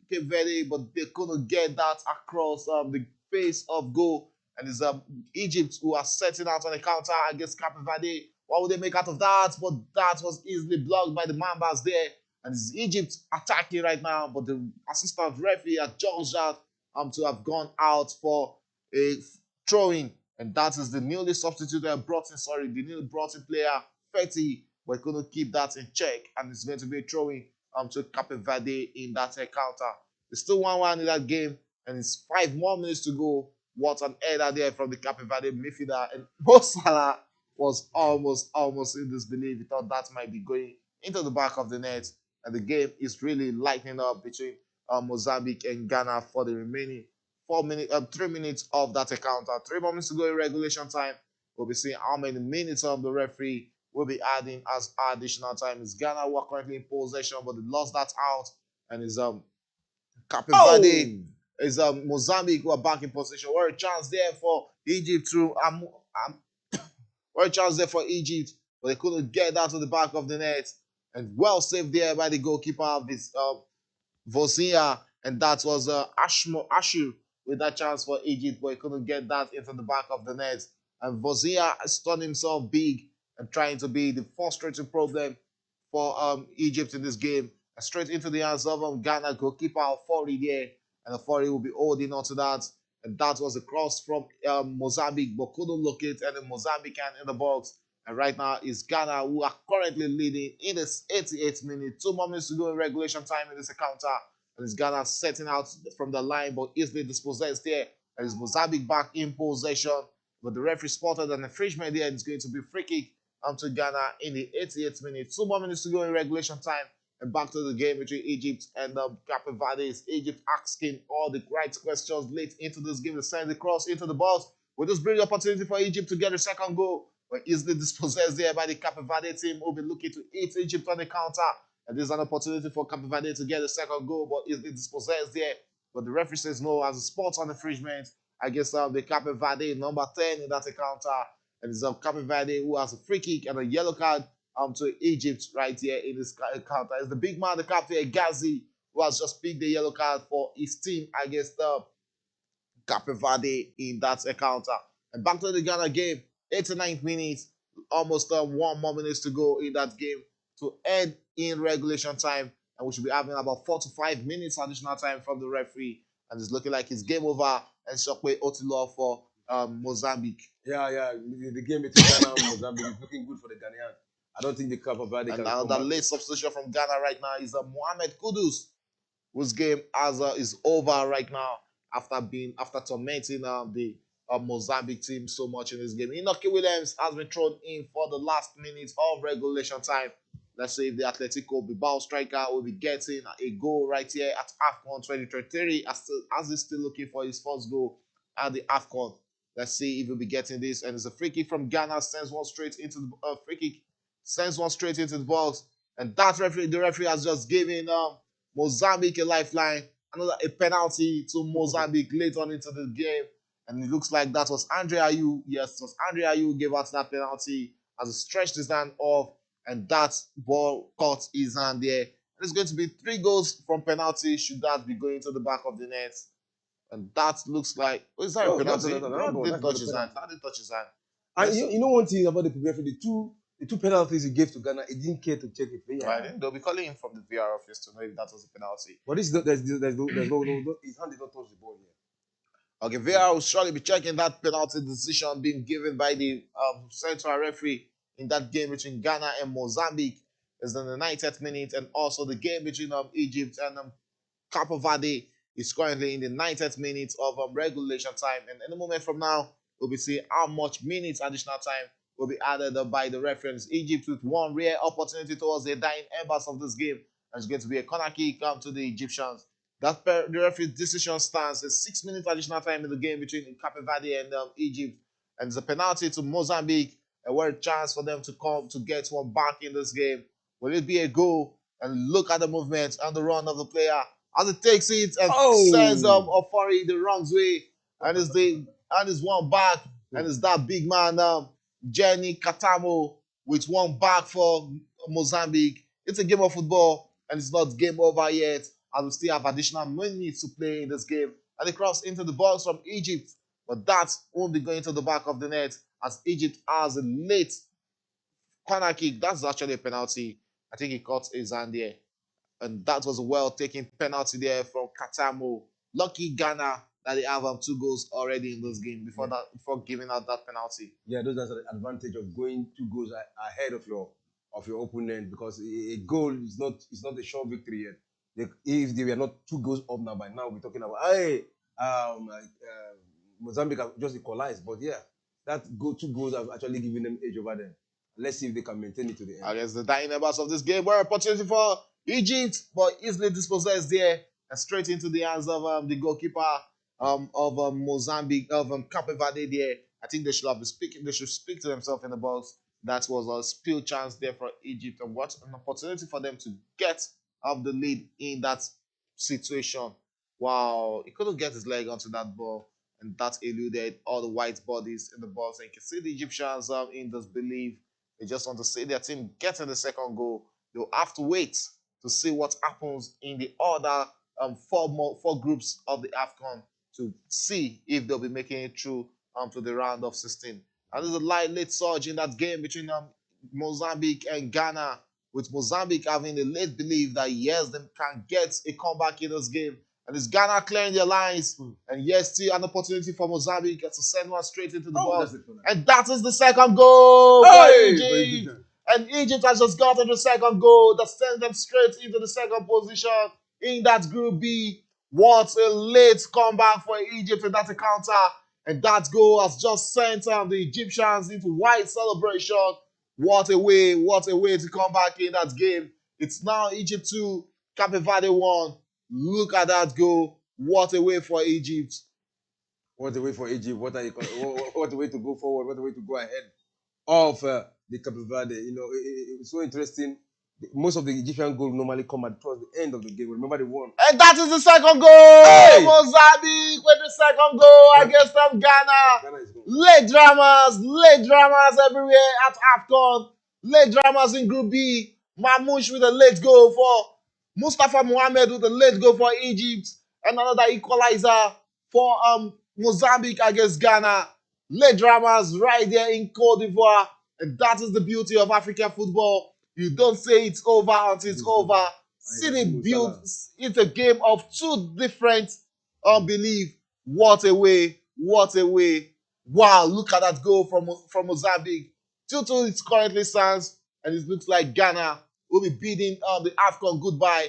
Cape Verde, but they couldn't get that across the face of goal. And it's Egypt who are setting out on a counter against Cape Verde. What would they make out of that? But that was easily blocked by the Mambas there. And it's Egypt attacking right now, but the assistant referee had judged that to have gone out for a throw-in. And that is the newly substituted the newly brought in player, Fetty, but he couldn't keep that in check. And it's going to be a throw-in to Cape Verde in that encounter. It's still 1-1 in that game, and it's 5 more minutes to go. What an header there from the Cape Verde midfielder. And Mo Salah was almost in disbelief. He thought that might be going into the back of the net. And the game is really lightening up between Mozambique and Ghana for the remaining 3 minutes of that encounter. 3 more minutes to go in regulation time. We'll be seeing how many minutes of the referee will be adding as additional time. It's Ghana who are currently in possession, but they lost that out. And it's Cape Verde, is Mozambique who are back in possession. What a chance there for Egypt to what a chance there for Egypt, but they couldn't get that to the back of the net. And well saved there by the goalkeeper of this Vosia, and that was Ashu with that chance for Egypt, but he couldn't get that into the back of the net. And Vosia has done himself big and trying to be the frustrating problem for Egypt in this game. And straight into the hands of Ghana goalkeeper Ofori there, and Ofori will be holding on to that. And that was a cross from Mozambique, but couldn't locate any Mozambican in the box. And right now is Ghana who are currently leading in this 88th minute. 2 more minutes to go in regulation time in this encounter. And it's Ghana setting out from the line, but easily dispossessed there. And it's Mozambique back in possession. But the referee spotted an infringement there, and it's going to be free kick to Ghana in the 88th minute. 2 more minutes to go in regulation time. And back to the game between Egypt and Cape Verde. Egypt asking all the right questions late into this game. They send the cross into the box. Will this bring the opportunity for Egypt to get a second goal? But easily dispossessed there by the Cape Verde team who will be looking to hit Egypt on the counter. And there's an opportunity for Cape Verde to get a second goal, but easily dispossessed there. But the referee says no as a sports on infringement against the Cape Verde, number 10 in that encounter. And it's Cape Verde who has a free kick and a yellow card to Egypt right here in this encounter. It's the big man, the captain, Ghazi, who has just picked the yellow card for his team against Cape Verde in that encounter. And back to the Ghana game, 89th minute, almost 1 more minutes to go in that game to end in regulation time. And we should be having about 4 to 5 minutes additional time from the referee. And it's looking like it's game over and Shokwe Otilo for Mozambique. Yeah. The game between Ghana and Mozambique is looking good for the Ghanaians. I don't think the Cape Verde can come the back. late substitution from Ghana right now is Mohamed Kudus, whose game is over right now after tormenting the Mozambique team so much in this game. Inoki Williams has been thrown in for the last minutes of regulation time. Let's say if the Atletico Bilbao striker will be getting a goal right here at Afcon 2023, as he's still looking for his first goal at the Afcon. Let's see if he'll be getting this. And it's a free kick from Ghana, sends one straight into the free kick, sends one straight into the box. And that the referee has just given Mozambique a lifeline, a penalty to Mozambique late on into the game. And it looks like that was Andre Ayew. Yes, it was Andre Ayew who gave out that penalty as he stretched his hand off, and that ball caught his hand there. And it's going to be 3 goals from penalty should that be going to the back of the net. And that looks like, is that a penalty? That didn't touch his hand. That didn't touch his hand. And you know one thing about the referee, the two penalties he gave to Ghana, he didn't care to check it. Right, they'll be calling him from the VR office to know if that was a penalty. But there's no, his hand did not touch the ball here. Okay, VR will surely be checking that penalty decision being given by the central referee in that game between Ghana and Mozambique. Is in the 90th minute, and also the game between Egypt and Capeverde is currently in the 90th minute of regulation time. And in a moment from now, we'll be seeing how much minutes additional time will be added by the referees. Egypt with one rare opportunity towards the dying embers of this game. And it's going to be a corner kick to the Egyptians. The referee's decision stands. A 6-minute additional time in the game between Capeverde and Egypt. And it's a penalty to Mozambique. And what a chance for them to come to get one back in this game. Will it be a goal? And look at the movement and the run of the player as it takes it and sends Ofori the wrong way. And it's one back. And it's that big man, Jenny Katamo, with one back for Mozambique. It's a game of football, and it's not game over yet, as we still have additional minutes to play in this game. And they cross into the box from Egypt, but that won't be going to the back of the net, as Egypt has a late corner kick. That's actually a penalty. I think he caught his hand there. And that was a well-taken penalty there from Katamo. Lucky Ghana that they have 2 goals already in this game before giving out that penalty. Yeah, those are the advantage of going 2 goals ahead of your opponent, because a goal is not a sure victory yet. If they were not 2 goals up now, by now we're talking about Mozambique have just equalized, but yeah, that 2 goals have actually given them edge over them. Let's see if they can maintain it to the end. I guess the dying numbers of this game were an opportunity for Egypt, but easily dispossessed there and straight into the hands of the goalkeeper of Mozambique, of Capeverde there. I think they should speak to themselves in the box. That was a spill chance there for Egypt, and what an opportunity for them to get up the lead in that situation. Wow, he couldn't get his leg onto that ball, and that eluded all the white bodies in the box. And you can see the Egyptians in disbelief. They just want to see their team getting the second goal. They'll have to wait to see what happens in the other 4 groups of the Afcon to see if they'll be making it through to the round of 16. And there's a late surge in that game between Mozambique and Ghana, with Mozambique having the late belief that yes, they can get a comeback in this game. And it's Ghana clearing their lines. And yes, still an opportunity for Mozambique to send one straight into the box. And that is the second goal for Egypt. And Egypt has just gotten the second goal that sends them straight into the second position in that Group B. What a late comeback for Egypt, and that's a counter. And that goal has just sent the Egyptians into wide celebration. What a way to come back in that game. It's now Egypt 2, Capeverde 1. Look at that goal. What a way for Egypt. What a way for Egypt. What a way to go forward. What a way to go ahead of the Capeverde. You know, it's so interesting. Most of the Egyptian goals normally come towards the end of the game. Remember the one. And that is the second goal. Hey! Mozambique with the second goal against Ghana. Late dramas everywhere at Afcon. Late dramas in Group B. Mamouche with a late goal for Mustafa Mohamed with a late goal for Egypt. And another equalizer for Mozambique against Ghana. Late dramas right there in Cote d'Ivoire. And that is the beauty of African football. You don't say it's over until it's over. See the build. It's a game of 2 different belief. What a way. Wow, look at that goal from Mozambique. 2-2 it currently stands, and it looks like Ghana will be beating the Afcon goodbye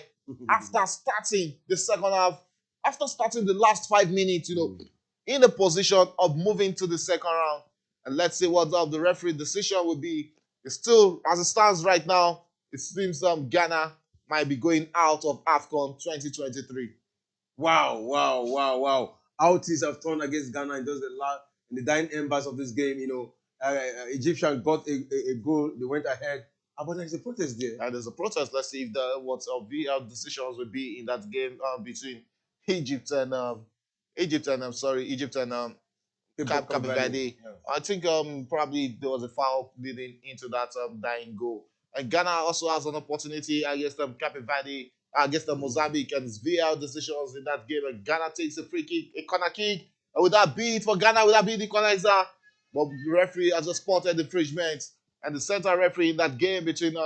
after starting the second half, after starting the last 5 minutes, in the position of moving to the second round. And let's see what the referee decision will be. It's still, as it stands right now, it seems Ghana might be going out of Afcon 2023. Wow. How things have turned against Ghana in just in the dying embers of this game. Egyptian got a goal. They went ahead. But there's a protest there. And there's a protest. Let's see if what VL decisions will be in that game between Egypt and Cape Verde. Yeah. I think probably there was a foul leading into that dying goal. And Ghana also has an opportunity against Cape Verde, against Mozambique, and it's VL decisions in that game. And Ghana takes a free kick, a corner kick. And would that be it for Ghana? Would that be the equalizer? But the referee has just spotted the infringement. And the center referee in that game between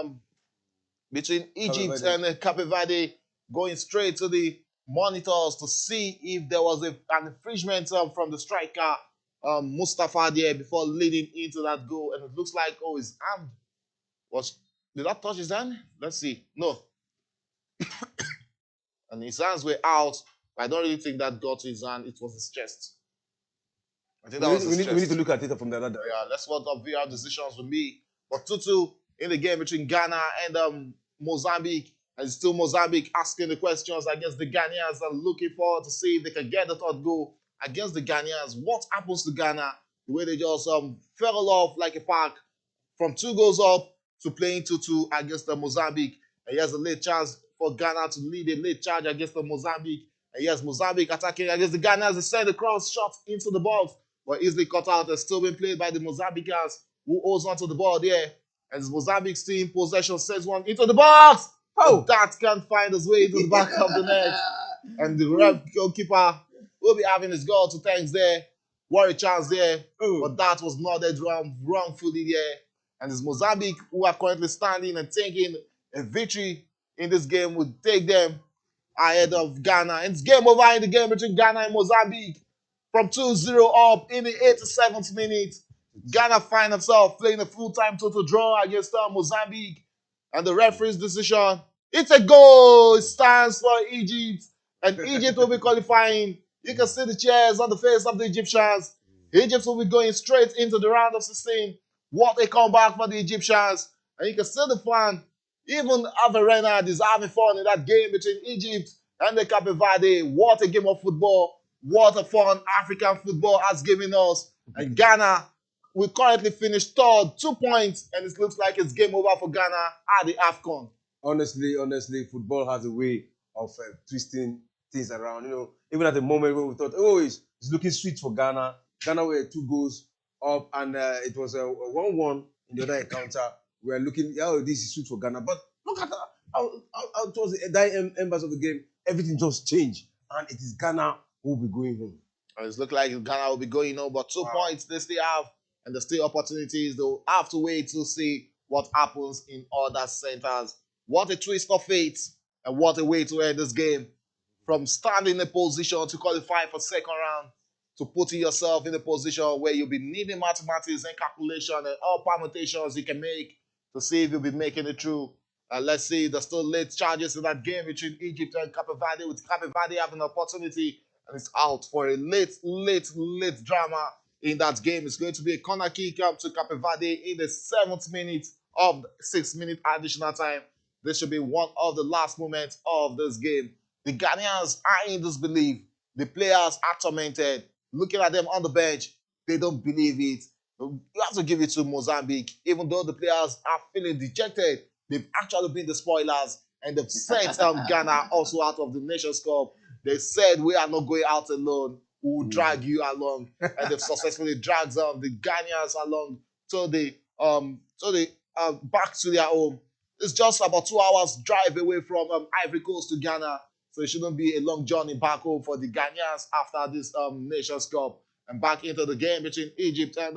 Egypt and Cape Verde going straight to the monitors to see if there was an infringement from the striker Mustafa there before leading into that goal. And it looks like, his hand did that touch his hand? Let's see. No. And his hands were out. I don't really think that got to his hand. It was his chest. I think that was his chest. We need to look at it from the other direction. Yeah, that's what the VR decisions will be. But 2-2 in the game between Ghana and Mozambique. And it's still Mozambique asking the questions against the Ghanaians and looking forward to see if they can get the third goal against the Ghanaians. What happens to Ghana? The way they just fell off like a pack from 2 goals up to playing 2-2 against the Mozambique. And here's a late chance for Ghana to lead a late charge against the Mozambique. And yes, Mozambique attacking against the Ghanaians. They send the cross shot into the box, but easily cut out and still being played by the Mozambicans, who holds onto the ball there. And the Mozambique team possession sends one into the box. That can't find his way into the back of the net. And the ref goalkeeper will be having his goal to thanks there. What a chance there. But that was nodded wrongfully there. And it's Mozambique who are currently standing and thinking a victory in this game would take them ahead of Ghana. And it's game over in the game between Ghana and Mozambique. From 2-0 up in the 87th minute. Ghana find themselves playing a full-time total draw against Mozambique. And the referee's decision, it's a goal. It stands for Egypt. And Egypt will be qualifying. You can see the cheers on the face of the Egyptians. Egypt will be going straight into the round of 16. What a comeback for the Egyptians. And you can see the fun. Even Averena is having fun in that game between Egypt and the Cape Verde. What a game of football. What a fun African football has given us. And Ghana will currently finish third, 2 points, and it looks like it's game over for Ghana at the Afcon. Honestly, football has a way of twisting things around. Even at the moment when we thought, it's looking sweet for Ghana. Ghana were 2 goals up, and it was a 1-1 in the other encounter. We are looking, this is sweet for Ghana. But look at how towards the dying embers of the game, everything just changed, and it is Ghana who will be going home. It looks like Ghana will be going home, but 2 points they still have. And there's still opportunities. They'll have to wait to see what happens in other centers. What a twist of fate, and what a way to end this game. From standing in a position to qualify for second round, to putting yourself in a position where you'll be needing mathematics and calculation and all permutations you can make to see if you'll be making it through. Let's see, there's still late charges in that game between Egypt and Cape Verde, with Cape Verde having an opportunity, and it's out for a late drama. In that game, it's going to be a corner kick to Cape Verde in the 7th minute of the 6-minute additional time. This should be one of the last moments of this game. The Ghanaians are in disbelief. The players are tormented. Looking at them on the bench, they don't believe it. You have to give it to Mozambique. Even though the players are feeling dejected, they've actually been the spoilers, and they've sent Ghana also out of the Nations Cup. They said, we are not going out alone. Who will drag you along, and they've successfully dragged the Ghanaians along to the back to their home. It's just about 2 hours drive away from Ivory Coast to Ghana, so it shouldn't be a long journey back home for the Ghanaians after this Nations Cup. And back into the game between Egypt and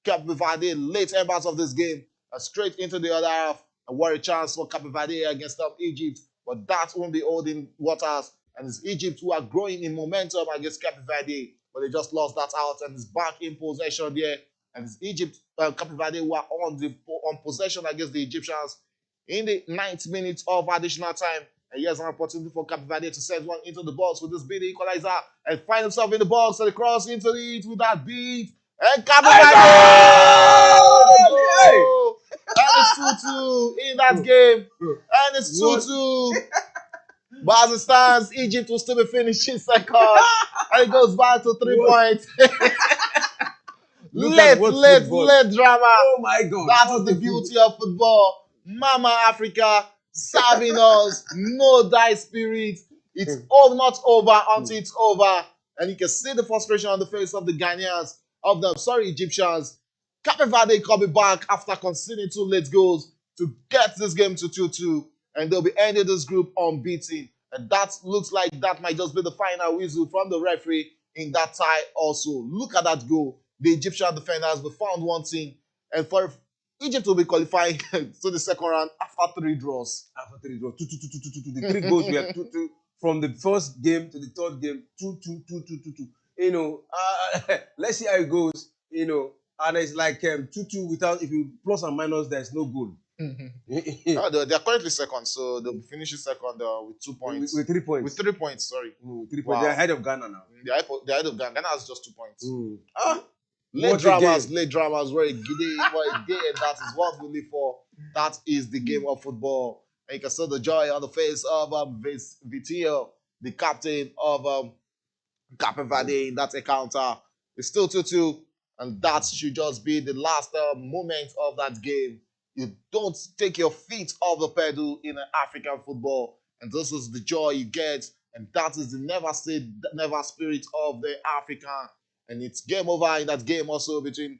Cape Verde, late embers of this game, straight into the other half. A worry chance for Cape Verde against Egypt, but that won't be holding waters. And it's Egypt who are growing in momentum against Cape Verde, but they just lost that out, and it's back in possession there. And it's Egypt, Cape Verde who are on possession against the Egyptians in the 9th minute of additional time. And here's an opportunity for Cape Verde to send one into the box with this beat equalizer and find himself in the box, and cross into it with that beat. And Cape Verde! And it's 2-2 in that game. And it's 2-2. But as it stands, Egypt will still be finishing second. And it goes back to 3 points. Late drama. Oh my God. That is the beauty of football. Mama Africa serving us no die spirit. It's all not over until it's over. And you can see the frustration on the face of the Ghanaians, Egyptians. Capeverde coming back after conceding 2 late goals to get this game to 2-2. And they'll be ending this group unbeaten. And that looks like that might just be the final whistle from the referee in that tie also. Look at that goal. The Egyptian defenders will found one thing. And for Egypt will be qualifying to the second round after 3 draws. After 3 draws, 2-2. The 3 goals were 2-2. From the first game to the third game, 2-2. You know, let's see how it goes. You know, and it's like 2-2 without, if you plus and minus, there's no goal. They're currently second, so they'll be finishing second with 2 points. With 3 points. With 3 points, sorry. 3 points. Wow. They're ahead of Ghana now. They're ahead of Ghana. Ghana has just 2 points. Late dramas, where a day, and that is what we live for. That is the game of football. And you can see the joy on the face of Vitinho, the captain of Capeverde in that encounter. It's still 2-2, and that should just be the last moment of that game. You don't take your feet off the pedal in an African football, and this is the joy you get, and that is the never spirit of the African. And it's game over in that game also between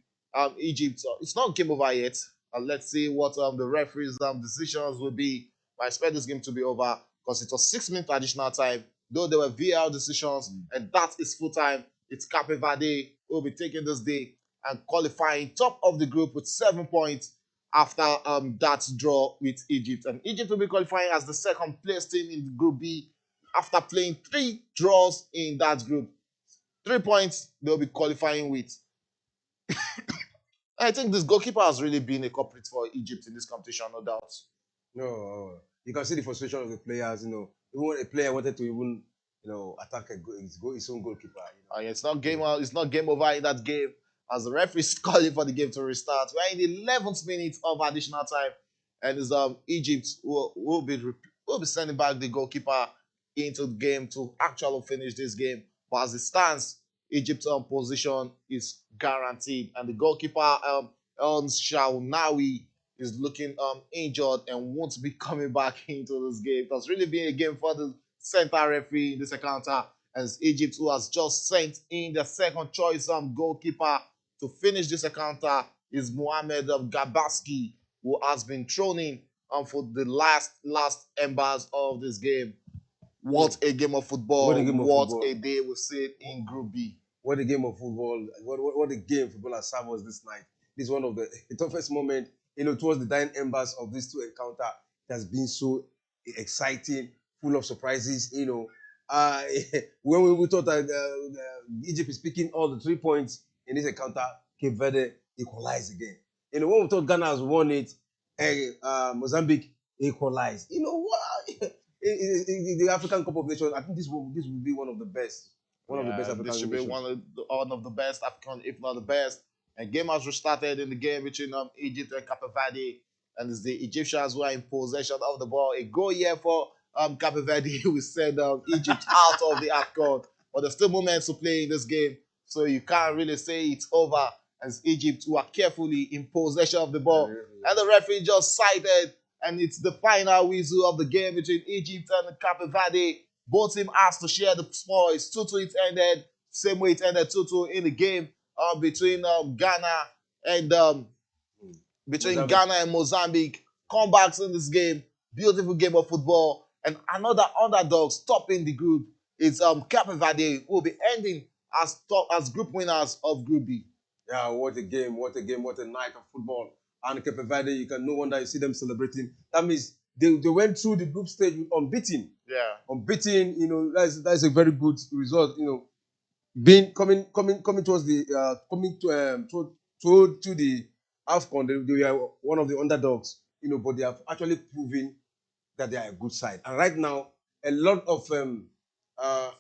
Egypt. So it's not game over yet. Let's see what the referees' decisions will be. I expect this game to be over because it was 6 minutes additional time, though there were VAR decisions, and that is full time. It's Capeverde who will be taking this day and qualifying top of the group with 7 points after that draw with Egypt. And Egypt will be qualifying as the second place team in Group B after playing 3 draws in that group. 3 points they'll be qualifying with. I think this goalkeeper has really been a culprit for Egypt in this competition, no doubt. No, you can see the frustration of the players. You know, even when a player wanted to even, attack his own goalkeeper. You know? It's not game over in that game, as the referee is calling for the game to restart. We're in the 11th minute of additional time, and it's Egypt will be sending back the goalkeeper into the game to actually finish this game. But as it stands, Egypt's position is guaranteed, and the goalkeeper Shawnawi is looking injured and won't be coming back into this game. It has really been a game for the center referee in this encounter, as Egypt, who has just sent in their second choice goalkeeper to finish this encounter, is Mohamed Gabaski, who has been thrown in for the last embers of this game. What a game of football. What a day we see in Group B. What a game of football. What a game football has served us this night. This is one of the toughest moments, towards the dying embers of these 2 encounters. It has been so exciting, full of surprises. When we thought that Egypt is picking all the 3 points in this encounter, Cape Verde equalized again. When we thought Ghana has won it, Mozambique equalized. The African Cup of Nations, I think this will be one of the best. This should be one of the best Afcon, if not the best. And game has restarted in the game between Egypt and Capeverde, and it's the Egyptians who are in possession of the ball. A goal here for Capeverde will send Egypt out of the Afcon, but there's still moments to play in this game, so you can't really say it's over. As Egypt, who are carefully in possession of the ball, and the referee just cited. And it's the final whistle of the game between Egypt and Capeverde. Both teams asked to share the spoils. 2-2 it ended. Same way it ended 2-2 in the game between Ghana and Ghana and Mozambique. Comebacks in this game. Beautiful game of football. And another underdog stopping the group is Capeverde, who will be ending as group winners of Group B. Yeah, what a game, what a night of football. And Capeverde, no wonder you see them celebrating. That means they went through the group stage with unbeaten. Yeah. Unbeaten, that's a very good result. Coming towards the to the Afcon, they are one of the underdogs. But they have actually proven that they are a good side. And right now, a lot of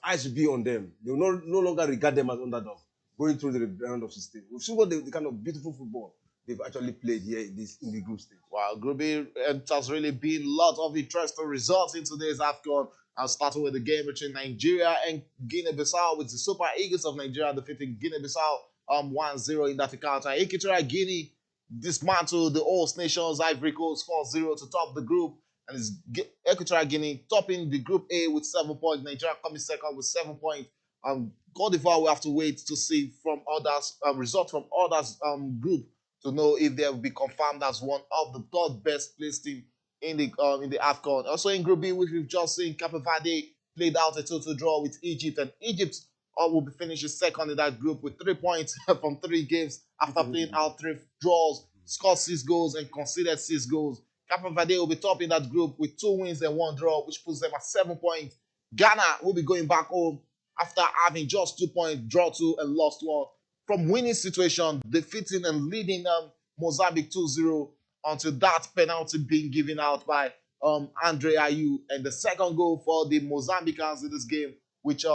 eyes will be on them. They will no longer regard them as underdogs going through the round of 16. We've seen what the kind of beautiful football they've actually played here in the group stage. Wow, Group B, it has really been a lot of interesting results in today's AFCON. I'll start with the game between Nigeria and Guinea-Bissau, with the Super Eagles of Nigeria defeating Guinea-Bissau 1-0 in that encounter. Equatorial Guinea dismantled the host nations Ivory Coast 4-0 to top the group, and it's Equatorial Guinea topping the Group A with 7 points. Nigeria coming second with 7 points. Cote d'Ivoire, we have to wait to see from others results from others group to know if they will be confirmed as one of the third best placed team in the AFCON. Also in Group B, which we've just seen, Capeverde played out a total draw with Egypt, and Egypt will be finishing second in that group with 3 points from 3 games after playing out 3 draws, scored 6 goals and conceded 6 goals. Capeverde will be top in that group with 2 wins and 1 draw, which puts them at 7 points. Ghana will be going back home after having just 2 points, draw 2 and lost 1. From winning situation, defeating and leading Mozambique 2-0 until that penalty being given out by Andre Ayew, and the second goal for the Mozambicans in this game, which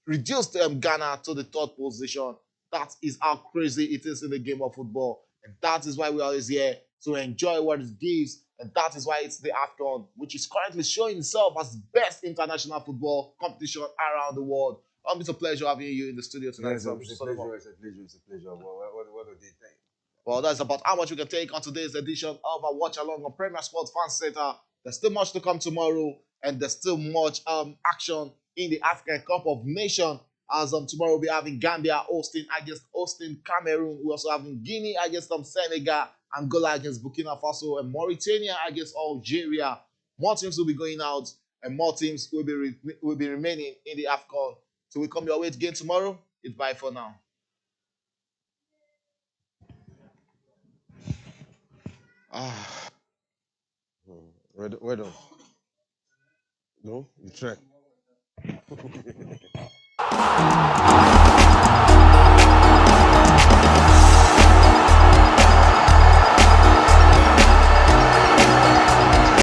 reduced Ghana to the 3rd position. That is how crazy it is in the game of football, and that is why we are always here to enjoy what it gives, and that is why it's the AFCON, which is currently showing itself as best international football competition around the world. It's a pleasure having you in the studio tonight. Yes, it's a pleasure. It's a pleasure. What a day. Well, that's about how much we can take on today's edition of our Watch Along on Premier Sports Fan Center. There's still much to come tomorrow, and there's still much action in the African Cup of Nations. As tomorrow we'll be having Gambia hosting Cameroon. We're also having Guinea against Senegal, Angola against Burkina Faso, and Mauritania against Algeria. More teams will be going out, and more teams will be remaining in the AFCON. So we come your way again tomorrow. It's bye for now. Well done. No, you try.